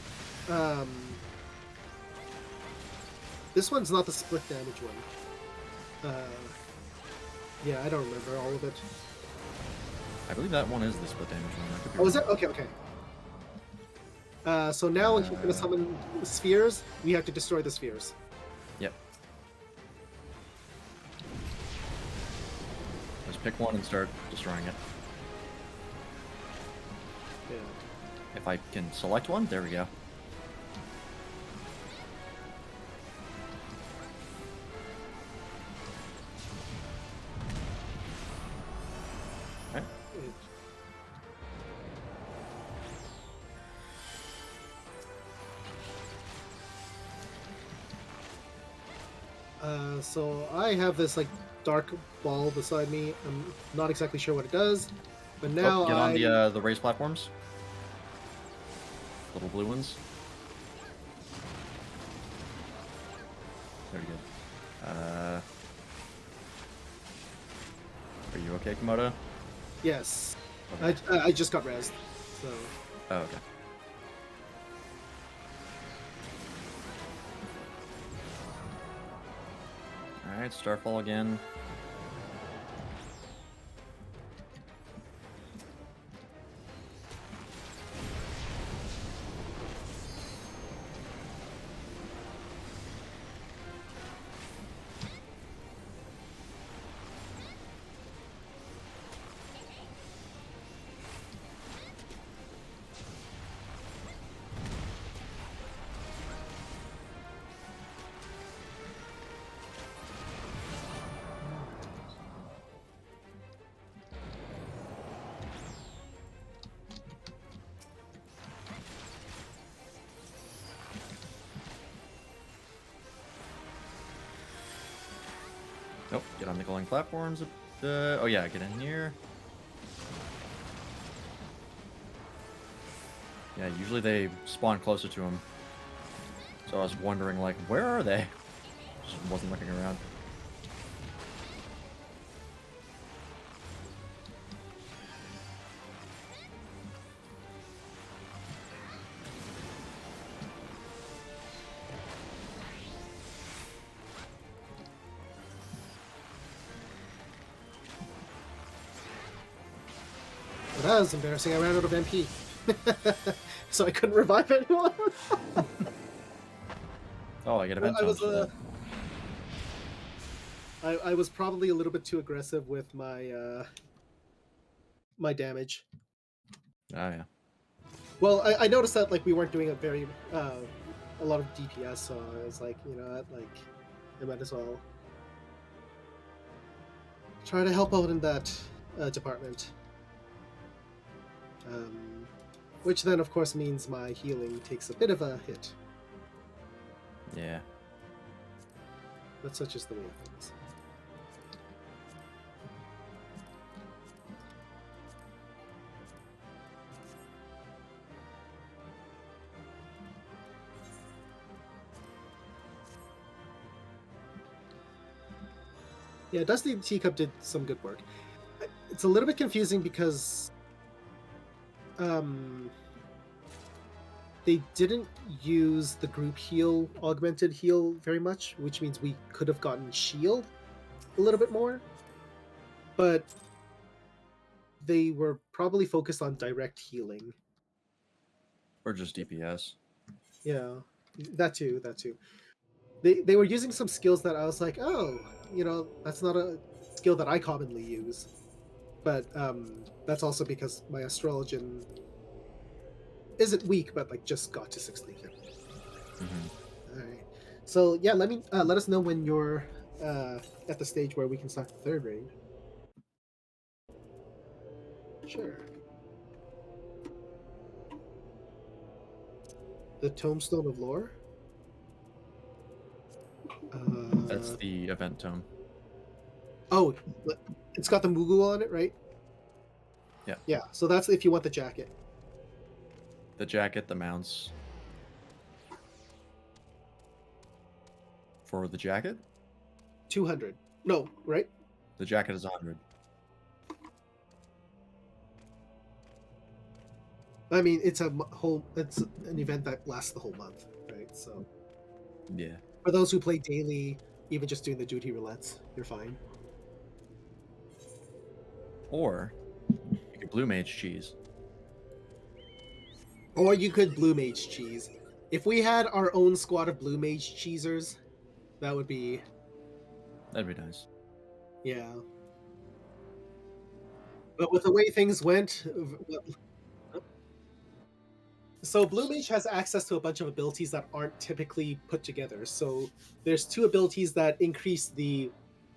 this one's not the split damage one. Yeah, I don't remember all of it. I believe that one is the split damage one. I could be Oh, is it? wrong. Okay, okay. So now when he's going to summon spheres, we have to destroy the spheres. Yep. Just pick one and start destroying it. Yeah. If I can select one, there we go. Alright. So I have this like dark ball beside me. I'm not exactly sure what it does, but now Oh, get on the race platforms. Little blue ones. Very good. Are you okay, Komodo? Yes, Okay. I just got rezzed. So Oh, okay. Alright, Starfall again. Nope, get on the glowing platforms. Oh yeah, get in here. Yeah, usually they spawn closer to him. So I was wondering, like, where are they? Just wasn't looking around. well, that was embarrassing. I ran out of MP. So I couldn't revive anyone. Oh, I get event I tomes was for that. I was probably a little bit too aggressive with my my damage. Oh yeah. Well, I noticed that like we weren't doing a lot of DPS, so I was like, you know what, like I might as well try to help out in that department. Which then, of course, means my healing takes a bit of a hit, Yeah. but such is the way of things. Yeah, Dusty Teacup did some good work. It's a little bit confusing because they didn't use the group heal, augmented heal, very much, which means we could have gotten shield a little bit more. But they were probably focused on direct healing. Or just DPS. Yeah, that too, that too. They were using some skills that I was like, oh, you know, that's not a skill that I commonly use. But that's also because my Astrologian isn't weak, but like just got to 60. Mm-hmm. All right. So yeah, let us know when you're at the stage where we can start the third raid. Sure. The Tombstone of Lore. That's the event tome. Oh, it's got the Moogle on it, right? Yeah. Yeah. So that's if you want the jacket. The jacket, the mounts. For the jacket? 200. No, right? The jacket is 100. I mean, it's it's an event that lasts the whole month, right? So Yeah. for those who play daily, even just doing the duty roulettes, you're fine. Or you could blue mage cheese. Or you could blue mage cheese. If we had our own squad of blue mage cheesers, that would be, That'd be nice. yeah. But with the way things went, so blue mage has access to a bunch of abilities that aren't typically put together. So there's two abilities that increase the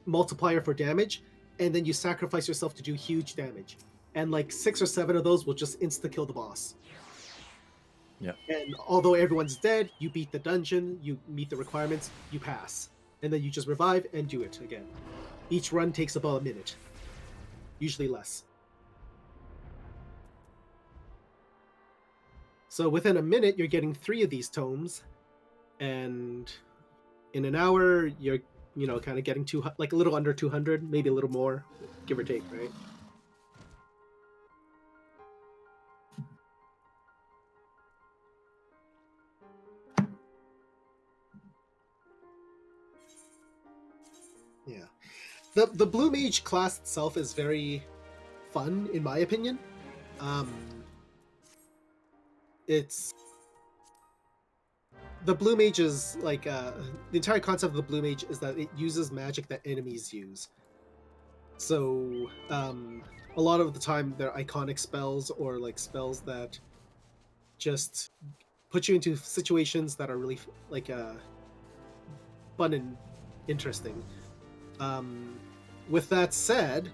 multiplier for damage, and then you sacrifice yourself to do huge damage. And like 6 or 7 of those will just insta kill the boss. Yeah. And although everyone's dead, you beat the dungeon, you meet the requirements, you pass. And then you just revive and do it again. Each run takes about a minute, usually less. So within a minute, you're getting 3 of these tomes, and in an hour, you're kind of getting like a little under 200, maybe a little more, give or take, right? Yeah. The blue mage class itself is very fun, in my opinion. It's the blue mage is like the entire concept of the blue mage is that it uses magic that enemies use. So a lot of the time they're iconic spells or like spells that just put you into situations that are really like fun and interesting. With that said,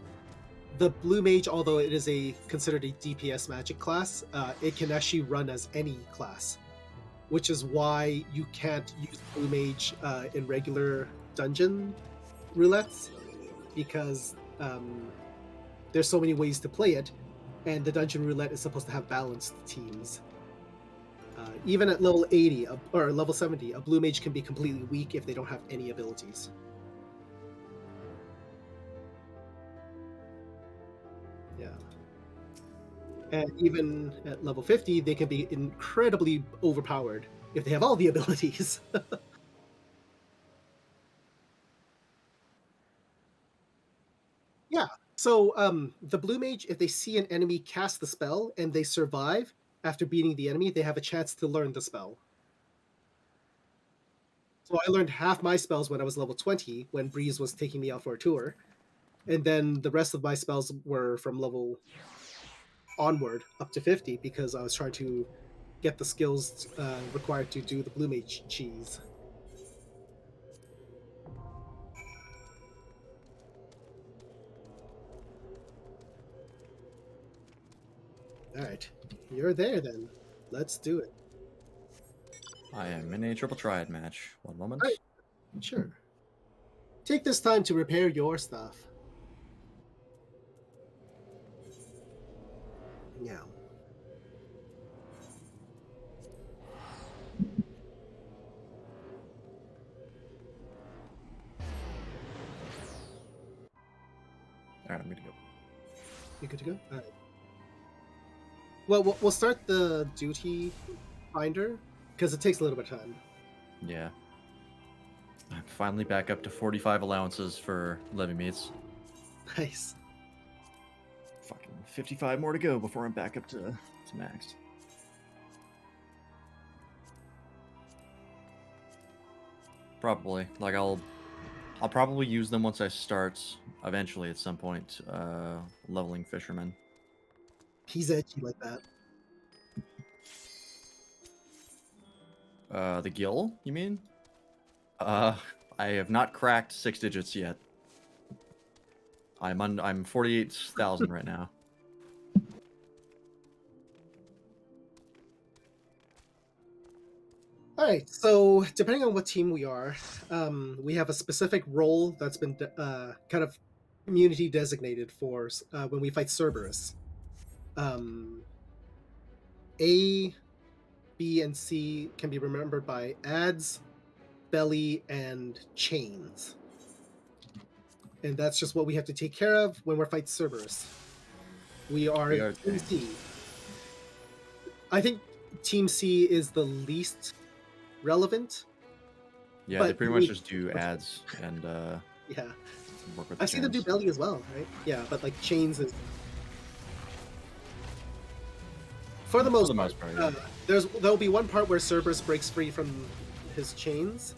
the blue mage, although it is considered a DPS magic class, it can actually run as any class, which is why you can't use blue mage in regular dungeon roulettes, because there's so many ways to play it, and the dungeon roulette is supposed to have balanced teams. Even at level 80 or level 70, a blue mage can be completely weak if they don't have any abilities. Yeah. And even at level 50, they can be incredibly overpowered if they have all the abilities. Yeah. So the blue mage, if they see an enemy cast the spell and they survive, after beating the enemy, they have a chance to learn the spell. So I learned half my spells when I was level 20, when Breeze was taking me out for a tour. And then the rest of my spells were from level onward up to 50 because I was trying to get the skills required to do the Blue Mage cheese. Alright, you're there then. Let's do it. I am in a triple triad match. One moment. Alright. Sure. Take this time to repair your stuff. Yeah. Alright, I'm good to go. You good to go? Alright. Well, we'll start the duty finder because it takes a little bit of time. Yeah. I'm finally back up to 45 allowances for levy meets. Nice. Fucking 55 more to go before I'm back up to max. Probably. Like I'll probably use them once I start eventually at some point leveling fisherman. He's edgy like that. The gill, you mean? I have not cracked 6 digits yet. I'm 48,000 right now. All right, so depending on what team we are, we have a specific role that's been kind of community designated for when we fight Cerberus. A, B, and C can be remembered by ads, belly, and chains. And that's just what we have to take care of when we're fighting Cerberus. We are Team C. I think Team C is the least relevant. Yeah, they pretty much just do ads and yeah. work with I've seen them do belly as well, right? Yeah, but like chains is for the most part. Yeah. There'll be one part where Cerberus breaks free from his chains,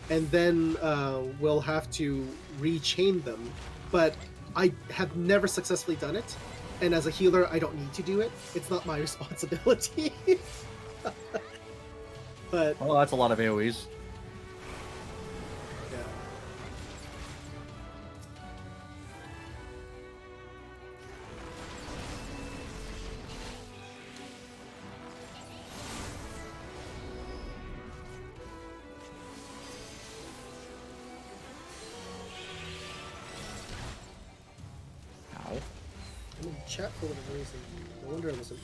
and then we'll have to rechain them. But I have never successfully done it, and as a healer, I don't need to do it. It's not my responsibility. But well, that's a lot of AoEs. Yeah. Ow. I'm in chat for whatever reason. No wonder I wasn't.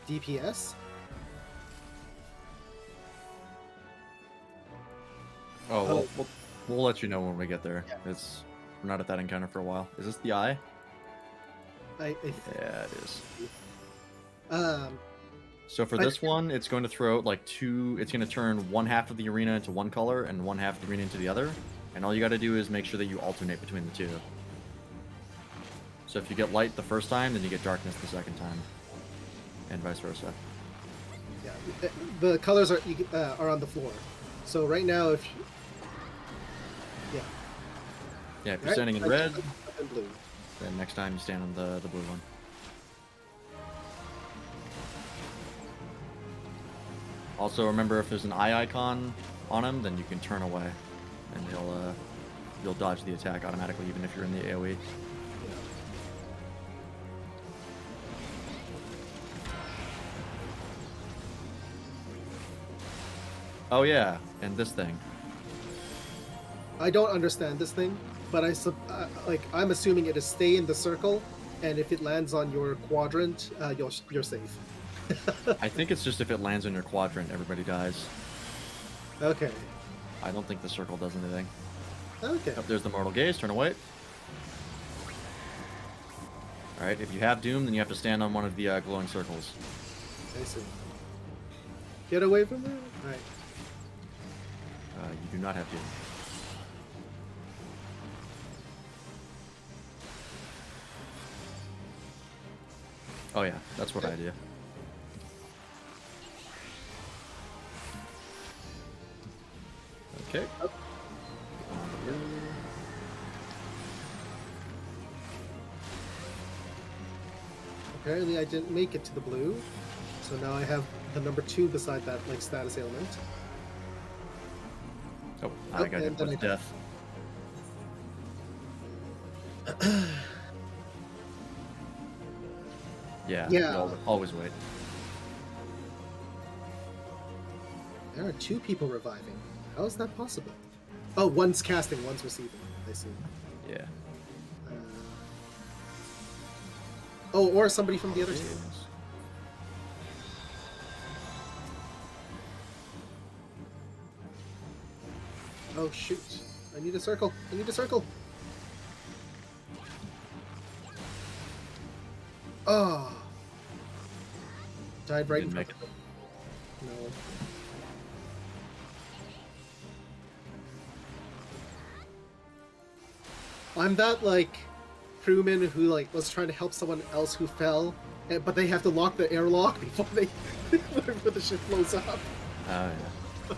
DPS? Oh, we'll let you know when we get there. Yeah. We're not at that encounter for a while. Is this the eye? Yeah, it is. Um, So for this one, it's going to throw like it's going to turn one half of the arena into one color and one half of the arena into the other. And all you got to do is make sure that you alternate between the two. So if you get light the first time, then you get darkness the second time. And vice versa. Yeah, the colors are on the floor. So right now, if if you're standing in red, and blue, then next time you stand on the blue one. Also, remember if there's an eye icon on him, then you can turn away, and you'll dodge the attack automatically, even if you're in the AoE. Oh yeah, and this thing. I don't understand this thing, but I'm assuming it is stay in the circle, and if it lands on your quadrant, you're safe. I think it's just if it lands in your quadrant, everybody dies. Okay. I don't think the circle does anything. Okay. Oh, there's the Mortal Gaze. Turn away. All right. If you have Doom, then you have to stand on one of the glowing circles. I see. Get away from her. All right. You do not have Doom. Oh yeah, that's what I do. Okay. Apparently, I didn't make it to the blue, so now I have the number 2 beside that like status ailment. Oh, I got hit and then with I- death. Yeah. Yeah. You always wait. There are 2 people reviving. How is that possible? Oh, one's casting, one's receiving. I see. Yeah. Oh, or somebody from the other team. Yes. Oh shoot! I need a circle. I need a circle. Oh. Died right in Didn't front make of him. No. I'm that like crewman who like was trying to help someone else who fell, but they have to lock the airlock before they before the ship blows up. Oh yeah.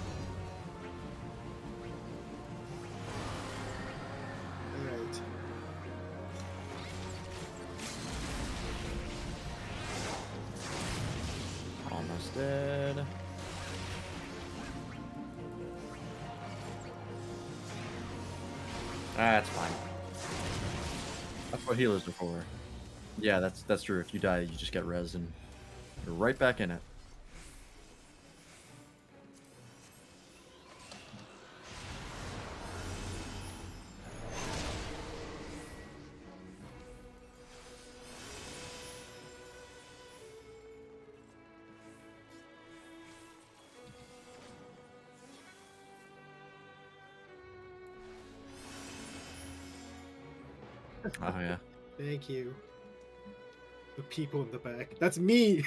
Alright. Almost dead. That's fine. That's what healers are for. Yeah, that's true. If you die, you just get res and you're right back in it. Oh yeah. Thank you. The people in the back. That's me.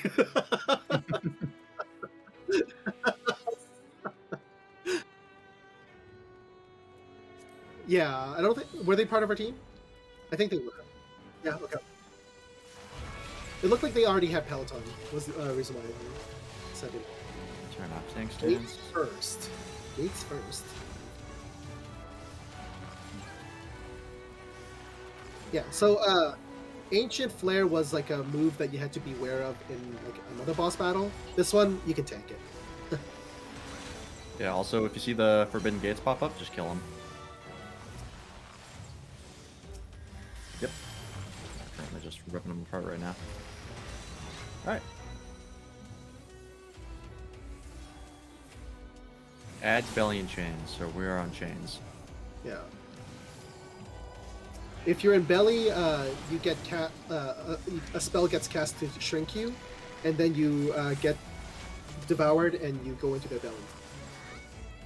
Yeah, I don't think were they part of our team? I think they were. Yeah, okay. It looked like they already had Peloton. Was the reason why I said it. Turn off tank Gates stands. first. Gates first. Yeah. So, Ancient Flare was like a move that you had to be aware of in like another boss battle. This one, you can tank it. Yeah. Also, if you see the Forbidden Gates pop up, just kill them. Yep. Currently just ripping them apart right now. All right. Adds belly and chains, so we're on chains. Yeah. If you're in belly, you get a spell gets cast to shrink you, and then you get devoured, and you go into their belly,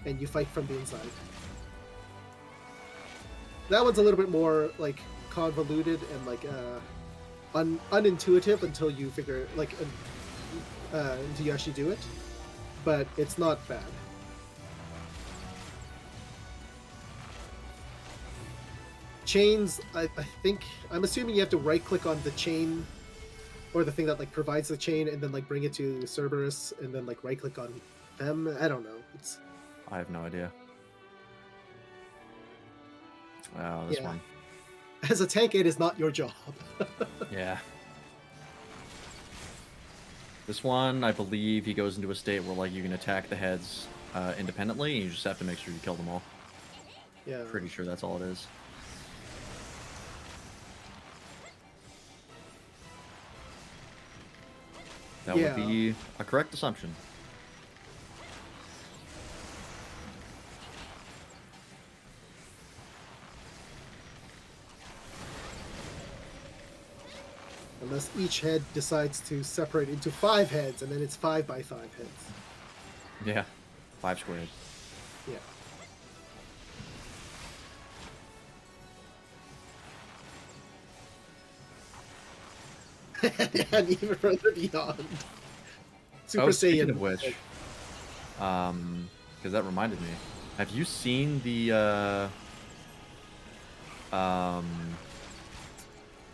and you fight from the inside. That one's a little bit more like convoluted and like unintuitive until you figure like until you actually do it, but it's not bad. Chains, I think I'm assuming you have to right click on the chain or the thing that like provides the chain and then like bring it to Cerberus and then like right click on them. I don't know. It's I have no idea. Wow, this Yeah. one. as a tank, it is not your job. Yeah. This one, I believe he goes into a state where like you can attack the heads independently, and you just have to make sure you kill them all. Yeah. Pretty sure that's all it is. That Yeah. would be a correct assumption. Unless each head decides to separate into 5 heads, and then it's 5 by 5 heads. Yeah. 5 squared. Yeah. And even further beyond. Super Speaking Saiyan. of which, because that reminded me, have you seen the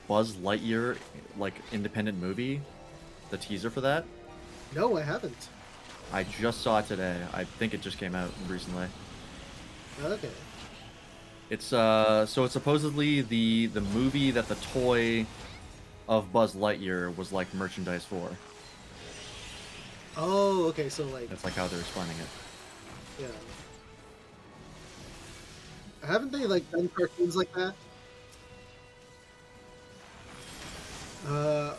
Buzz Lightyear like independent movie, the teaser for that? No, I haven't. I just saw it today. I think it just came out recently. Okay. It's so it's supposedly the movie that the toy of Buzz Lightyear was like merchandise for. Oh, okay. So like, That's like how they're explaining it. yeah. Haven't they like done cartoons like that? Uh,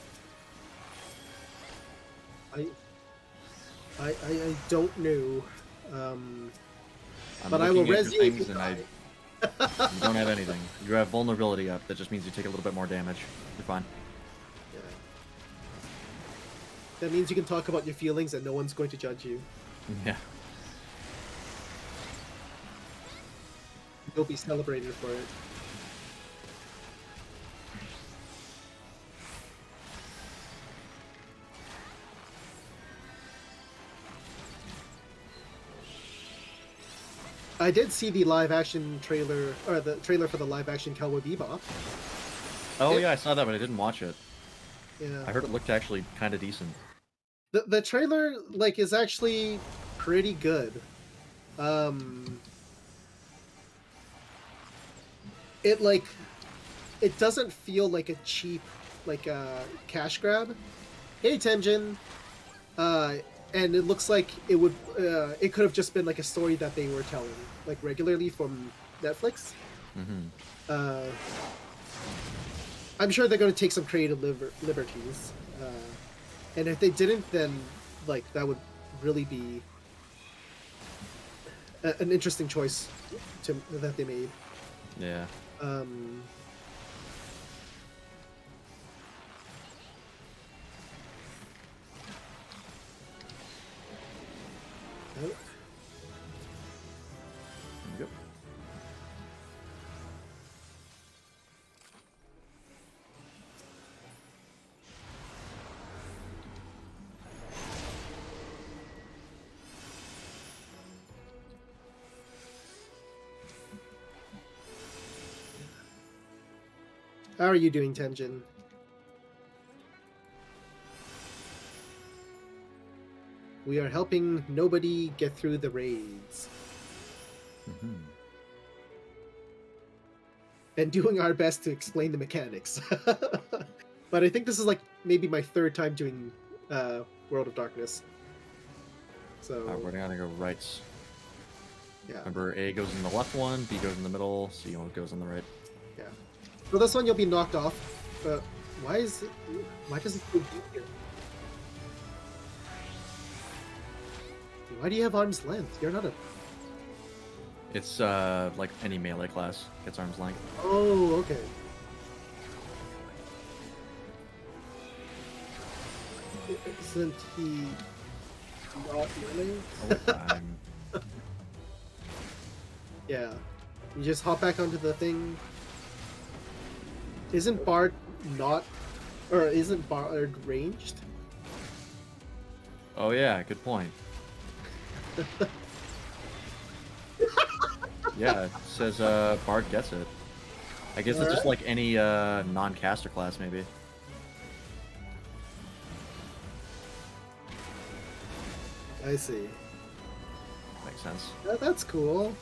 I, I don't know. I'm But I will looking at res your you if things you and die. you don't have anything. You have vulnerability up. That just means you take a little bit more damage. You're fine. Yeah. That means you can talk about your feelings and no one's going to judge you. Yeah. You'll be celebrated for it. I did see the live action trailer, or the trailer for the live action Cowboy Bebop. Oh It- yeah, I saw that, but I didn't watch it. Yeah. I heard it looked actually kind of decent. The trailer like is actually pretty good. It like it doesn't feel like a cheap like cash grab. Hey Tenjin, and it looks like it would it could have just been like a story that they were telling like regularly from Netflix. Hmm. I'm sure they're going to take some creative liberties, and if they didn't, then like that would really be an interesting choice that they made. Yeah. Um, oh, Yep. how are you doing, Tenjin? We are helping nobody get through the raids Hmm. and doing our best to explain the mechanics. But I think this is like maybe my 3rd time doing World of Darkness. So We're gonna go right. yeah. Remember, A goes in the left one, B goes in the middle, C goes on the right. Yeah. So this one you'll be knocked off. But why does it go deep here? Why do you have arm's length? You're not a. It's like any melee class gets arm's length. Oh, okay. Isn't he not really? I'm Yeah. You just hop back onto the thing. Isn't Bard not, or isn't Bard ranged? Oh yeah, good point. Yeah, it says Bard gets it. I guess it's just like any non-caster class, maybe. I see. Makes sense. That's cool.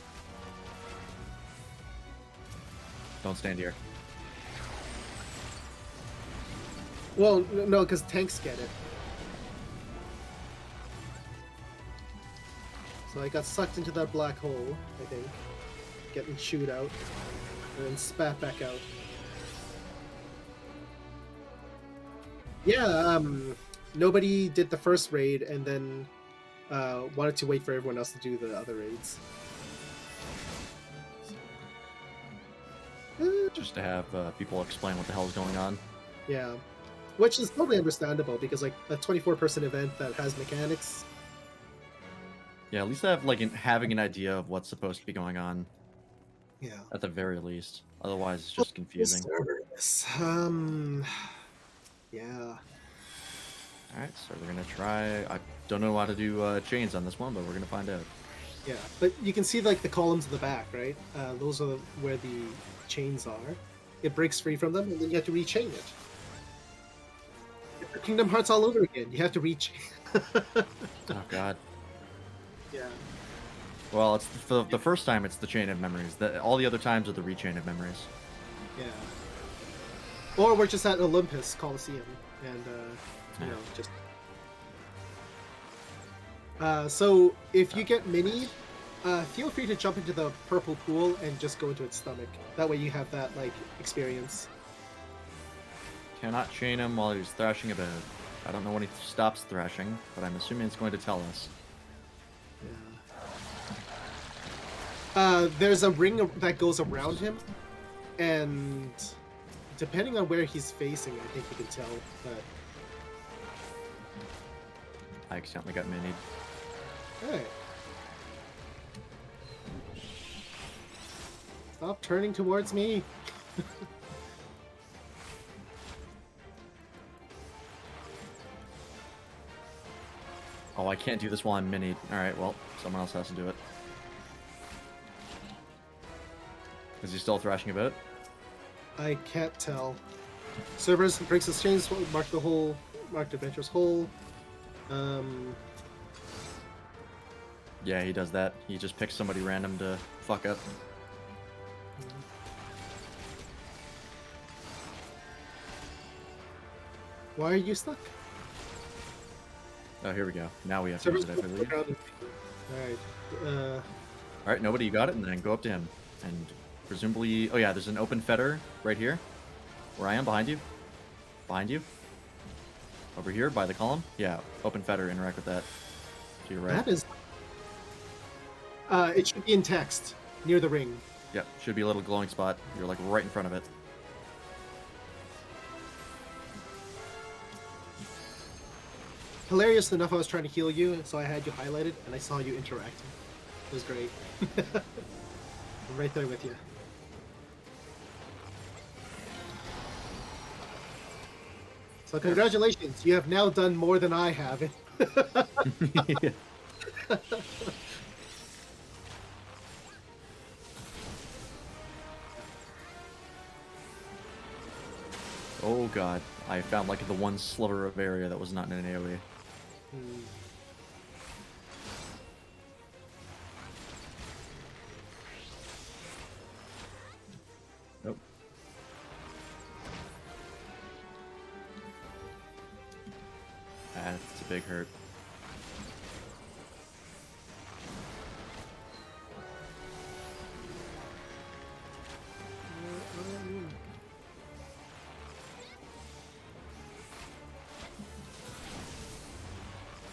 Don't stand here. Well, no, because tanks get it. So I got sucked into that black hole, I think. Getting chewed out. And then spat back out. Yeah, nobody did the first raid and then wanted to wait for everyone else to do the other raids. Just to have people explain what the hell's going on. Yeah. which is totally understandable because like a 24-person event that has mechanics. Yeah, at least I have like having an idea of what's supposed to be going on Yeah. at the very least. Otherwise, it's just confusing. Servers. Yeah. All right, so we're gonna try. I don't know how to do chains on this one, but we're gonna find out. Yeah, but you can see like the columns at the back, right? Those are where the chains are. It breaks free from them, and then you have to rechain it. Kingdom Hearts all over again. You have to rechain. Oh God. Yeah. Well, it's the first time it's the chain of memories. All the other times are the rechain of memories. Yeah. Or we're just at Olympus Coliseum, and you know, just. So if you get mini, feel free to jump into the purple pool and just go into its stomach. That way you have that like experience. Cannot chain him while he's thrashing about. I don't know when he stops thrashing, but I'm assuming it's going to tell us. Yeah. There's a ring that goes around him, and depending on where he's facing, I think you can tell. But I accidentally got minied. hey, stop turning towards me. Oh, I can't do this while I'm minied. Alright, well, someone else has to do it. Is he still thrashing about? I can't tell. Cerberus breaks his chains, mark the hole, mark the adventurous hole. Yeah, he does that. He just picks somebody random to fuck up. Why are you stuck? Oh, here we go. Now we have to use Cerberus, it, I believe. Alright. Alright, nobody, you got it, and then go up to him. And presumably... Oh yeah, there's an open fetter right here. Where I am, behind you. Behind you. Over here, by the column. Yeah, open fetter, interact with that. To your right. That is. It should be in text, near the ring. Yep, should be a little glowing spot. You're like right in front of it. Hilarious enough, I was trying to heal you, so I had you highlighted, and I saw you interacting. It was great. I'm right there with you. So congratulations, you have now done more than I have. Oh god, I found like the one sliver of area that was not in an AoE. Hmm. Nope. That's a big hurt.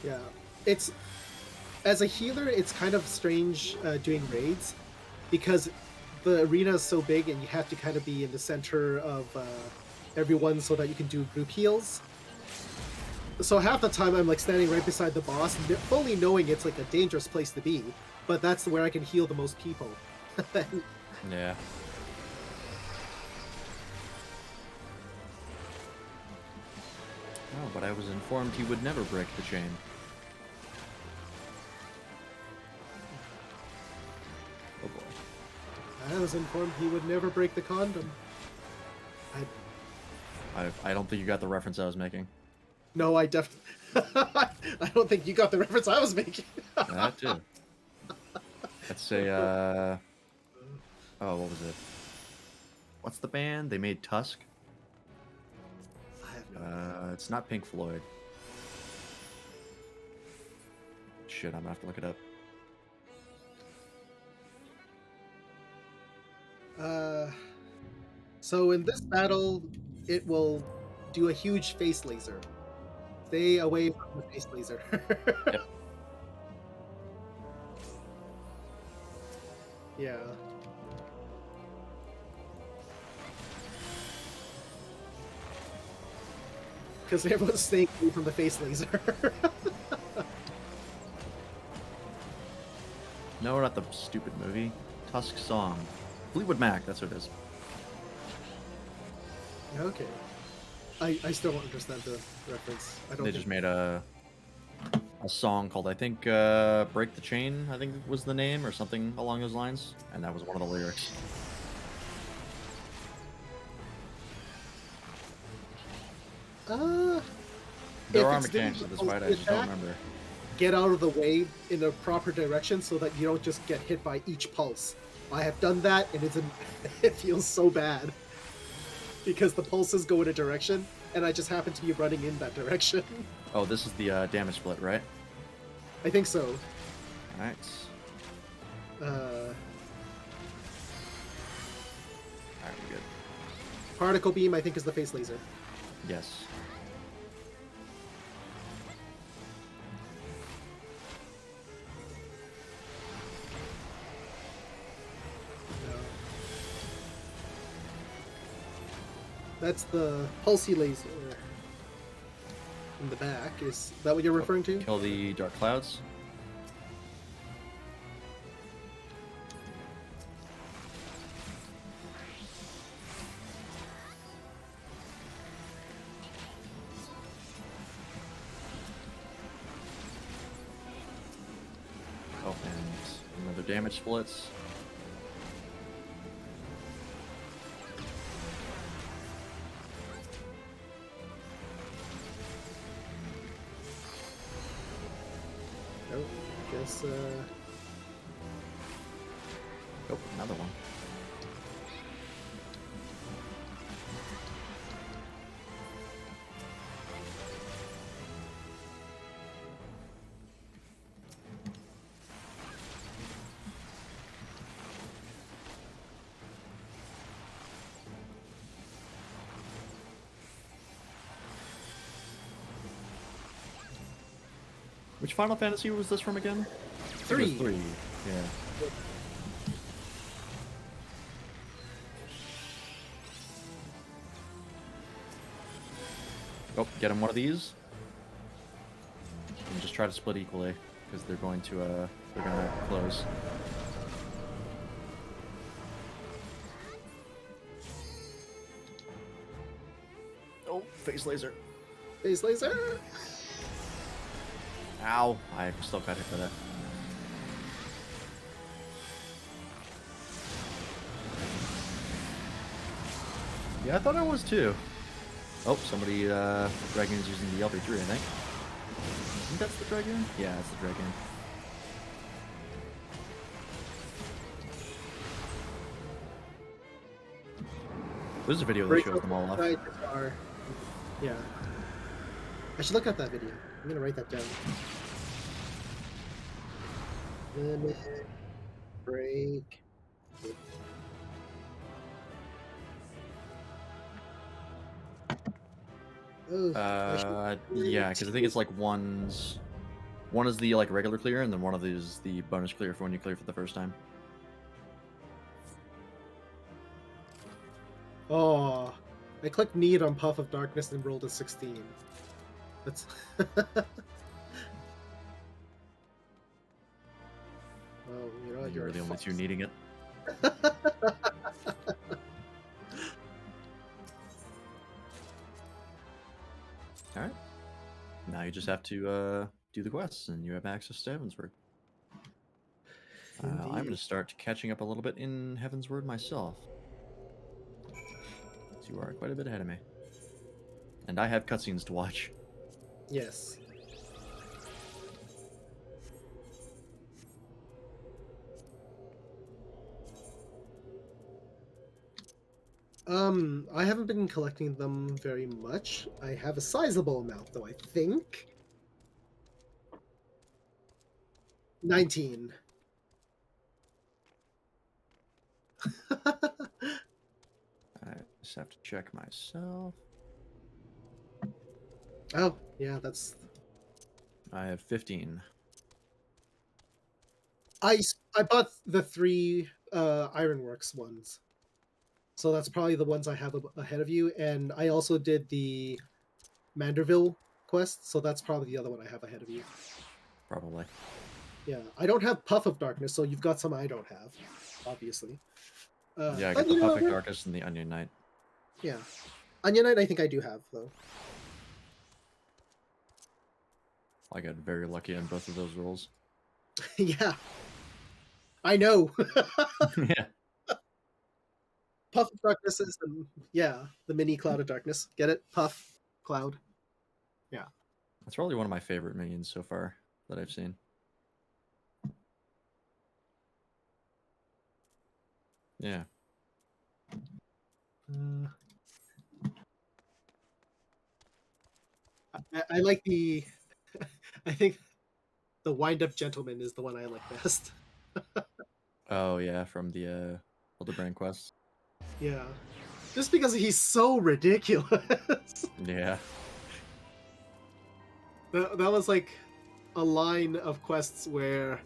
Yeah, it's as a healer, it's kind of strange doing raids because the arena is so big and you have to kind of be in the center of everyone so that you can do group heals. So half the time I'm like standing right beside the boss, fully knowing it's like a dangerous place to be, but that's where I can heal the most people. Yeah. Oh, but I was informed he would never break the chain. Oh boy. I was informed he would never break the condom. I don't think you got the reference I was making. No, I definitely. I don't think you got the reference I was making. That too. Let's say, oh, what was it? What's the band? They made Tusk? I have no idea. It's not Pink Floyd. Shit, I'm gonna have to look it up. So in this battle, it will do a huge face laser. Stay away from the face laser. Yep. Yeah. because everyone's staying away from the face laser. No, not the stupid movie. Tusk Song. Fleetwood Mac, that's what it is. Okay. I still don't understand the reference. I don't They think... just made a song called, I think, Break the Chain, I think was the name, or something along those lines. And that was one of the lyrics. There if are it's doing mechanics the of this fight, I pulse just don't attack, remember. get out of the way in a proper direction so that you don't just get hit by each pulse. I have done that, and it feels so bad. Because the pulses go in a direction, and I just happen to be running in that direction. Oh, this is the damage split, right? I think so. Alright. Uh, Alright, we're good. particle beam, I think, is the face laser. Yes. No. That's the pulsey laser in the back. Is that what you're referring to? Kill the dark clouds. Oh, and another damage splits. Oh, guess. Oh, another one. Which Final Fantasy was this from again? I think it was 3. Yeah. Oh, get him one of these. And just try to split equally, because they're going to close. Oh, face laser. Face laser! Ow! I still got hit by that. Yeah, I thought I was too. Oh, somebody, Dragoon is using the LV3, I think. I think that's the Dragoon? Yeah, that's the Dragoon. There's a video that shows them all off. Right, guitar. Yeah. I should look at that video. I'm gonna write that down. Limit break. Oh, Yeah, because I think it's like one is the like regular clear, and then one of these is the bonus clear for when you clear for the first time. Oh, I clicked need on Puff of Darkness and rolled a 16. That's. Oh, you know what? You're the only two needing it. Alright. Now you just have to do the quests, and you have access to Heavensward. I'm going to start catching up a little bit in Heavensward myself. So you are quite a bit ahead of me. And I have cutscenes to watch. Yes. I haven't been collecting them very much. I have a sizable amount, though, I think. 19. I just have to check myself. Oh, yeah, that's... I have 15. I bought the 3 Ironworks ones. So that's probably the ones I have ahead of you. And I also did the Manderville quest, so that's probably the other one I have ahead of you. Probably. Yeah, I don't have Puff of Darkness, so you've got some I don't have, obviously. Yeah, I but got the you know, Puppet Darkness and the Onion Knight. Yeah, Onion Knight I think I do have though. I got very lucky on both of those rolls. Yeah, I know. Yeah. Puff of Darkness is the mini Cloud of Darkness. Get it? Puff Cloud. That's probably one of my favorite minions so far that I've seen. Yeah. I like the. I think the Wind Up Gentleman is the one I like best. Oh yeah, from the Hildebrand quest. Yeah, just because he's so ridiculous. Yeah. That was like a line of quests where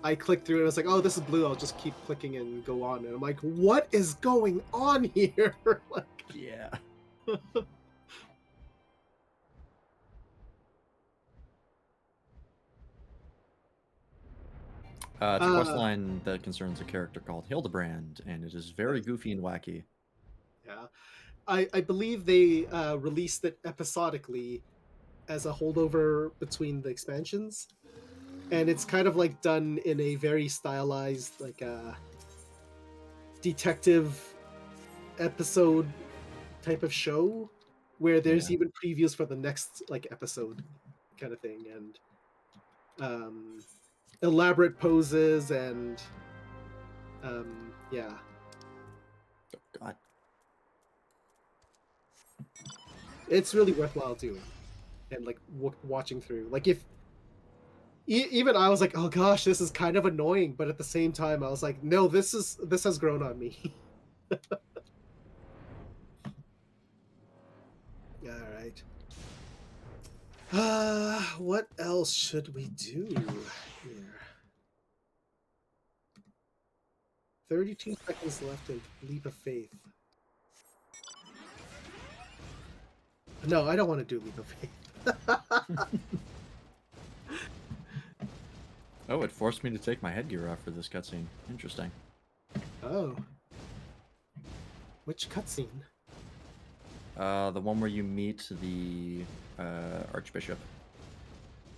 I clicked through and I was like, oh, this is blue. I'll just keep clicking and go on. And I'm like, what is going on here? Like, Yeah. It's a quest line that concerns a character called Hildebrand, and it is very goofy and wacky. yeah, I believe they released it episodically as a holdover between the expansions, and it's kind of like done in a very stylized, like detective episode type of show, where there's Yeah. even previews for the next like episode, kind of thing, and elaborate poses and yeah. God. It's really worthwhile doing, and like watching through. Like if even I was like, oh gosh, this is kind of annoying, but at the same time, I was like, no, this has grown on me. All right. What else should we do here? 32 seconds left of Leap of Faith. No, I don't want to do Leap of Faith. Oh, it forced me to take my headgear off for this cutscene. Interesting. Oh. Which cutscene? The one where you meet the Archbishop.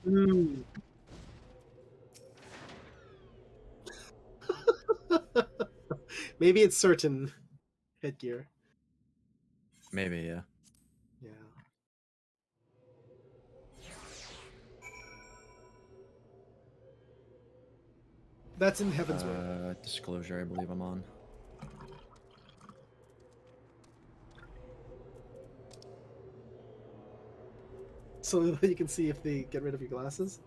Mm. Maybe it's certain headgear. Maybe, yeah. Yeah. That's in Heaven's Way. Disclosure, I believe I'm on. So that you can see if they get rid of your glasses.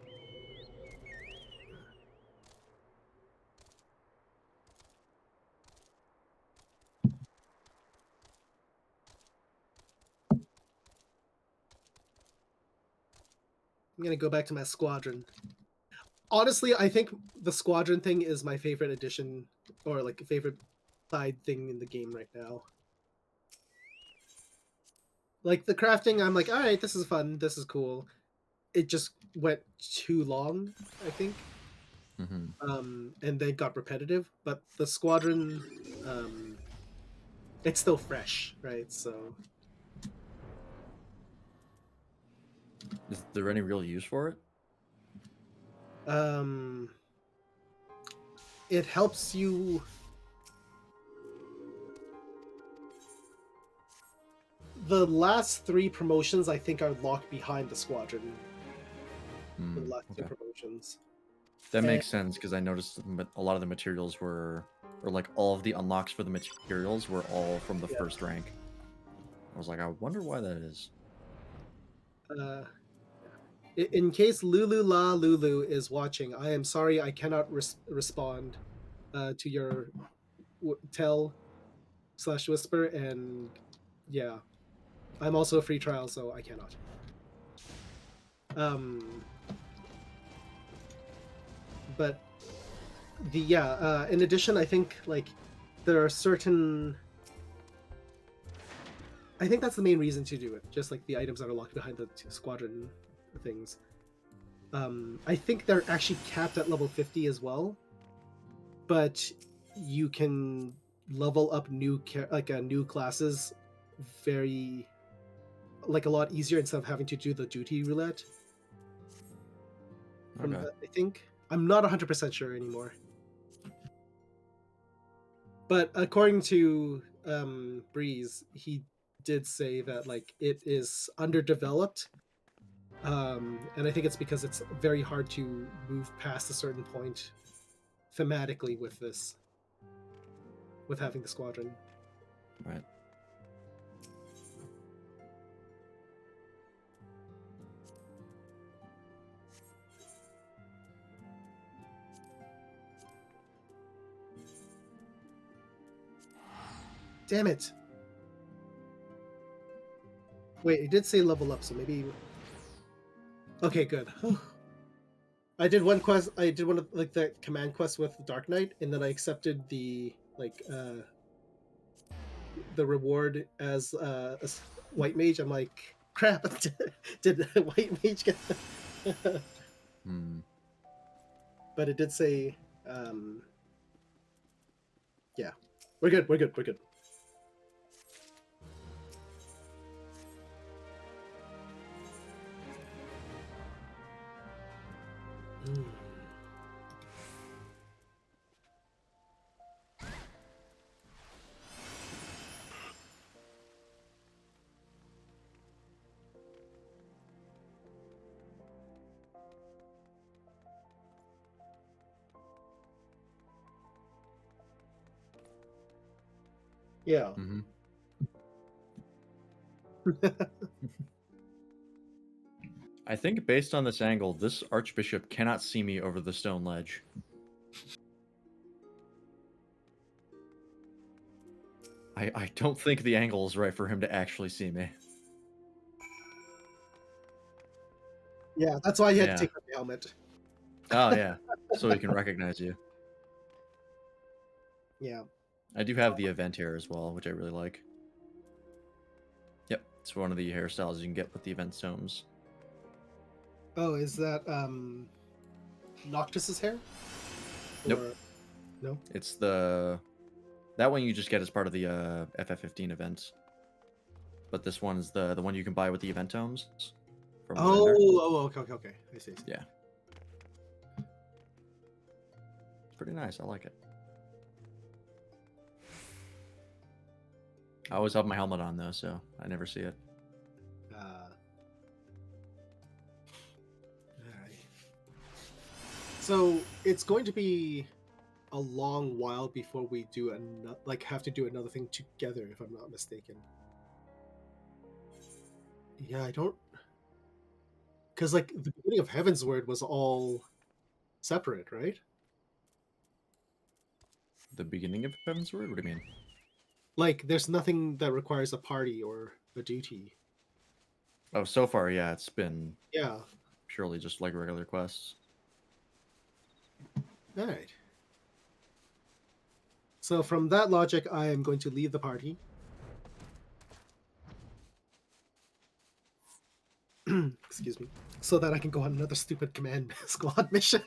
I'm gonna go back to my squadron. Honestly, I think the squadron thing is my favorite addition, or like favorite side thing in the game right now. Like the crafting, I'm like, all right, this is fun, this is cool. It just went too long, I think, and then got repetitive. But the squadron, it's still fresh, right? So, Is there any real use for it? it helps you. The last 3 promotions, I think, are locked behind the squadron. The last 2 promotions. That makes sense, because I noticed a lot of the materials were, or like all of the unlocks for the materials were all from the first rank. I was like, I wonder why that is. In case Lulu La Lulu is watching, I am sorry I cannot respond to your tell/whisper, and yeah, I'm also a free trial, so I cannot. But in addition, I think like there are certain I think that's the main reason to do it. Just like the items that are locked behind the squadron things. I think they're actually capped at level 50 as well, but you can level up new new classes very like a lot easier instead of having to do the duty roulette. From Okay. I think I'm not 100% sure anymore. But according to Breeze, he did say that like it is underdeveloped, and I think it's because it's very hard to move past a certain point thematically with this, with having the squadron. Right. Damn it! Wait, it did say level up, so maybe. Okay, good. I did one quest. I did one of like the command quest with Dark Knight, and then I accepted the the reward as White Mage. I'm like, crap! Did White Mage get? Hmm. But it did say, yeah, we're good. We're good. We're good. Hmm. Yeah. Mm-hmm. I think based on this angle, this archbishop cannot see me over the stone ledge. I don't think the angle is right for him to actually see me. Yeah, that's why you had Yeah. to take off the helmet. Oh yeah, so he can recognize you. Yeah. I do have the event here as well, which I really like. Yep, it's one of the hairstyles you can get with the event tomes. Oh, is that Noctis's hair? Nope. Or... No. It's that one you just get as part of the FF15 event. But this one's the one you can buy with the event tomes. From the vendor. Okay. I see. Yeah. It's pretty nice. I like it. I always have my helmet on though, so I never see it. Alright. So it's going to be a long while before we do have to do another thing together, if I'm not mistaken. Yeah, I don't. Because like the beginning of Heavensward was all separate, right? The beginning of Heavensward? What do you mean? Like, there's nothing that requires a party or a duty. Oh, so far, yeah, it's been Yeah. purely just like regular quests. All right. So from that logic, I am going to leave the party. Excuse me. So that I can go on another stupid command squad mission.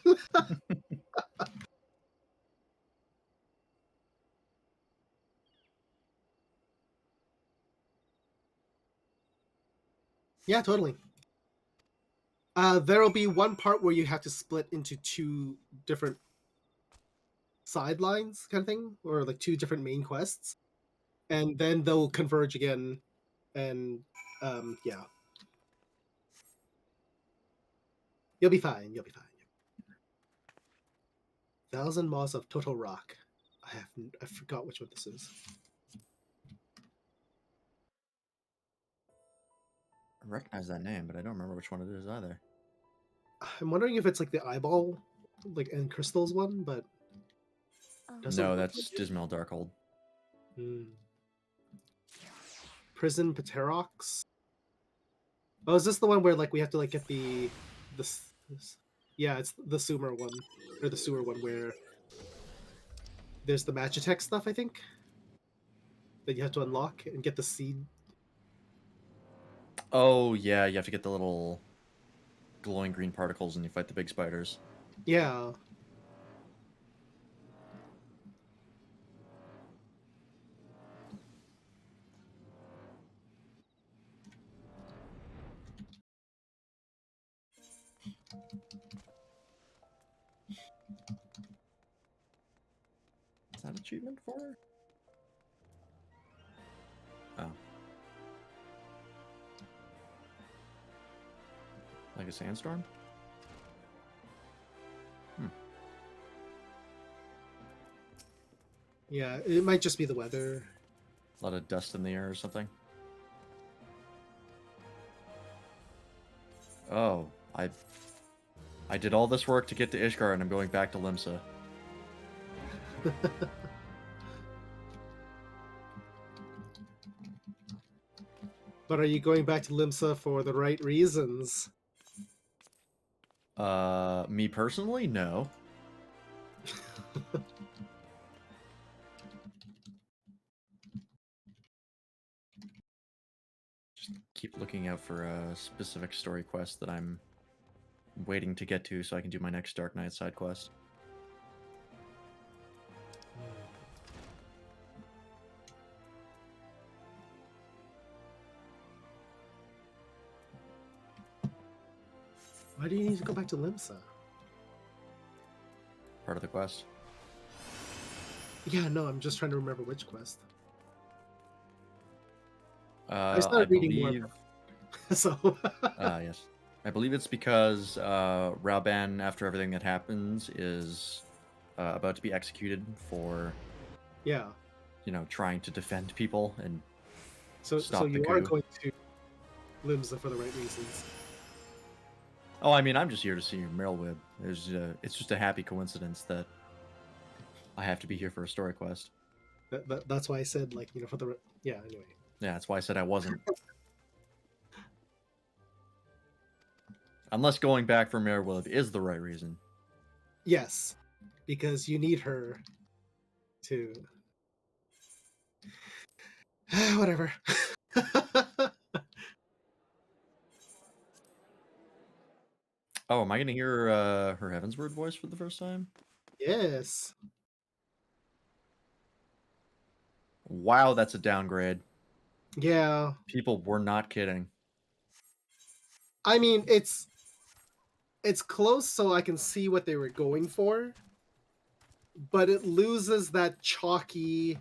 Yeah, totally. There'll be one part where you have to split into two different sidelines, kind of thing, or like two different main quests, and then they'll converge again, and yeah, you'll be fine. You'll be fine. Thousand Maws of Total Rock. I forgot which one this is. I recognize that name, but I don't remember which one it is either. I'm wondering if it's like the eyeball, like and crystals one, but doesn't No, look that's like it. Dismal Darkhold. Prison Pterox. Oh, is this the one where like we have to like get this? Yeah, it's the Sumer one or the sewer one where there's the Magitech stuff, I think, that you have to unlock and get the seed Oh yeah, you have to get the little glowing green particles and you fight the big spiders. Yeah. Is that achievement for her? Oh. Like a sandstorm? Yeah, it might just be the weather. A lot of dust in the air or something. Oh, I did all this work to get to Ishgard and I'm going back to Limsa. But are you going back to Limsa for the right reasons? Me personally, no. Just keep looking out for a specific story quest that I'm waiting to get to so I can do my next Dark Knight side quest. Why do you need to go back to Limsa? Part of the quest. Yeah, no, I'm just trying to remember which quest. I I started reading more. believe. So Yes. I believe it's because Rauban, after everything that happens, is about to be executed for, yeah. trying to defend people and So stop the you are coup. going to Limsa for the right reasons. Oh, I mean, I'm just here to see Merylwib. It's just a happy coincidence that I have to be here for a story quest. That's why I said for the yeah. Anyway. Yeah, that's why I said I wasn't. Unless going back for Merylwib is the right reason. Yes, because you need her to. Whatever. Oh, am I gonna hear her Heavensward voice for the first time? Yes. Wow, that's a downgrade. Yeah. People were not kidding. I mean, it's close, so I can see what they were going for, but it loses that chalky,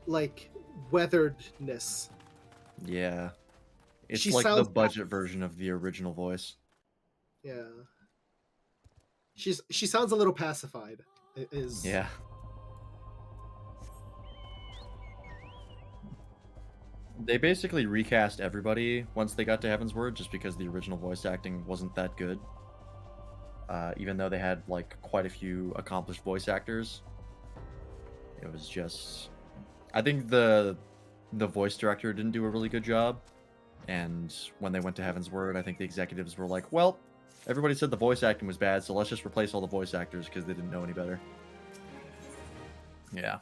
weatheredness. Yeah. It's She like the sounds budget version of the original voice. yeah. She sounds a little pacified. Is Yeah. They basically recast everybody once they got to Heavensward just because the original voice acting wasn't that good. Even though they had quite a few accomplished voice actors, it was just. I think the voice director didn't do a really good job, and when they went to Heavensward, I think the executives were like, "Well, everybody said the voice acting was bad, so let's just replace all the voice actors because they didn't know any better." Yeah.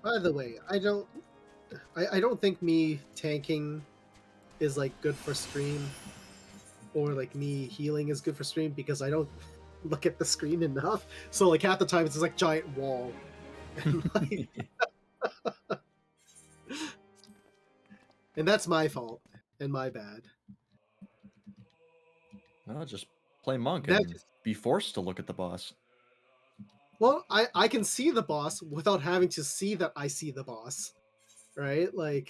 By the way, I don't think me tanking is good for stream, or me healing is good for stream because I don't look at the screen enough. So half the time it's just giant wall. And, and that's my fault and my bad. Well, just play monk That and be forced to look at the boss. Well, I can see the boss without having to see that I see the boss, right? The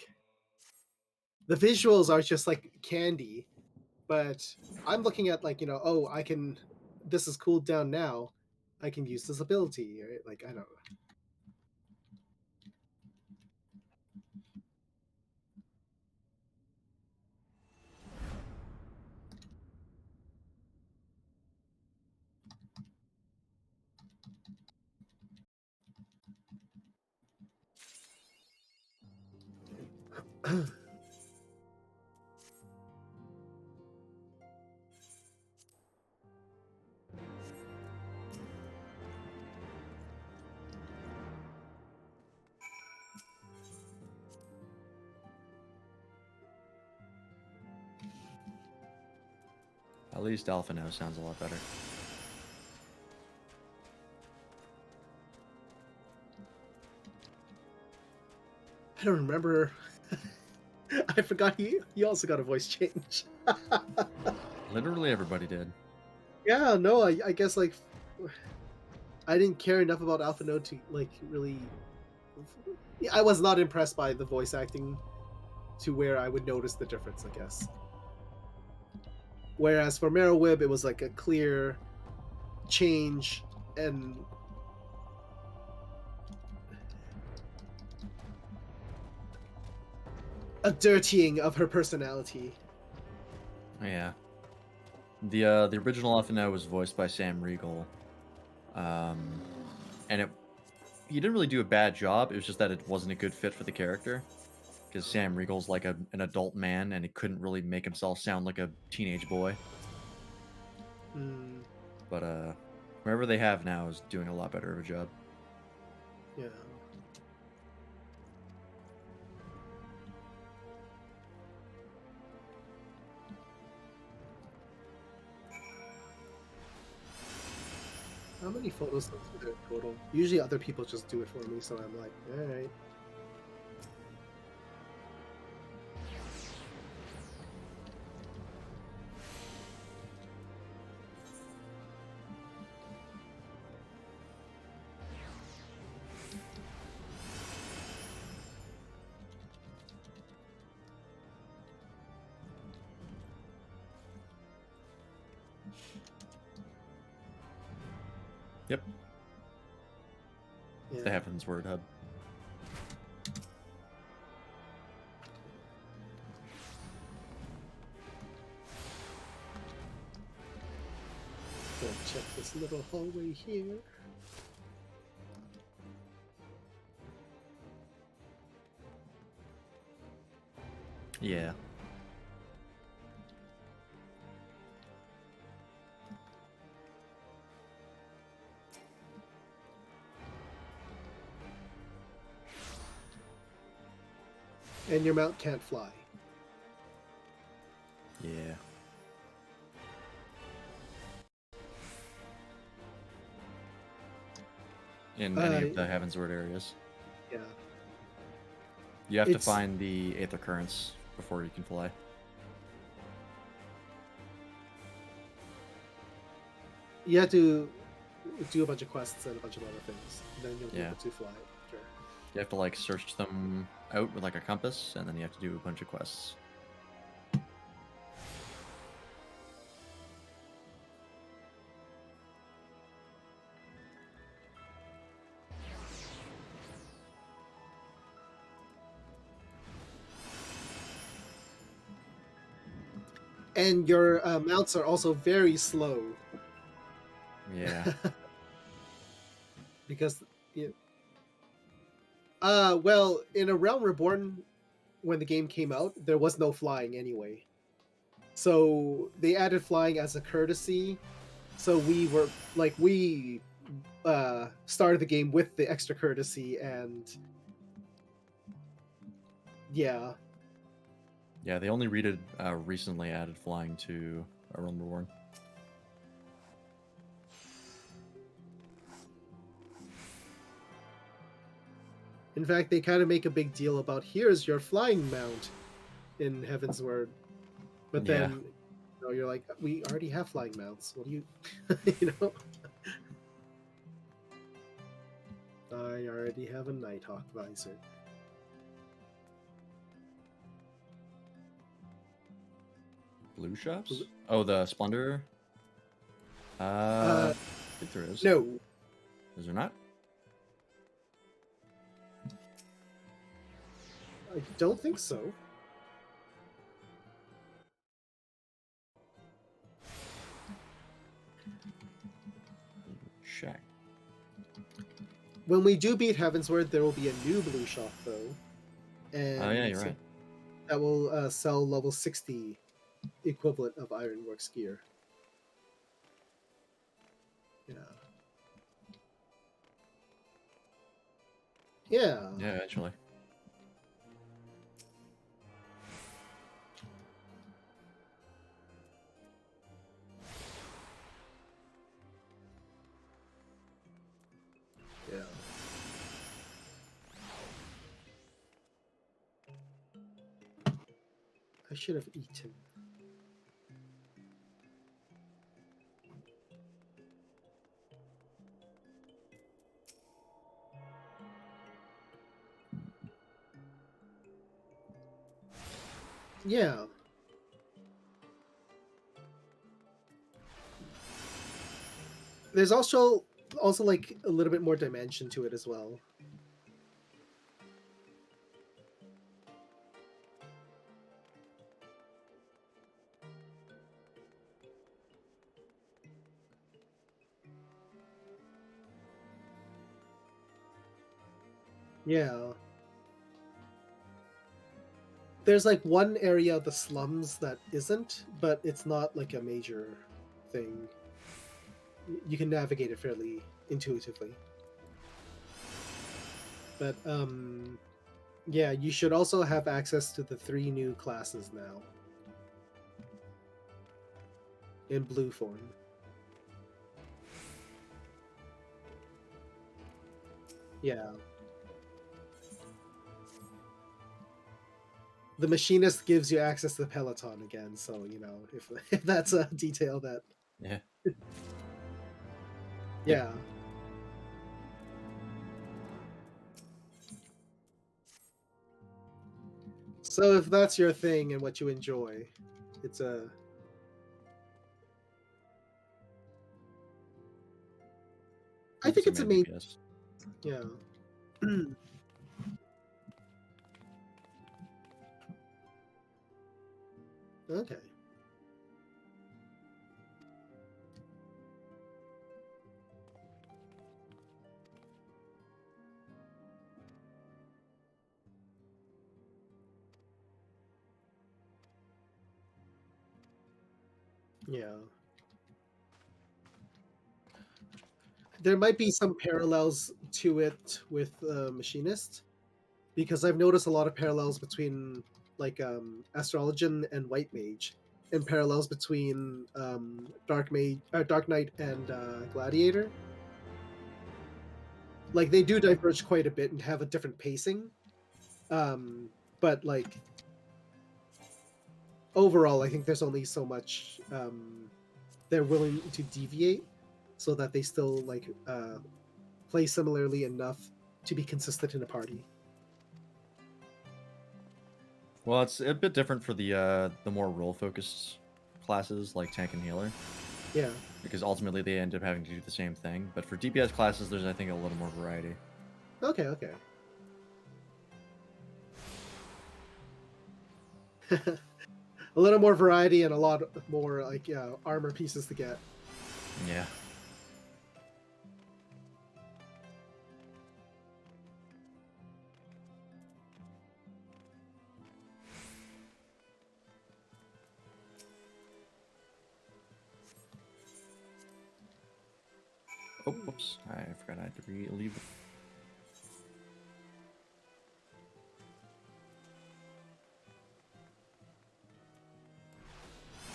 visuals are just candy, but I'm looking at oh, I can. This is cooled down now. I can use this ability, right? I don't know. At least Alpha now sounds a lot better. I don't remember. I forgot he also got a voice change. Literally everybody did. Yeah, no, I guess like I didn't care enough about Alpha Node to like really. Yeah, I was not impressed by the voice acting to where I would notice the difference, I guess. Whereas for Marrowweb, it was like a clear change and a dirtying of her personality. Yeah. The original Alpha now was voiced by Sam Riegel. And he didn't really do a bad job. It was just that it wasn't a good fit for the character. Because Sam Riegel's like an adult man, and he couldn't really make himself sound like a teenage boy. Hmm, But whoever they have now is doing a lot better of a job. yeah. How many photos are there total? Usually other people just do it for me, so I'm like, alright. Yep, Yeah. the Heavens Word Hub. Go check this little hallway here. Yeah. And your mount can't fly. Yeah. In any of the Heavens Word areas. Yeah. You have to It's- find the Aether Currents before you can fly. You have to do a bunch of quests and a bunch of other things. Then you'll be Yeah. able to fly. Sure. You have to like search them out with like a compass, and then you have to do a bunch of quests. And your mounts are also very slow. Yeah. Because well, in A Realm Reborn, when the game came out, there was no flying anyway. So they added flying as a courtesy. So we started the game with the extra courtesy, and yeah. Yeah, they only recently added flying to A Realm Reborn. In fact, they kind of make a big deal about here's your flying mount in Heaven's Word, but Yeah. then you're like, we already have flying mounts. What do you, you know? I already have a Nighthawk visor. Blue shops? Oh, the Splendor? I think there is. No, Is there not? I don't think so. Shack. When we do beat Heavensward, there will be a new blue shop though, and Oh yeah, you're right. that will sell level 60 equivalent of Ironworks gear. Yeah. Yeah. Yeah, actually. I should have eaten. Yeah. There's also like a little bit more dimension to it as well. Yeah. There's like one area of the slums that isn't, but it's not like a major thing. You can navigate it fairly intuitively. But yeah, you should also have access to the 3 new classes now. In blue form. Yeah. The machinist gives you access to the Peloton again, so you know if that's a detail that Yeah. yeah. So if that's your thing and what you enjoy, it's a I think it's a main DPS. yeah. Okay. Yeah. There might be some parallels to it with Machinist, because I've noticed a lot of parallels between like Astrologian and White Mage, and parallels between Dark Knight and Gladiator. Like they do diverge quite a bit and have a different pacing, but like overall, I think there's only so much they're willing to deviate, so that they still like play similarly enough to be consistent in a party. Well, it's a bit different for the more role focused classes like tank and healer, Yeah. because ultimately they end up having to do the same thing. But for DPS classes, there's I think a little more variety. Okay. Okay. A little more variety and a lot more like armor pieces to get. Yeah. Oh, whoops! I forgot I had to leave.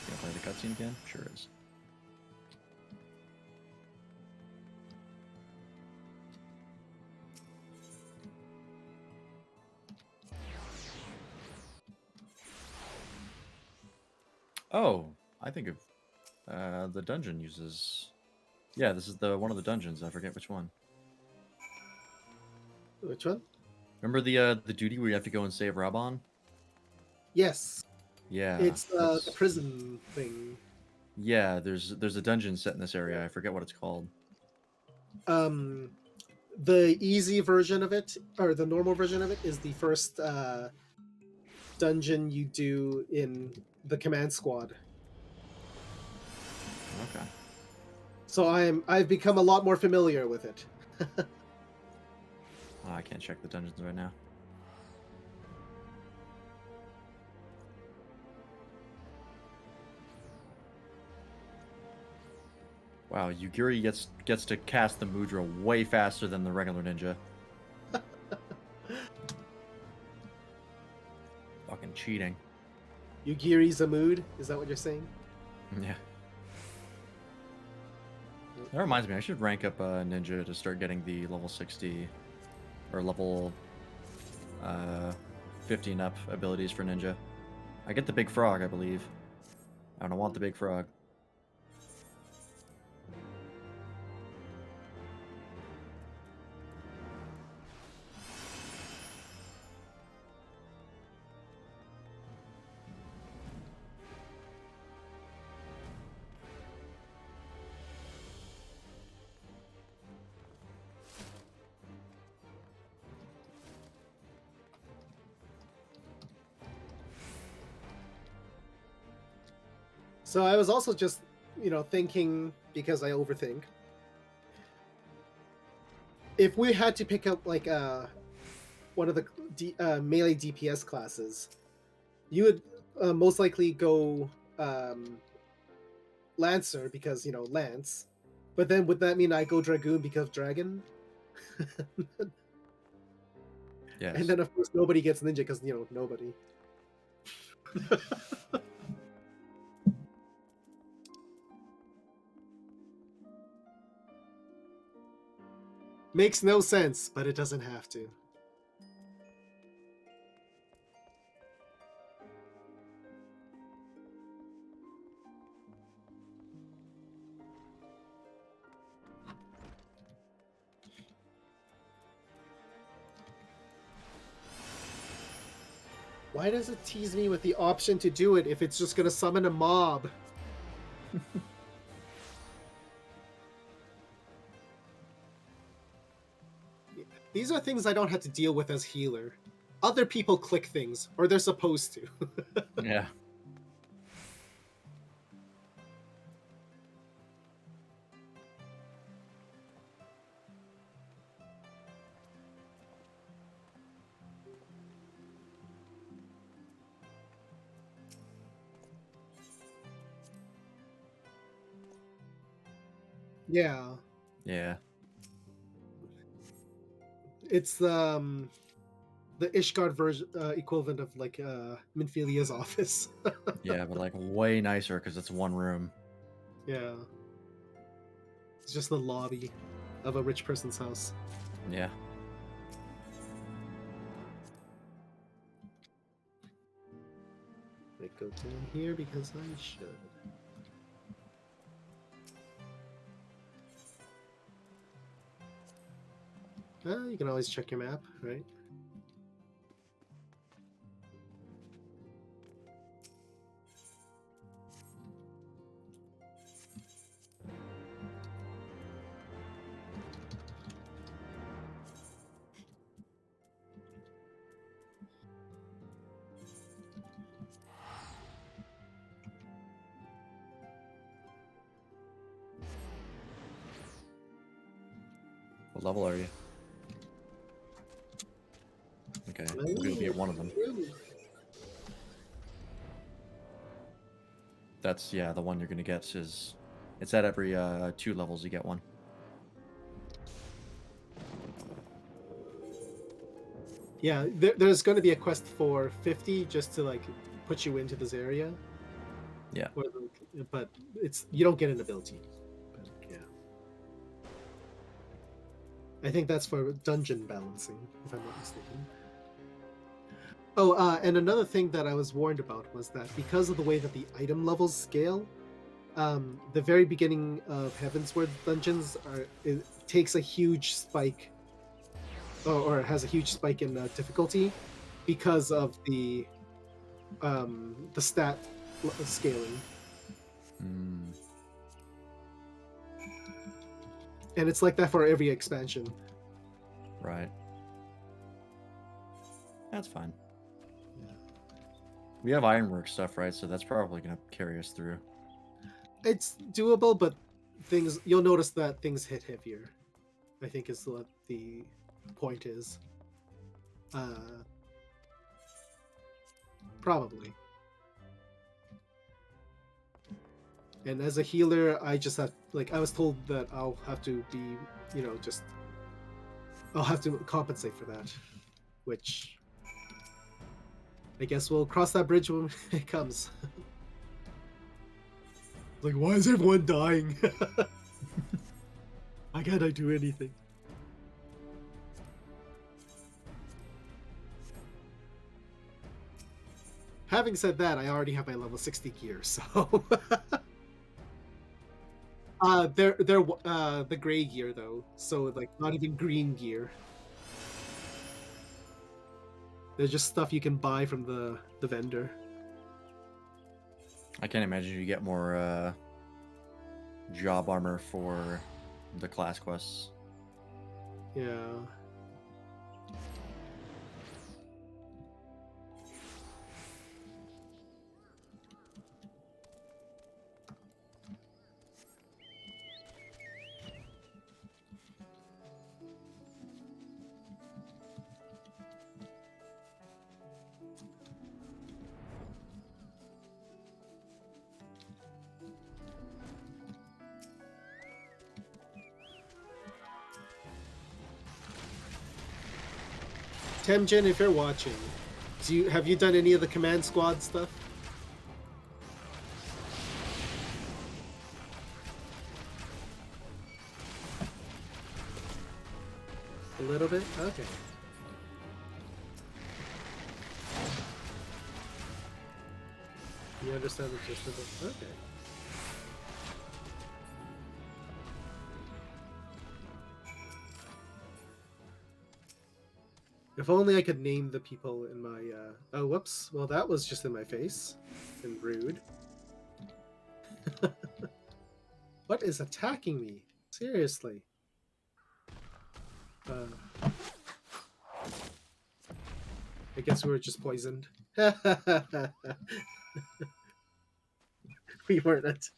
Gonna play the cutscene again? Sure is. Oh, I think of the dungeon uses. Yeah, this is the one of the dungeons. I forget which one. Which one? Remember the duty where you have to go and save Raban? Yes, Yeah, it's the that's- prison thing. yeah. There's a dungeon set in this area. I forget what it's called. The easy version of it, or the normal version of it, is the first dungeon you do in the command squad. Okay. So I've become a lot more familiar with it. Oh, I can't check the dungeons right now. Wow, Yugiri gets to cast the Mudra way faster than the regular ninja. Fucking cheating. Yugiri Zamud, is that what you're saying? Yeah. That reminds me, I should rank up ninja to start getting the level 60 or level 50 and up abilities for ninja. I get the big frog, I believe. I don't want the big frog. So I was also just, thinking, because I overthink. If we had to pick up like one of the melee DPS classes, you would most likely go Lancer because Lance. But then would that mean I go Dragoon because Dragon? Yes. And then of course nobody gets Ninja because nobody. Makes no sense, but it doesn't have to. Why does it tease me with the option to do it if it's just gonna summon a mob? These are things I don't have to deal with as healer. Other people click things, or they're supposed to. Yeah. Yeah. Yeah. It's the Ishgard version equivalent of like Minfilia's office. Yeah, but like way nicer because it's one room. Yeah. It's just the lobby of a rich person's house. Yeah. I go down here because I should. You can always check your map, right? What level are you? Okay, we're gonna be at one of them. That's, yeah, the one you're gonna get is... It's at every 2 levels you get one. Yeah, there's going to be a quest for 50 just to like put you into this area. Yeah. But you don't get an ability. But, yeah. I think that's for dungeon balancing, if I'm not mistaken. Oh, and another thing that I was warned about was that because of the way that the item levels scale, the very beginning of Heavensward dungeons it takes a huge spike, or has a huge spike in difficulty because of the stat scaling. Mm. And it's like that for every expansion. Right. That's fine. Yeah. We have Ironwork stuff, right? So that's probably gonna carry us through. It's doable, but you'll notice that things hit heavier, I think is what the point is. Probably. And as a healer, I just have, like, I was told that I'll have to be, I'll have to compensate for that, which I guess we'll cross that bridge when it comes. Like, why is everyone dying? Why can't I do anything? having said that, I already have my level 60 gear, so they're the gray gear though, so like not even green gear. They're just stuff you can buy from the vendor. I can't imagine you get more job armor for the class quests. Yeah. Temjin, if you're watching, have you done any of the command squad stuff? A little bit? Okay. You understand the gist of it? Okay. If only I could name the people in my, oh, whoops. Well, that was just in my face. And rude. What is attacking me? Seriously. I guess we were just poisoned. We weren't attacked.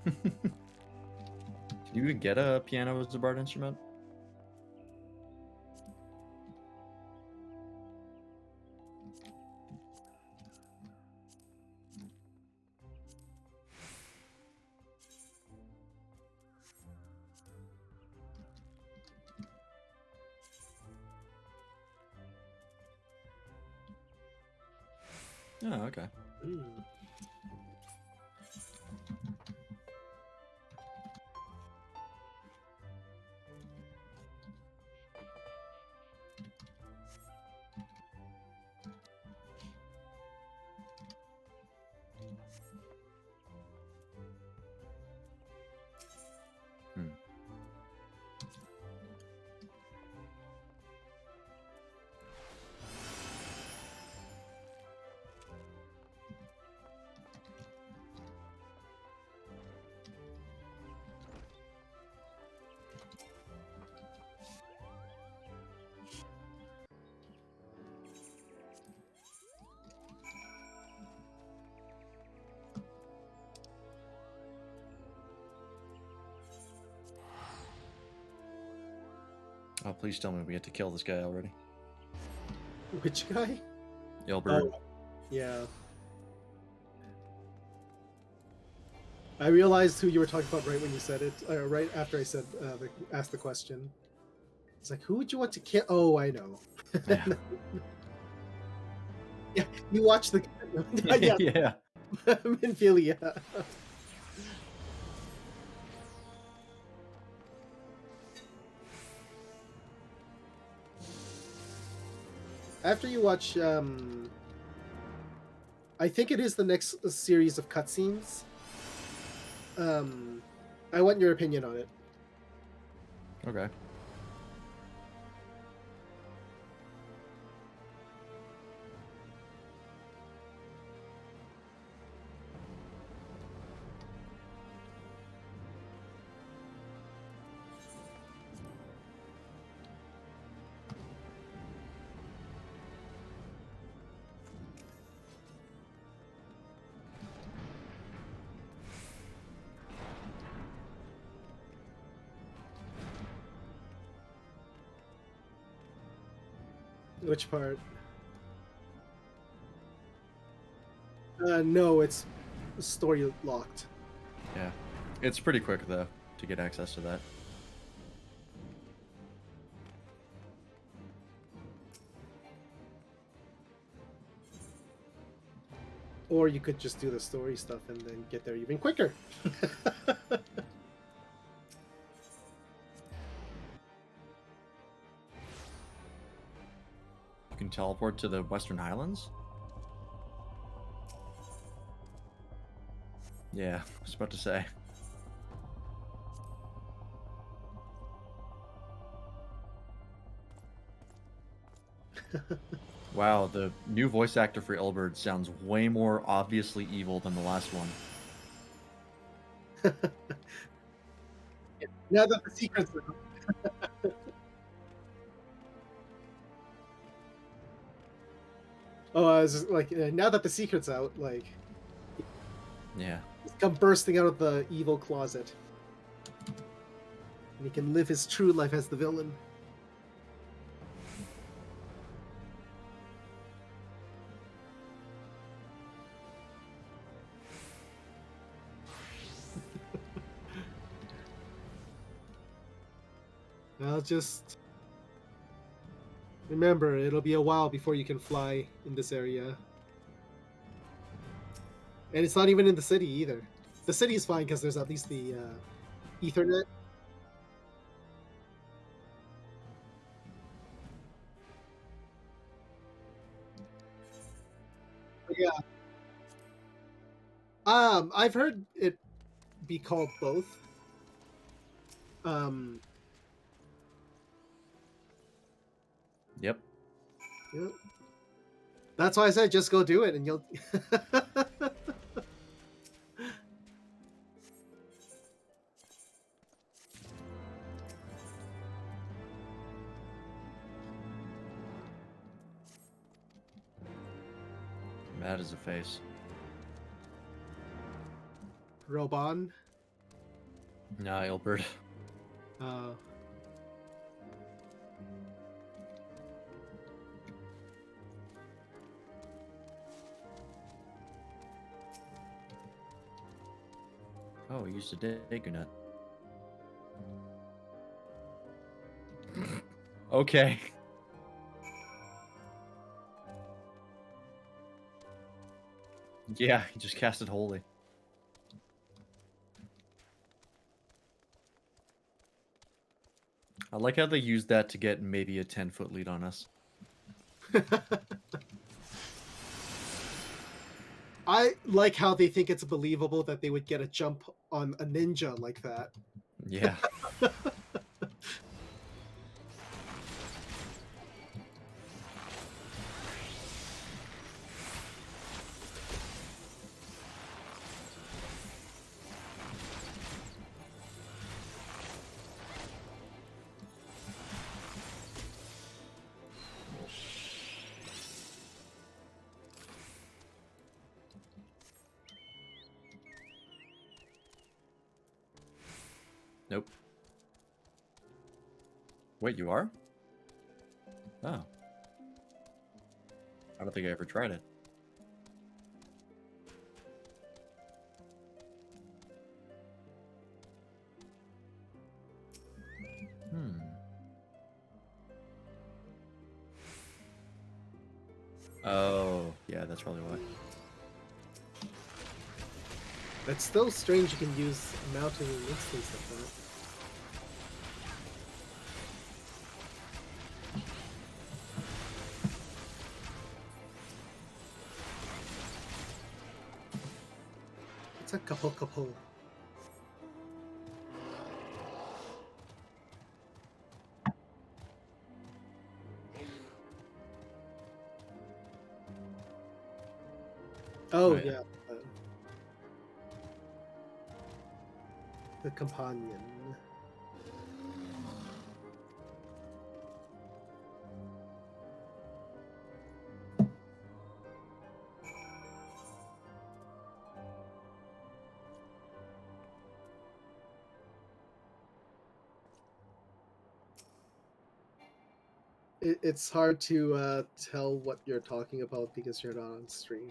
Can you even get a piano as a bard instrument? Oh, okay. Mm. Hmm. Oh, please tell me we get to kill this guy already. Which guy? Ilbert. Oh, yeah. I realized who you were talking about right when you said it, right after I said asked the question. It's like, who would you want to kill? Oh, I know. Yeah. Yeah, you watch the. Yeah, Yeah. Minfilia. After you watch, I think it is the next series of cutscenes. I want your opinion on it. Okay. Which part? No, it's story locked. Yeah. It's pretty quick, though, to get access to that. Or you could just do the story stuff and then get there even quicker. You can teleport to the Western Highlands? Yeah, I was about to say. Wow, the new voice actor for Ilberd sounds way more obviously evil than the last one. Now that the secret's out. Oh, I was just like, now that the secret's out, like, Yeah. he's come bursting out of the evil closet. And he can live his true life as the villain. I'll just remember, it'll be a while before you can fly in this area. And it's not even in the city either. The city is fine because there's at least the Ethernet. But yeah. I've heard it be called both. Um, Yep. yeah. That's why I said just go do it and you'll. Mad as a face. Roban. Nah, Ilberd. Uh, Oh, he used to dig a nut. Okay. Yeah, he just cast it holy. I like how they used that to get maybe a 10-foot lead on us. I like how they think it's believable that they would get a jump on a ninja like that. Yeah. Nope. Wait, you are? Oh. I don't think I ever tried it. Hmm. Oh, yeah, that's probably why. That's still strange you can use mountain and instance like that. It's a couple. Oh, Right. yeah. The companion. It's hard to tell what you're talking about because you're not on stream.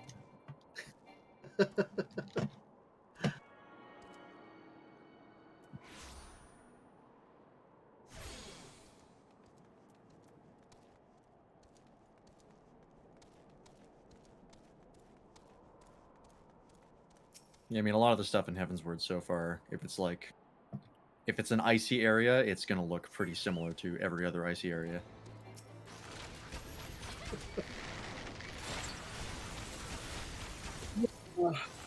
Yeah, I mean, a lot of the stuff in Heavensward so far, if it's an icy area, it's gonna look pretty similar to every other icy area.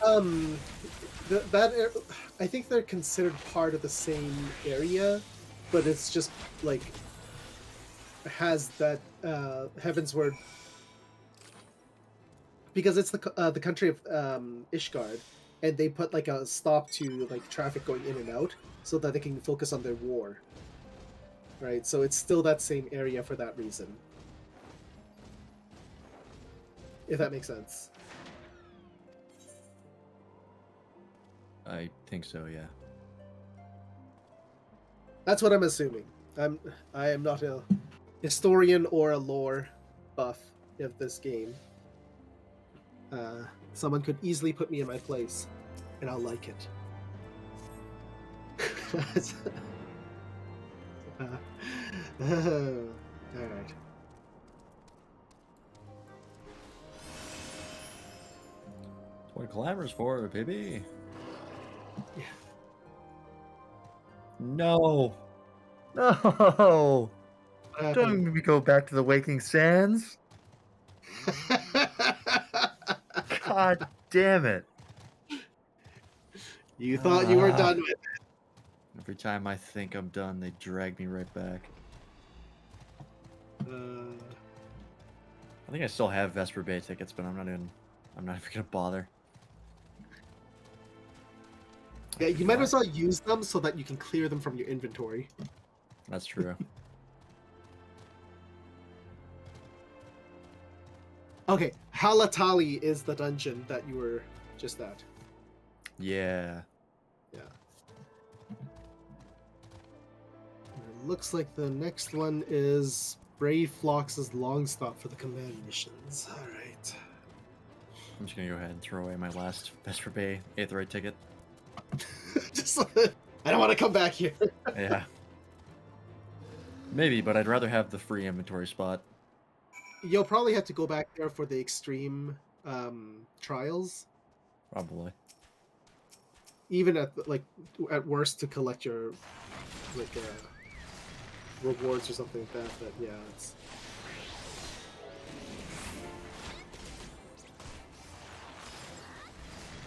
Um, I think they're considered part of the same area, but it's just like has that Heavensward because it's the country of Ishgard, and they put like a stop to like traffic going in and out so that they can focus on their war. Right, so it's still that same area for that reason. If that makes sense. I think so, yeah. That's what I'm assuming. I am not a historian or a lore buff of this game. Someone could easily put me in my place, and I'll like it. All right. That's what Glamour's for, baby. Yeah. No. No. What happened? Don't make me go back to the Waking Sands. God damn it. You thought you were done with it. Every time I think I'm done, they drag me right back. I think I still have Vesper Bay tickets, but I'm not even gonna bother. Yeah, you might as well use them so that you can clear them from your inventory. That's true. Okay, Halatali is the dungeon that you were just at. Yeah. Yeah. It looks like the next one is Brave Phlox's long stop for the command missions. All right. I'm just gonna go ahead and throw away my last Vesper Bay Aetheryte ticket. Just I don't want to come back here. Yeah. Maybe, but I'd rather have the free inventory spot. You'll probably have to go back there for the extreme trials, Probably. even at worst to collect your rewards or something like that. But yeah, it's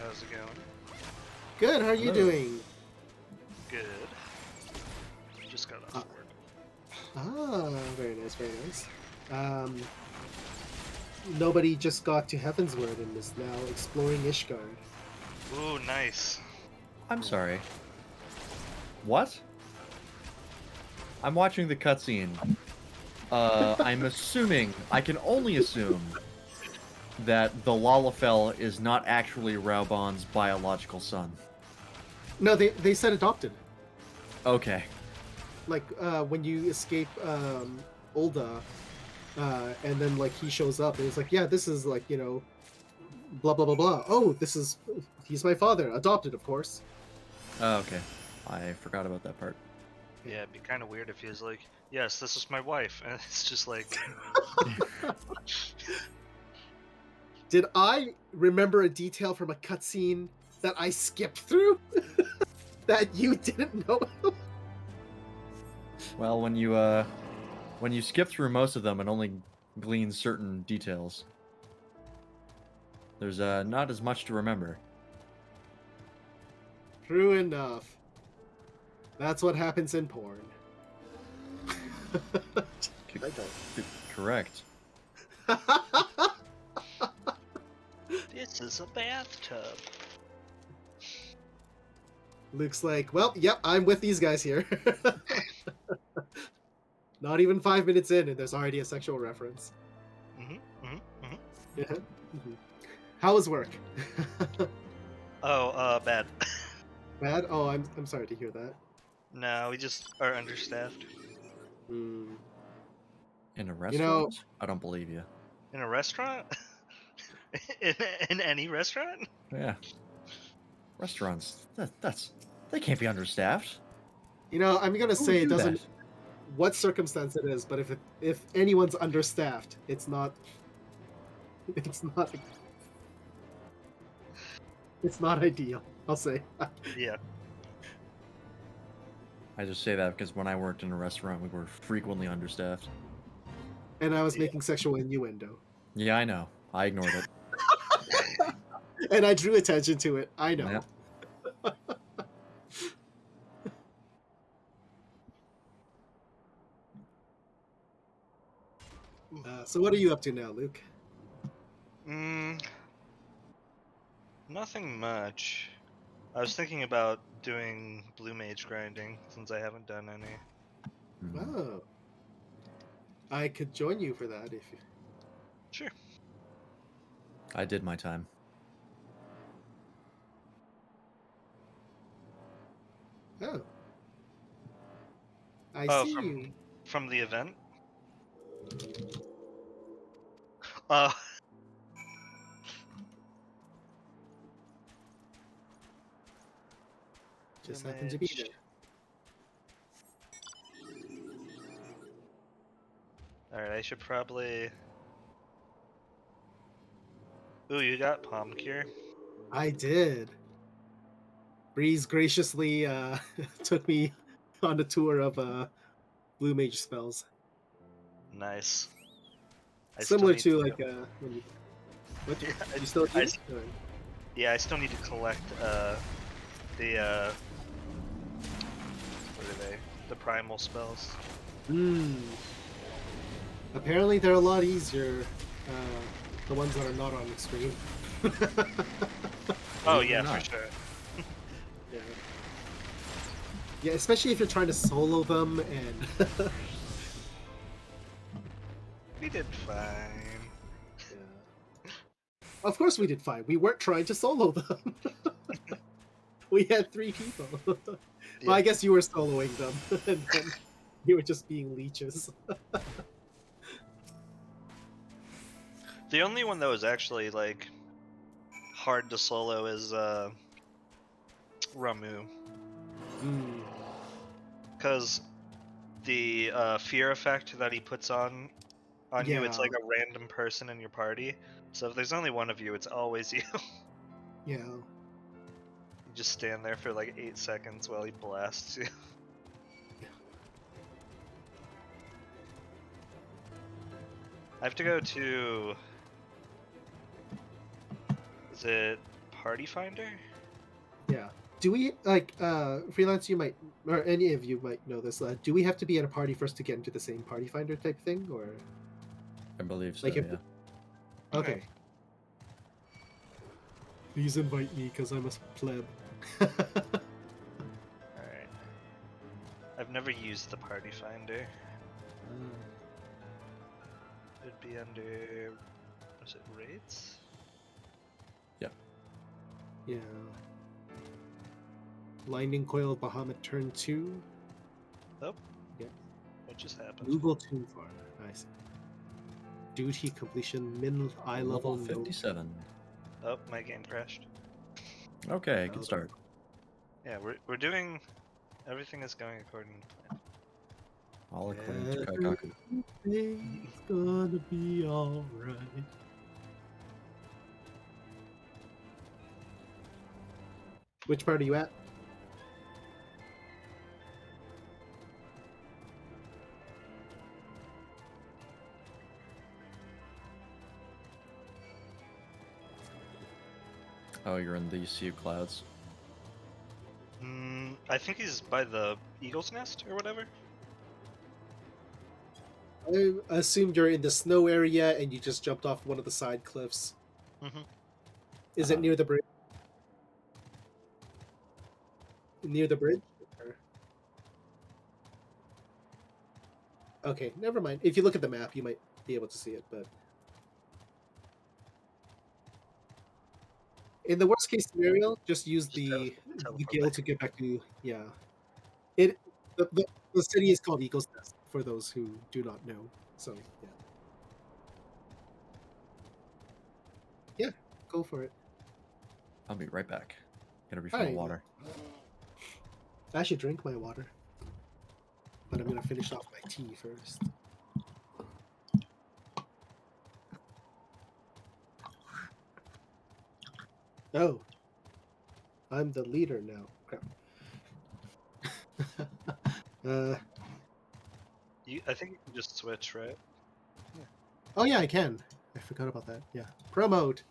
How's it going? good. How are you Hello. doing? Good. Just got off work. Ah, very nice, very nice. Nobody just got to Heavensward and is now exploring Ishgard. Ooh, nice. I'm sorry. What? I'm watching the cutscene. I'm assuming, I can only assume, that the Lalafell is not actually Raubon's biological son. No, they said adopted. Okay. Like when you escape Ulda, and then like he shows up and he's like, yeah, this is like, you know, blah blah blah blah. Oh, he's my father, adopted, of course. Oh, okay. I forgot about that part. Yeah, it'd be kind of weird if he was like, yes, this is my wife. And it's just like, Did I remember a detail from a cutscene that I skipped through that you didn't know? Well, when you skip through most of them and only glean certain details, there's not as much to remember. True enough. That's what happens in porn. Correct. this is a bathtub. Looks like, well, yep, I'm with these guys here. Not even 5 minutes in, and there's already a sexual reference. Yeah. Mhm. How was work? Oh, bad. Bad? Oh, I'm sorry to hear that. No, we just are understaffed. Hmm. In a You restaurant? know, I don't believe you. In a restaurant? in, in any restaurant? Yeah. Restaurants. They can't be understaffed. I'm gonna Who would say it do doesn't that? what circumstance it is, but if anyone's understaffed, it's not it's not ideal. I'll say. Yeah. I just say that because when I worked in a restaurant, we were frequently understaffed. And I was Yeah. making sexual innuendo, Yeah, I know. I ignored it. and I drew attention to it. I know. Yeah. So what are you up to now, Luke? Nothing much. I was thinking about doing blue mage grinding since I haven't done any. Hmm. Oh, I could join you for that if you. Sure. I did my time. Oh, I Oh, see you. from the event? Oh, Just blue happened to be mage. there. Alright, I should probably... Ooh, you got palm cure? I did. Breeze graciously took me on a tour of blue mage spells, Nice. I still similar need to to... like when you. What I, you still I do? s- yeah, I still need to collect the what are they? The primal spells. Hmm. Apparently, they're a lot easier. The ones that are not on the screen. Oh Believe it or yeah, for not. sure. Yeah. Yeah, especially if you're trying to solo them and. We did fine. Yeah. Of course, we did fine. We weren't trying to solo them. We had 3 people. Well, Yeah. I guess you were soloing them, and then you were just being leeches. The only one that was actually like hard to solo is Ramu, Hmm. because the fear effect that he puts on you, it's Yeah. like a random person in your party. So if there's only one of you, it's always you. Yeah. You just stand there for like 8 seconds while he blasts you. I have to go to. Is it Party Finder? Yeah. Do we freelance? You might, or any of you might know this. Do we have to be at a party first to get into the same party finder type thing, or I believe so, like if? yeah. Okay. Please invite me, because I'm a pleb. Alright. I've never used the Party Finder. It'd be under. Was it raids? Yeah. Lightning Coil of Bahamut turn 2. Oh. Yeah. What just happened? Google Toon Farm. Nice. Duty completion min eye level no. 57. Oh, my game crashed. Okay, good start. Yeah, we're doing. Everything is going according to plan. All according to Kaikaku. Everything's gonna be alright. Which part are you at? Oh, you're in the Sea of Clouds. I think he's by the Eagle's Nest or whatever. I assumed you're in the snow area and you just jumped off one of the side cliffs. Mhm. Is it near the bridge? Near the bridge? Or- Okay, never mind. If you look at the map, you might be able to see it, but in the worst case scenario, just use Just the teleport gale back. to get back to the city is called Eagle's Nest. for those who do not know. So yeah. Yeah, go for it. I'll be right back. Gotta refill Alright. water. I should drink my water, but I'm gonna finish off my tea first. Oh, I'm the leader now. Crap. I think you can just switch, right? Oh yeah, I can. I forgot about that. Yeah, promote.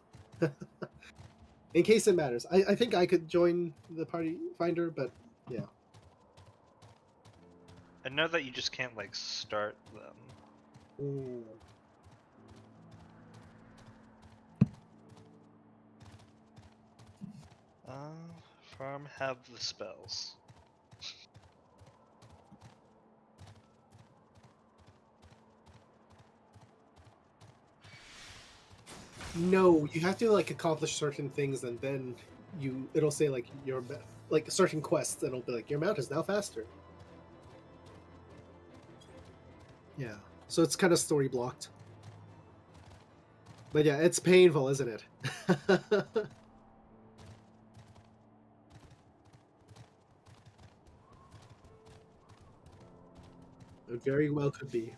In case it matters, I think I could join the party finder, but yeah. I know that you just can't like start them. Ooh. Farm have the spells. No, you have to like accomplish certain things, and then it'll say like like certain quests, and it'll be like your mount is now faster. Yeah, so it's kind of story blocked. But yeah, it's painful, isn't it? It very well could be.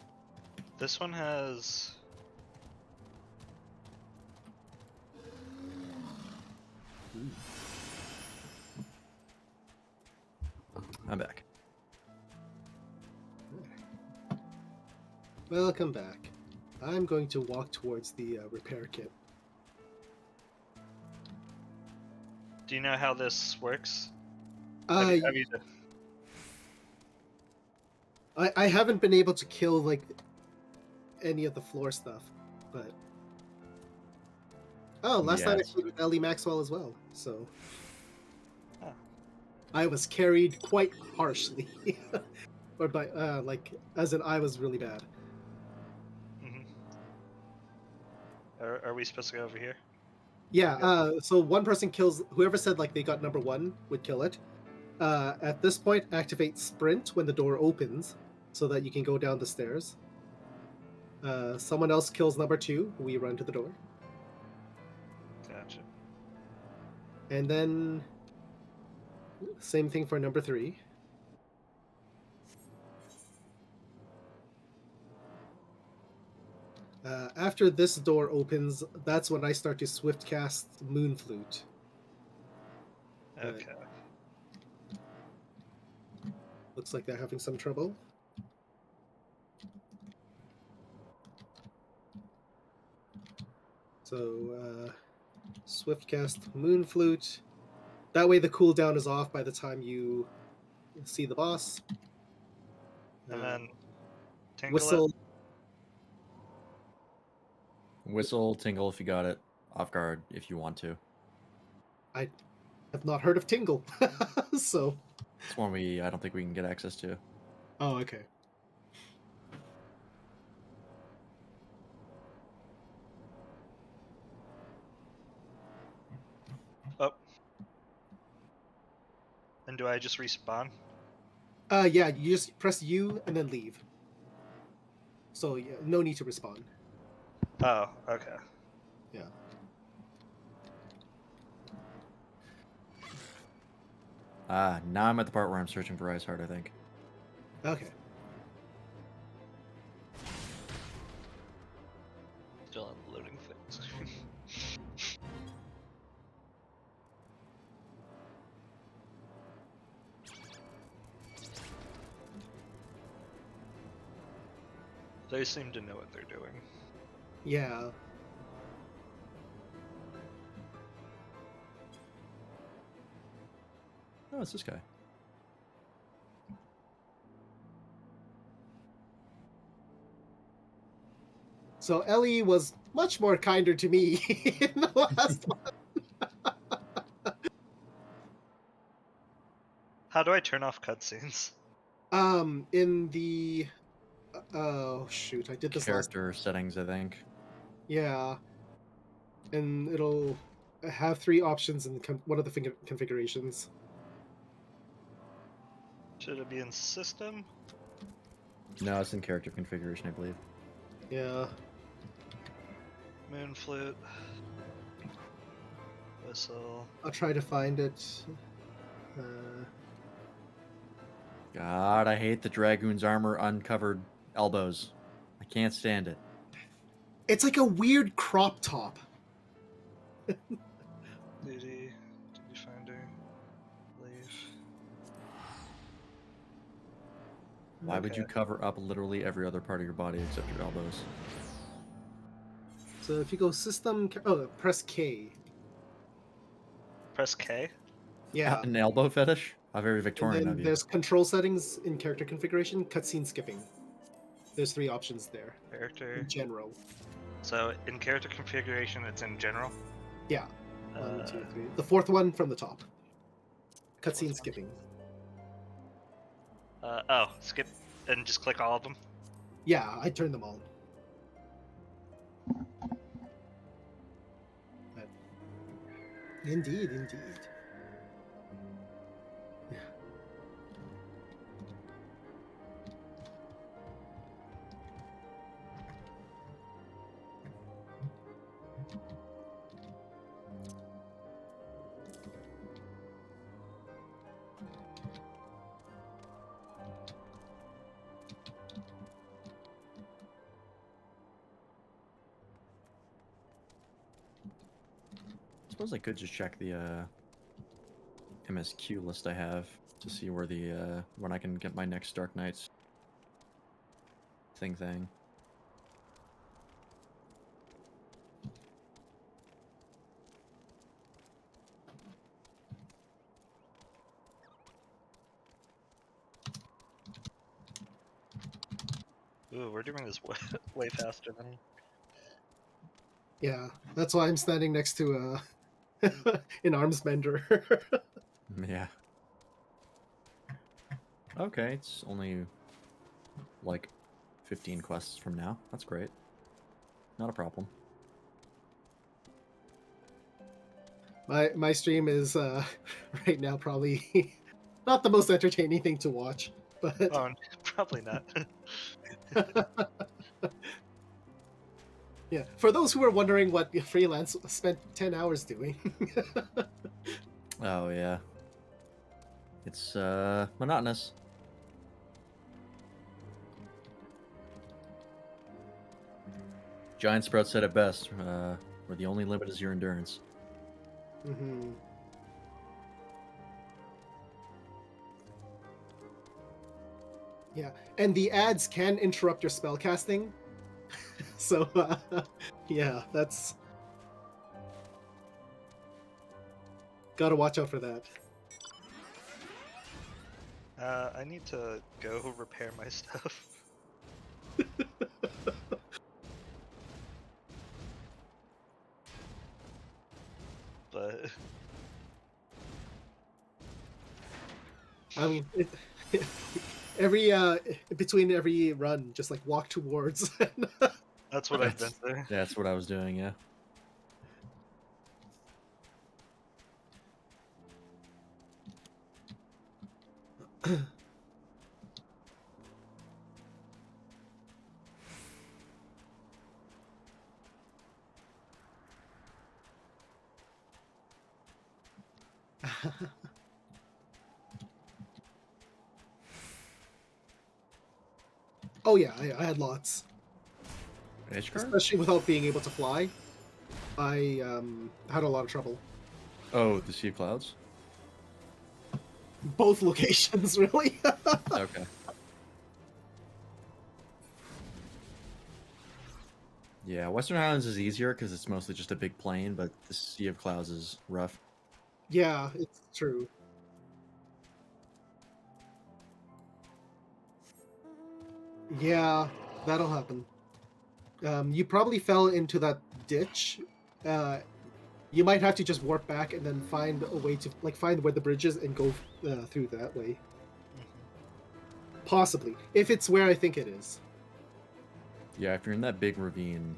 This one has. I'm back. Welcome back. I'm going to walk towards the repair kit. Do you know how this works? I haven't been able to kill like any of the floor stuff, but last night I Yes. played with Ellie Maxwell as well, so Oh. I was carried quite harshly, or by like as in I was really bad. Are we supposed to go over here? Yeah. So one person kills whoever said like they got number one would kill it. At this point, activate sprint when the door opens, so that you can go down the stairs. Someone else kills number two. We run to the door. Gotcha. And then same thing for number three. After this door opens, that's when I start to swift cast Moonflute. Okay. Looks like they're having some trouble. So swift cast Moonflute. That way the cooldown is off by the time you see the boss. And then tingle whistle. it. Whistle, tingle if you got it. Off guard if you want to. I have not heard of Tingle, so. It's one I don't think we can get access to. Oh, okay. Oh. And do I just respawn? Yeah, you just press U and then leave. So yeah, no need to respawn. Oh, okay. Yeah. Now I'm at the part where I'm searching for Ice Heart, I think. Okay. Still unloading things. They seem to know what they're doing. Yeah. Oh, it's this guy. So Ellie was much more kinder to me in the last one. How do I turn off cutscenes? In the oh shoot, I did this last. Character settings, I think. Yeah, and it'll have three options in one of the configurations. Should it be in system? No, it's in character configuration, I believe. Yeah. Moon flute. Whistle. I'll try to find it. Uh, God, I hate the Dragoon's armor uncovered elbows. I can't stand it. it's like a weird crop top. Duty. Duty finder. Leave. Why would you Okay. cover up literally every other part of your body except your elbows? So if you go system, press K. Press K? Yeah. An elbow fetish? How very And Victorian then of you. there's control settings in character configuration, cutscene skipping. There's 3 options there Character. in general. So in character configuration, it's in general. Yeah. 1, Uh, 2, 3. The 4th one from the top. Fourth Cutscene one. skipping. Oh, skip and just click all of them. Yeah, I turned them on. But- Indeed, indeed. Yeah. I suppose I could just check the MSQ list I have to see where the when I can get my next Dark Knights thing. Ooh, we're doing this way faster than. Yeah, that's why I'm standing next to an arms bender. Yeah. Okay, it's only like 15 quests from now. That's great. Not a problem. My stream is right now probably not the most entertaining thing to watch, but Oh, probably not. yeah. For those who are wondering what Freelance spent 10 hours doing, Oh yeah. It's monotonous. Giant Sprout said it best, where the only limit is your endurance. hmm yeah, and the ads can interrupt your spell casting, so yeah, that's gotta watch out for that. I need to go repair my stuff. But I mean, every between every run, just like walk towards. that's what I've been doing. That's what I was doing, yeah. Oh yeah, I had lots, Edge card? especially without being able to fly. I had a lot of trouble. Oh, the Sea of Clouds? Both locations, really. Okay. Yeah, Western Highlands is easier because it's mostly just a big plain, but the Sea of Clouds is rough. Yeah, it's true. Yeah, that'll happen. You probably fell into that ditch. You might have to just warp back and then find a way to find where the bridge is and go through that way. Possibly, if it's where I think it is. Yeah, if you're in that big ravine,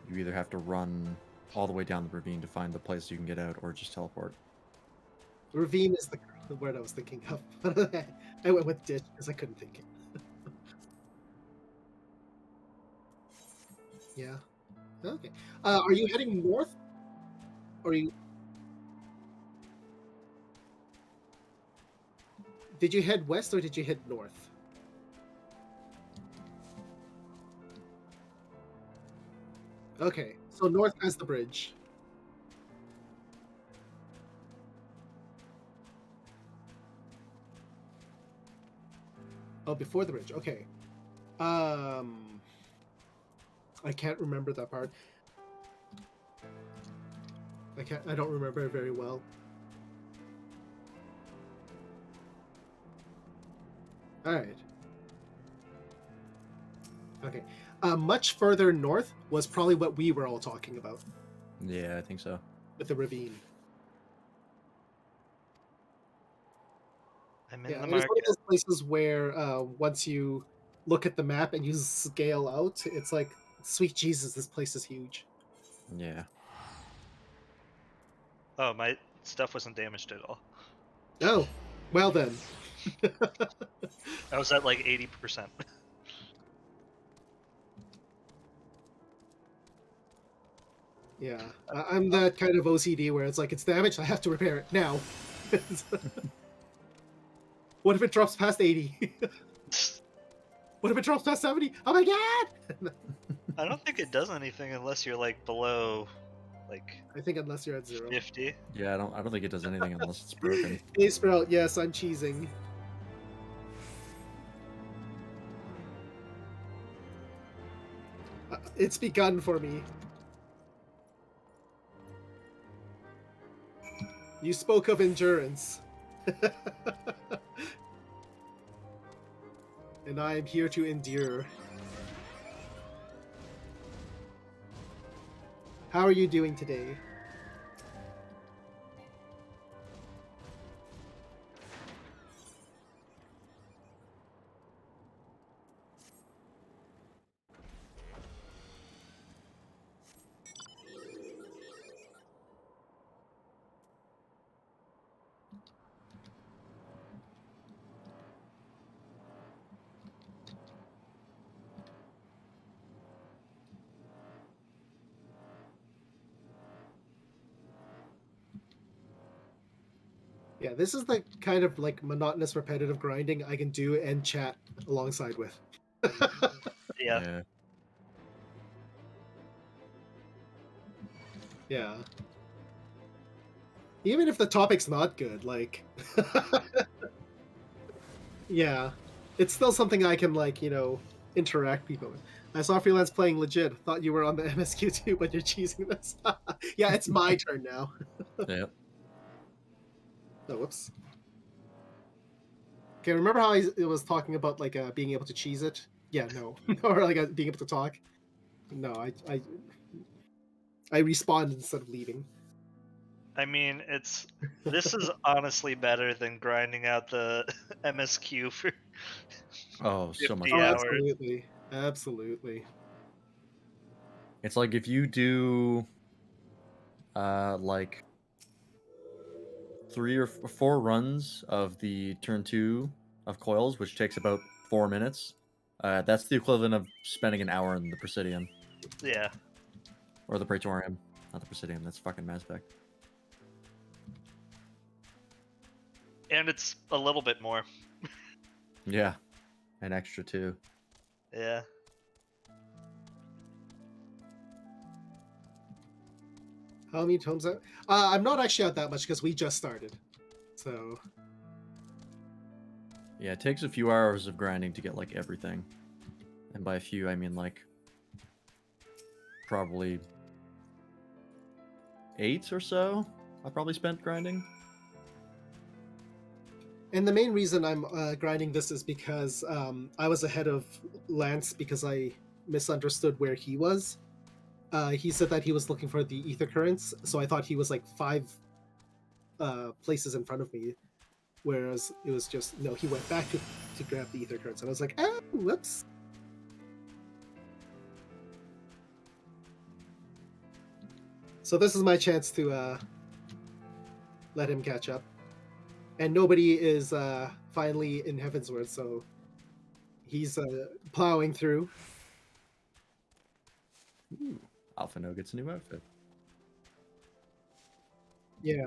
you either have to run all the way down the ravine to find the place you can get out, or just teleport. Ravine is the word I was thinking of. I went with ditch because I couldn't think it. Yeah. Okay. Are you heading north? Or did you head west or did you head north? Okay, so north has the bridge. Oh, before the bridge. Okay. Um, I can't remember that part. I don't remember it very well. All right. Okay. Much further north was probably what we were all talking about Yeah, I think so. with the ravine. I'm in Yeah, the it was one of market. those places where once you look at the map and you scale out, it's like, sweet Jesus, this place is huge. Yeah. Oh, my stuff wasn't damaged at all. Oh, well then. I was at like 80%. Yeah, I'm that kind of OCD where it's like, it's damaged, I have to repair it now. What if it drops past 80? What if it drops past 70? Oh my god! I don't think it does anything unless you're like below like I think unless you're at 0. 50. Yeah, I don't think it does anything unless it's broken. Hey Sprout, yes, I'm cheesing. It's begun for me. You spoke of endurance. And I am here to endure. How are you doing today? Yeah, this is the kind of like monotonous, repetitive grinding I can do and chat alongside with. Yeah. Yeah. Yeah. Even if the topic's not good, like, yeah, it's still something I can like, interact people with. I saw freelance playing legit. Thought you were on the MSQ too, but you're cheesing this. Yeah, it's my turn now. Yep. Oh, whoops. Okay, remember how it was talking about like being able to cheese it? Yeah, no, or like being able to talk. No, I respawned instead of leaving. I mean, this is honestly better than grinding out the MSQ for Oh, so much 50 Oh, better. hours. absolutely, absolutely. It's like if you do like 3 or 4 runs of the turn 2 of coils, which takes about 4 minutes. That's the equivalent of spending an hour in the Presidium. Yeah. Or the Praetorium. Not the Presidium, that's fucking Mass Effect. And it's a little bit more. Yeah. An extra 2. Yeah. How many tomes out? I'm not actually out that much because we just started. So Yeah, it takes a few hours of grinding to get like everything. And by a few, I mean like probably 8 or so. I probably spent grinding. and the main reason I'm grinding this is because I was ahead of Lance because I misunderstood where he was. He said that he was looking for the ether currents, so I thought he was like 5 places in front of me, whereas it was just no. He went back to grab the ether currents, and I was like, oh, whoops. So this is my chance to let him catch up, and nobody is finally in Heavensward, so he's plowing through. Ooh, Alphino gets a new outfit. Yeah.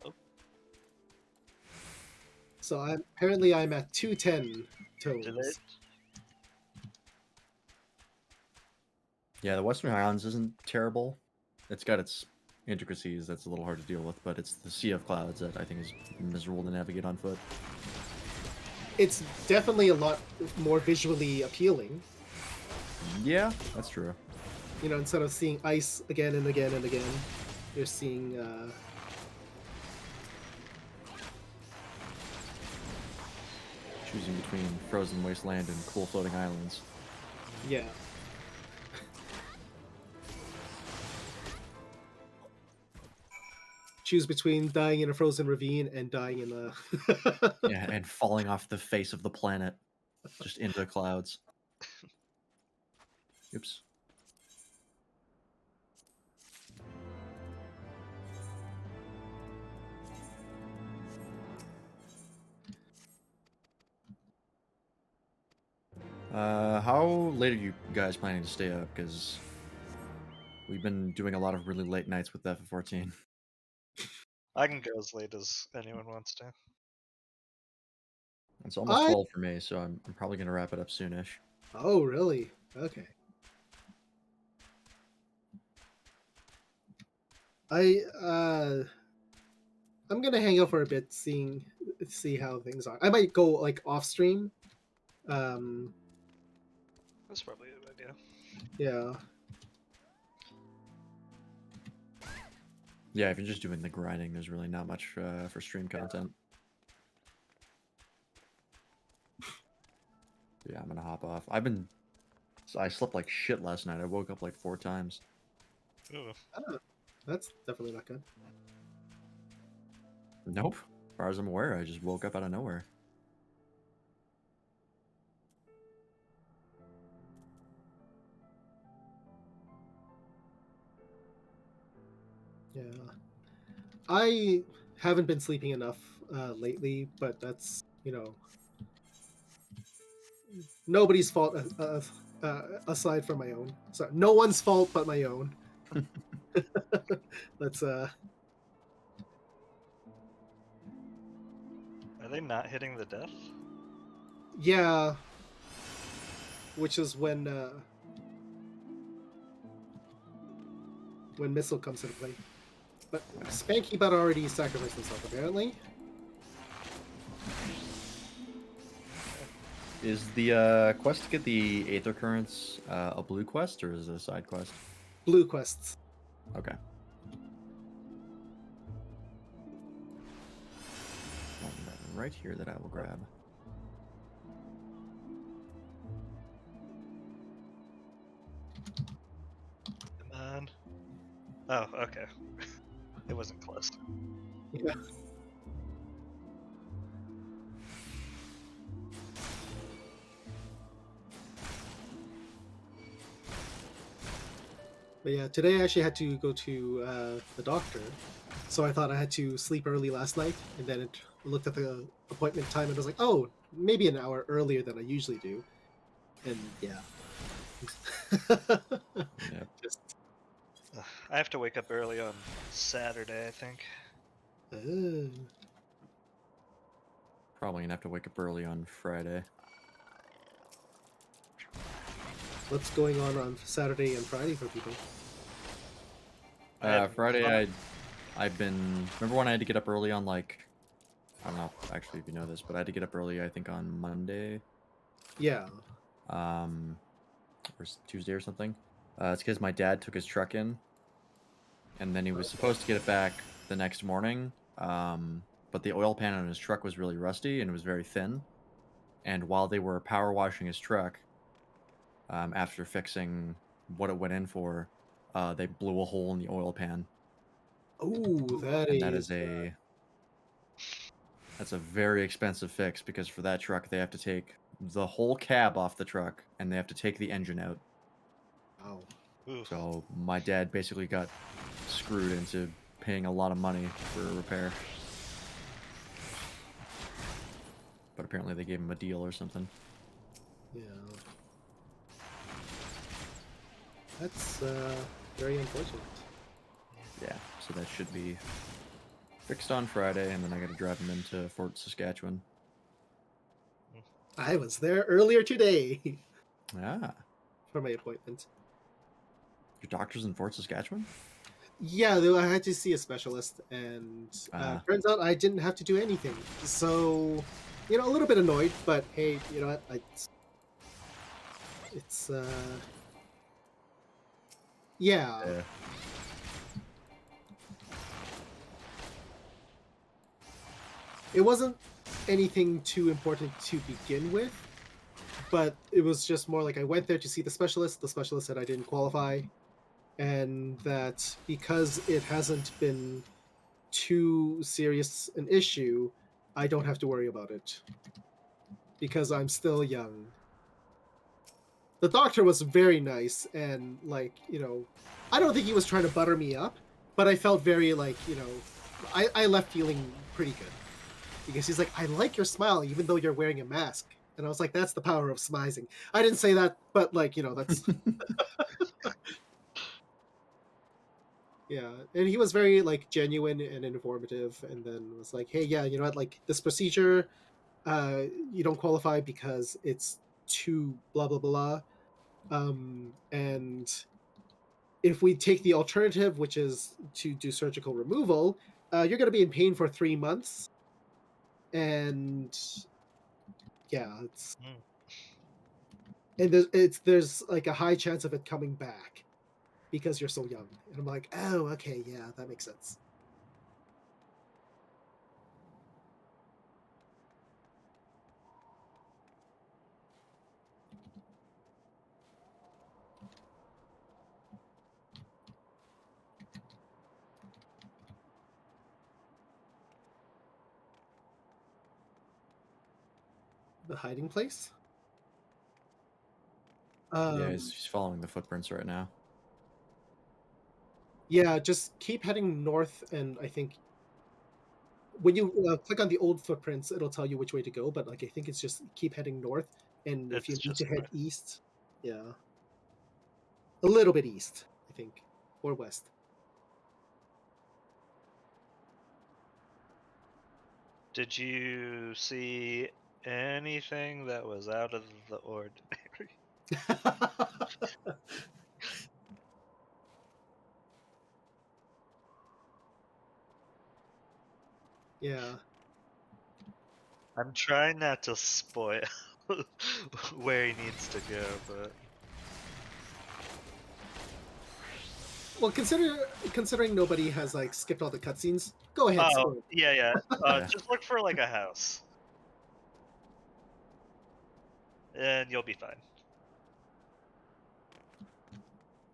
Oh. So I'm at 210 Do they? tones. Yeah, the Western Highlands isn't terrible. It's got its intricacies that's a little hard to deal with, but it's the Sea of Clouds that I think is miserable to navigate on foot. It's definitely a lot more visually appealing. Yeah, that's true. You know, instead of seeing ice again and again and again, you're seeing Choosing between frozen wasteland and cool floating islands. yeah. Choose between dying in a frozen ravine and dying in a Yeah, and falling off the face of the planet, just into the clouds. Oops. How late are you guys planning to stay up? Because we've been doing a lot of really late nights with FF14. I can go as late as anyone wants to. It's almost I 12 for me, so I'm probably going to wrap it up soonish. Oh, really? Okay. I'm gonna hang out for a bit, see how things are. I might go like off stream. That's probably a good idea. Yeah. Yeah, if you're just doing the grinding, there's really not much for stream content. Yeah, I'm going to hop off. I slept like shit last night. I woke up like 4 times. Ooh. That's definitely not good. Nope. As far as I'm aware, I just woke up out of nowhere. Yeah. I haven't been sleeping enough lately, but that's, nobody's fault aside from my own. So no one's fault but my own. Let's Are they not hitting the death? yeah. Which is when missile comes into play. But Spanky Butt already sacrificed himself apparently. Is the quest to get the Aether Currents a blue quest, or is it a side quest? Blue quests. Okay. One button right here that I will grab. Come on. Oh, okay. It wasn't close. Yeah. But yeah, today I actually had to go to the doctor, so I thought I had to sleep early last night, and then it looked at the appointment time and was like, oh, maybe an hour earlier than I usually do, and yeah. Yeah. Just I have to wake up early on Saturday, I think. Probably gonna have to wake up early on Friday. what's going on Saturday and Friday for people? Friday, I've been. Remember when I had to get up early on, like, I don't know actually if you know this, but I had to get up early. I think on Monday, Yeah. or Tuesday or something. It's because my dad took his truck in, and then he was supposed to get it back the next morning. But the oil pan on his truck was really rusty and it was very thin. And while they were power washing his truck, after fixing what it went in for, they blew a hole in the oil pan. Oh, And that's a very expensive fix, because for that truck they have to take the whole cab off the truck and they have to take the engine out. wow. Ooh. So my dad basically got screwed into paying a lot of money for a repair. But apparently they gave him a deal or something. Yeah. That's very unfortunate. Yeah, so that should be fixed on Friday, and then I got to drive him into Fort Saskatchewan. I was there earlier today Ah, for my appointment. your doctor's in Fort Saskatchewan? Yeah, I had to see a specialist, and Ah. turns out I didn't have to do anything. So, a little bit annoyed, but hey, you know what? It's yeah. Yeah. It wasn't anything too important to begin with, but it was just more like I went there to see the specialist. The specialist said I didn't qualify, and that because it hasn't been too serious an issue, I don't have to worry about it because I'm still young. The doctor was very nice and I don't think he was trying to butter me up, but I felt very I left feeling pretty good because he's like, I like your smile even though you're wearing a mask. And I was like, that's the power of smizing. I didn't say that, but that's yeah. And he was very genuine and informative, and then was like, hey, yeah, you know what, this procedure, you don't qualify because it's too blah blah blah. And if we take the alternative, which is to do surgical removal, you're going to be in pain for 3 months. And yeah, Mm. and there's like a high chance of it coming back because you're so young. And I'm like, oh, okay, yeah, that makes sense. The hiding place. Yeah, he's following the footprints right now. Yeah, just keep heading north, and I think when you click on the old footprints, it'll tell you which way to go. But I think it's just keep heading north, and if It's you need to just head north. east, yeah, a little bit east, I think, or west. Did you see anything that was out of the ordinary? Yeah. I'm trying not to spoil where he needs to go, but Well, considering nobody has skipped all the cutscenes, go ahead, oh spoil. yeah, yeah. Yeah. Just look for like a house, and you'll be fine.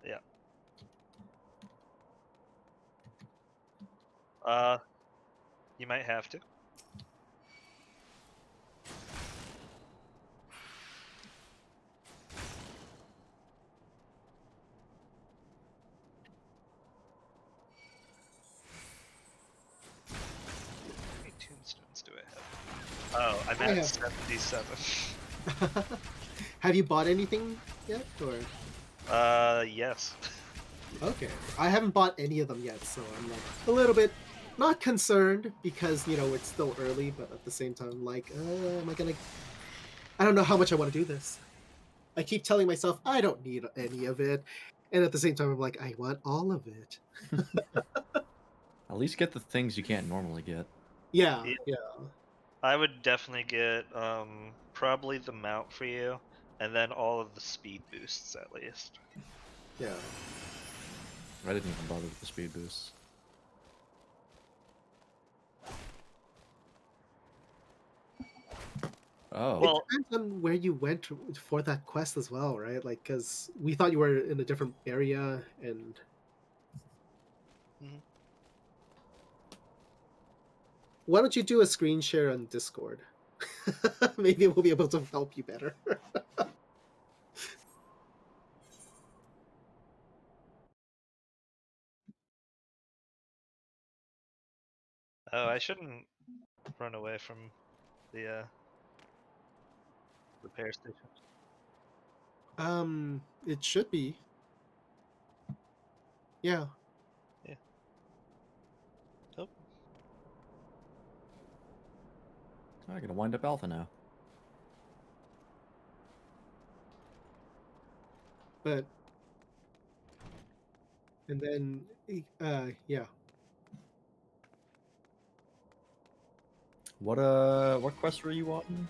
Yeah. Uh, you might have to. How many tombstones do I have? Oh, I'm I at have. 77. Have you bought anything yet, or? Yes. Okay, I haven't bought any of them yet, so I'm a little bit not concerned because it's still early, but at the same time, am I gonna? I don't know how much I want to do this. I keep telling myself I don't need any of it, and at the same time, I'm like, I want all of it. At least get the things you can't normally get. Yeah, Yeah. yeah, I would definitely get probably the mount for you, and then all of the speed boosts at least. yeah. I didn't even bother with the speed boosts. Oh. Well, It depends on where you went for that quest as well, right? Because we thought you were in a different area, and Mhm. why don't you do a screen share on Discord? Maybe we'll be able to help you better. Oh, I shouldn't run away from the repair station. It should be. Yeah. Oh, I'm gonna wind up alpha now. But and then yeah. What quest were you on?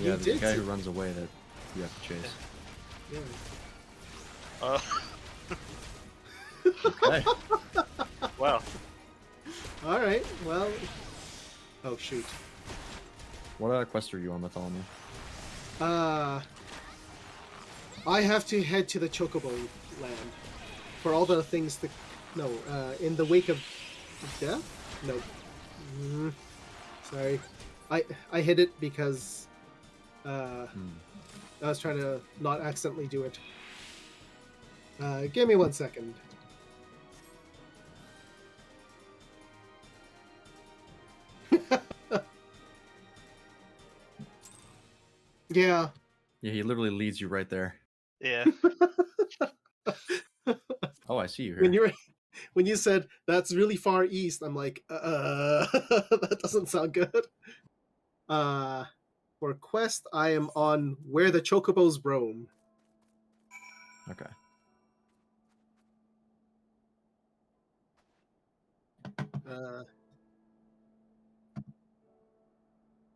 You Yeah, the did guy see- who runs away that you have to chase. Yeah. Okay. wow. All right. Well. Oh shoot. What quest are you on, Bartholomew? I have to head to the Chocobo land for all the things that. No, in the wake of death. No. Sorry, I hit it because I was trying to not accidentally do it. Give me 1 second. Yeah. Yeah, he literally leads you right there. Yeah. Oh, I see you When here. when you said that's really far east, I'm like, that doesn't sound good. For quest, I am on where the chocobos roam. Okay.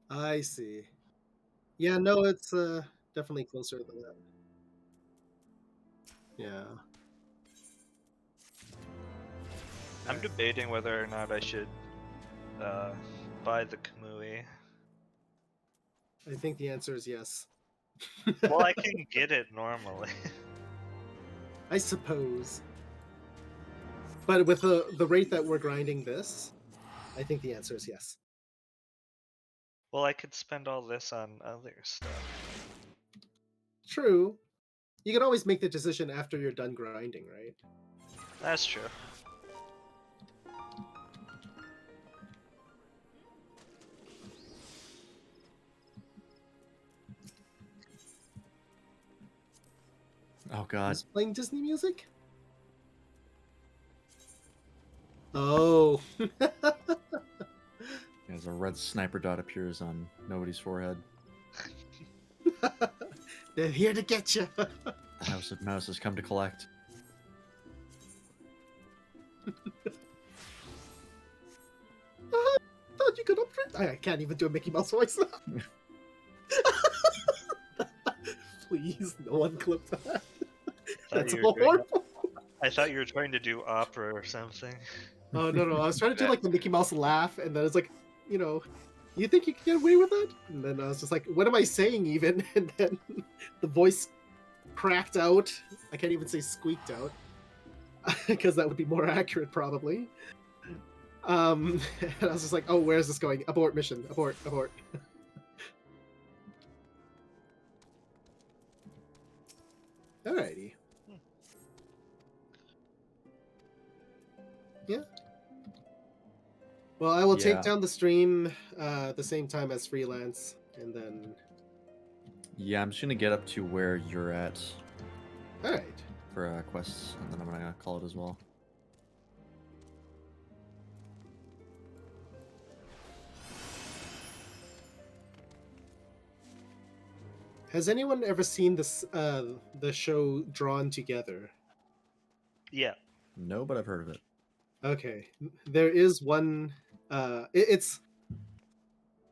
I see. Yeah, no, it's definitely closer than that. Yeah. I'm debating whether or not I should buy the Kamui. I think the answer is yes. Well, I can get it normally. I suppose. But with the rate that we're grinding this, I think the answer is yes. Well, I could spend all this on other stuff. True. You can always make the decision after you're done grinding, right? That's true. Oh god. Who's playing Disney music? Oh. As a red sniper dot appears on nobody's forehead. They're here to get you. The House of Mouse has come to collect. Thought you could upgrade. I can't even do a Mickey Mouse voice. Please, no one clip that. Thought That's you were doing- horrible. I thought you were trying to do opera or something. Oh no, I was trying to do like the Mickey Mouse laugh, and then it's like, you know, you think you can get away with that? And then I was just like, what am I saying even? And then the voice cracked out. I can't even say squeaked out, because that would be more accurate probably. And I was just like, oh, where is this going? Abort mission. Abort. Abort. Alrighty. Yeah. Well, I will Yeah. take down the stream at the same time as freelance, and then. Yeah, I'm just gonna get up to where you're at All right. for quests, and then I'm gonna call it as well. Has anyone ever seen this the show Drawn Together? Yeah. No, but I've heard of it. Okay, there is one. It's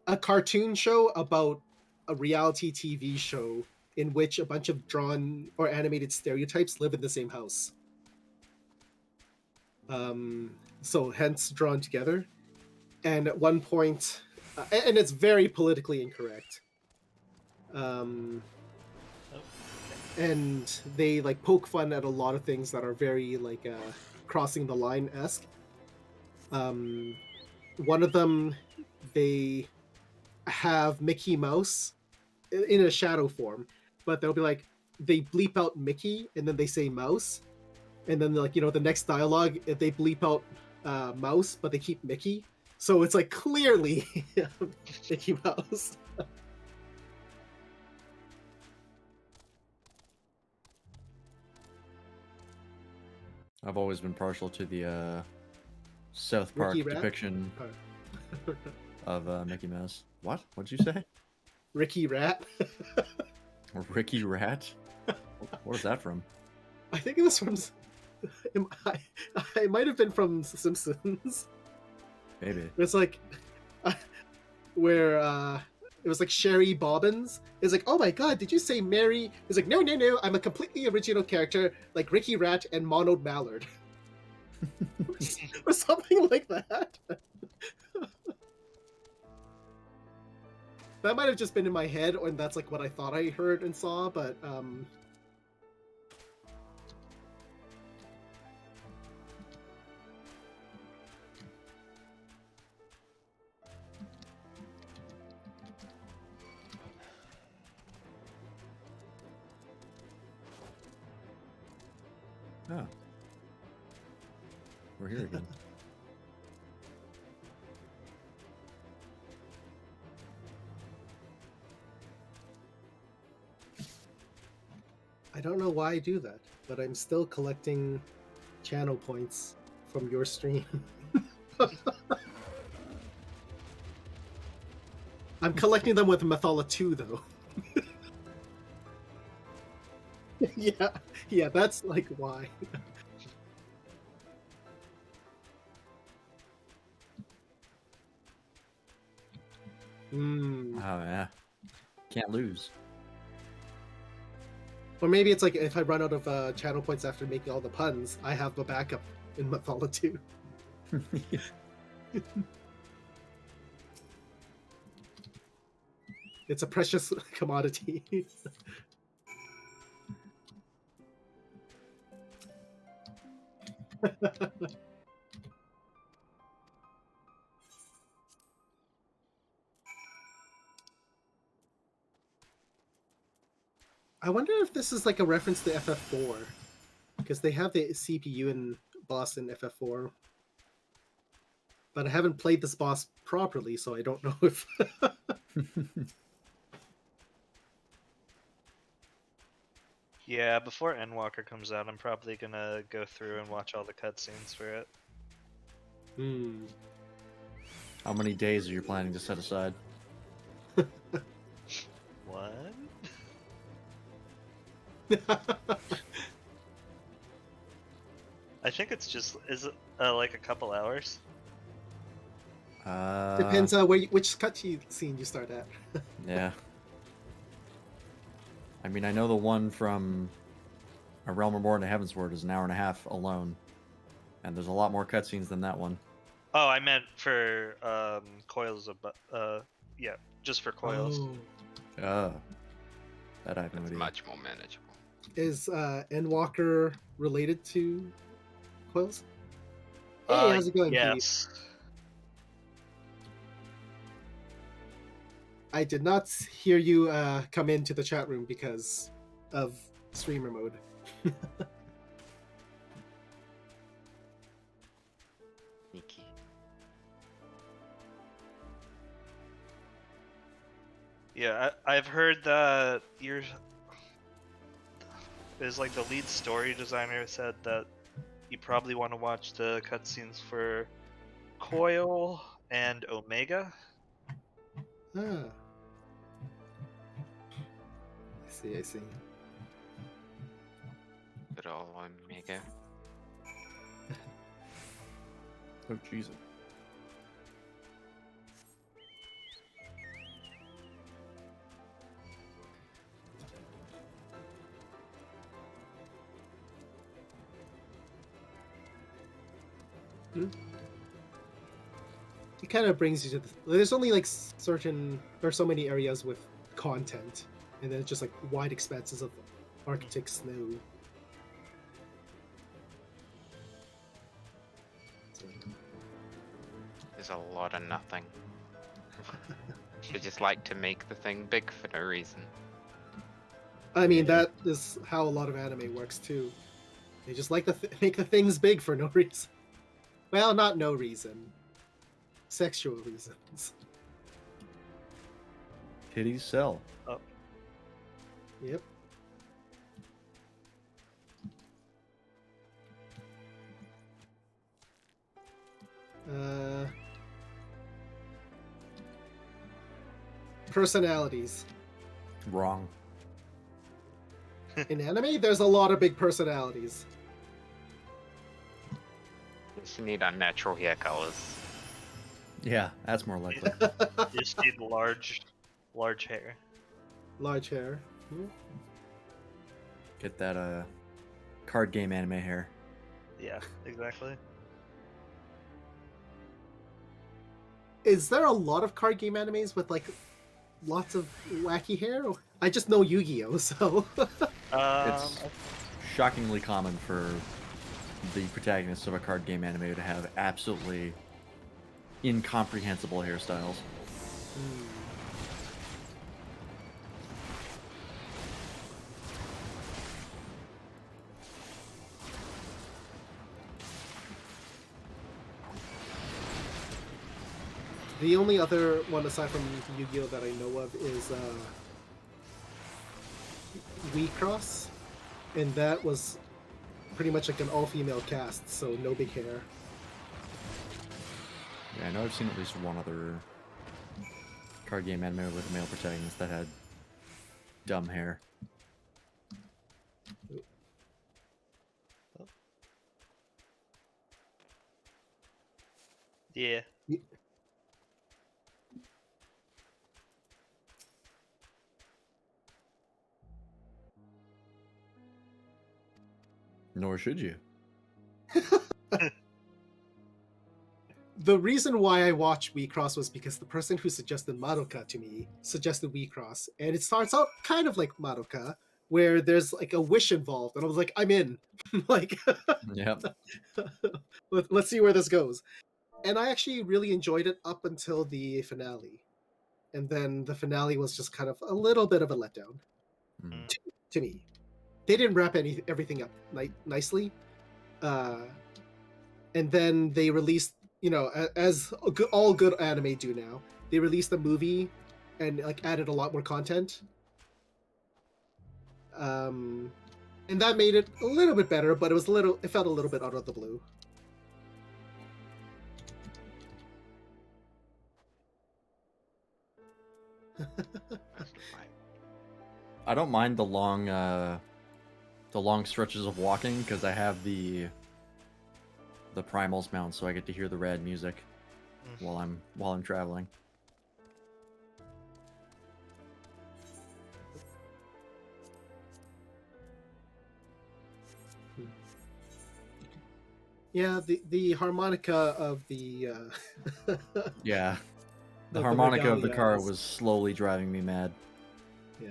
a cartoon show about a reality TV show in which a bunch of drawn or animated stereotypes live in the same house. So hence Drawn Together. And at one point, and it's very politically incorrect. And they like poke fun at a lot of things that are very like crossing the line esque. One of them, they have Mickey Mouse in a shadow form, but they'll be like they bleep out Mickey and then they say Mouse, and then like the next dialogue they bleep out Mouse, but they keep Mickey. So it's like clearly Mickey Mouse. I've always been partial to the South Park Ricky Rat? depiction Or- of Mickey Mouse. What? What'd you say? Ricky Rat. Ricky Rat? Where's that from? I think it was from. It might have been from Simpsons. Maybe. It's like where it was like Sherry Bobbins. It's like, oh my god, did you say Mary? It's like, no, no, no, I'm a completely original character, like Ricky Rat and Mono Mallard, or something like that. That might have just been in my head, or that's like what I thought I heard and saw, but Oh. We're here again. I don't know why I do that, but I'm still collecting channel points from your stream. I'm collecting them with Methala 2 though. yeah, that's like why. Hmm. Oh yeah. Can't lose. Or maybe it's like if I run out of channel points after making all the puns, I have a backup in Methala 2. It's a precious commodity. I wonder if this is like a reference to FF4, because they have the CPU in boss in FF4, but I haven't played this boss properly, so I don't know if. Yeah, before Endwalker comes out, I'm probably gonna go through and watch all the cutscenes for it. Hmm. How many days are you planning to set aside? What? I think it's just is it like a couple hours. Depends which cutscene you start at. Yeah. I mean, I know the one from A Realm Reborn to Heavensward is an hour and a half alone, and there's a lot more cutscenes than that one. Oh, I meant for coils of yeah, just for coils. Oh. That I have no It's idea. much more manageable. Is Endwalker related to Coils? Hey, how's it going, Pete? Yes. I did not hear you come into the chat room because of streamer mode. Sneaky. Yeah, I've heard that there's like the lead story designer said that you probably want to watch the cutscenes for Coil and Omega. Ah. I see. Good old Omega. Oh, Jesus. It kind of brings you to there's only like certain or so many areas with content, and then it's just like wide expanses of Arctic snow. So, There's a lot of nothing. They just like to make the thing big for no reason. I mean, that is how a lot of anime works too. They just like to make the things big for no reason. Well, not no reason. Sexual reasons. Titties sell. Yep. personalities. Wrong. In anime, there's a lot of big personalities. Just need unnatural hair colors. Yeah, that's more likely. You just need large hair. Large hair. Hmm. Get that card game anime hair. Yeah, exactly. Is there a lot of card game animes with like lots of wacky hair? I just know Yu-Gi-Oh, so It's shockingly common for the protagonist of a card game anime to have absolutely incomprehensible hairstyles. The only other one aside from Yu-Gi-Oh that I know of is Wii Cross, and that was pretty much like an all-female cast, so no big hair. Yeah, I know I've seen at least one other card game anime with a male protagonist that had dumb hair. Yeah. Nor should you. The reason why I watched Wii Cross was because the person who suggested Madoka to me suggested Wii Cross, and it starts out kind of like Madoka, where there's like a wish involved, and I was like, I'm in. Like, Yep. let's see where this goes. And I actually really enjoyed it up until the finale, and then the finale was just kind of a little bit of a letdown Mm. to me. They didn't wrap everything up nicely, and then they released, you know, as all good anime do now, they released a movie and like added a lot more content, and that made it a little bit better, but it felt a little bit out of the blue. That's fine. I don't mind the long stretches of walking because I have the primals mount, so I get to hear the rad music while I'm traveling. Yeah, the harmonica of the Yeah, the The harmonica of the regalia car is- was slowly driving me mad. yeah.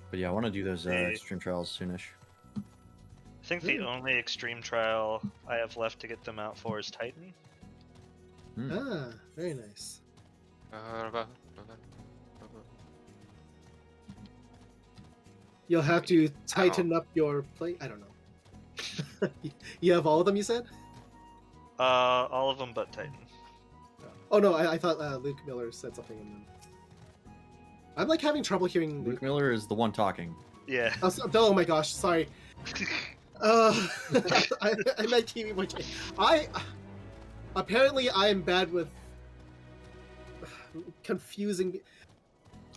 But yeah, I want to do those Hey. extreme trials soonish. I think the only extreme trial I have left to get them out for is Titan. Ah, very nice. You'll have to tighten up your plate. I don't know. You have all of them, you said? All of them but Titan. Oh no, I thought Luke Miller said something in them. I'm like having trouble hearing Luke Miller is the one talking. Yeah. Oh my gosh, sorry. I meant Kiwi Boy J. Apparently I'm bad with confusing.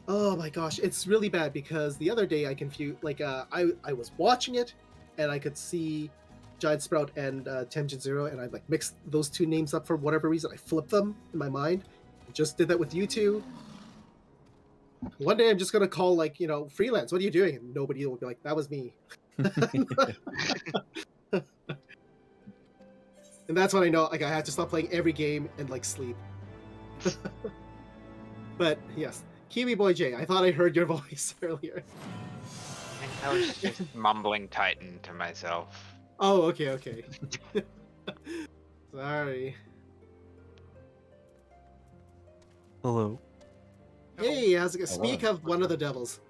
Oh my gosh, it's really bad because the other day I confused, like I was watching it and I could see Giant Sprout and Tenjin Zero, and I like mixed those two names up for whatever reason. I flipped them in my mind. Just did that with you two. One day I'm just gonna call, like, you know, freelance. What are you doing? And nobody will be like, that was me. And that's when I know, like, I had to stop playing every game and like sleep. But yes, Kiwi Boy J. I thought I heard your voice earlier. I think I was just mumbling Titan to myself. Oh, okay. Sorry. Hello. Hey, how's it going? Hello. Speak of one of the devils.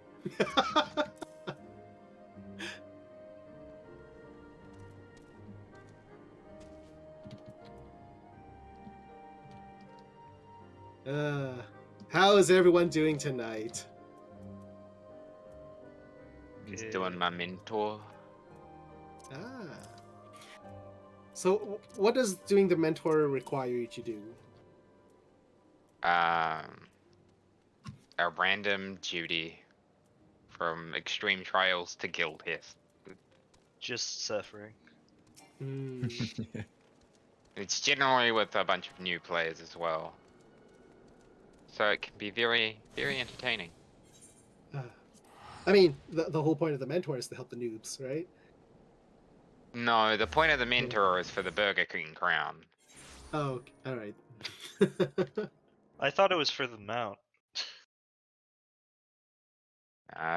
How is everyone doing tonight? He's doing my mentor. Ah. So, what does doing the mentor require you to do? A random duty from extreme trials to guild hiss. Just suffering. Hmm. It's generally with a bunch of new players as well. So it can be very, very entertaining. I mean, the whole point of the mentor is to help the noobs, right? No, the point of the mentor is for the Burger King crown. Oh, all right. I thought it was for the mount.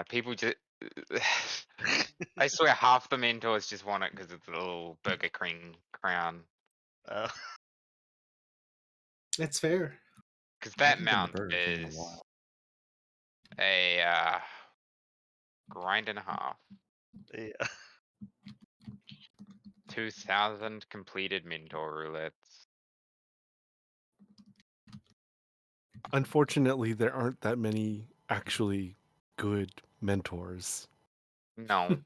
People just. I swear half the mentors just want it because it's a little Burger King crown. Uh, That's fair. Because I that haven't been to mount Burger King in a is while. a grind and a half. yeah. 2,000 completed mentor roulettes. Unfortunately, there aren't that many actually good mentors. No,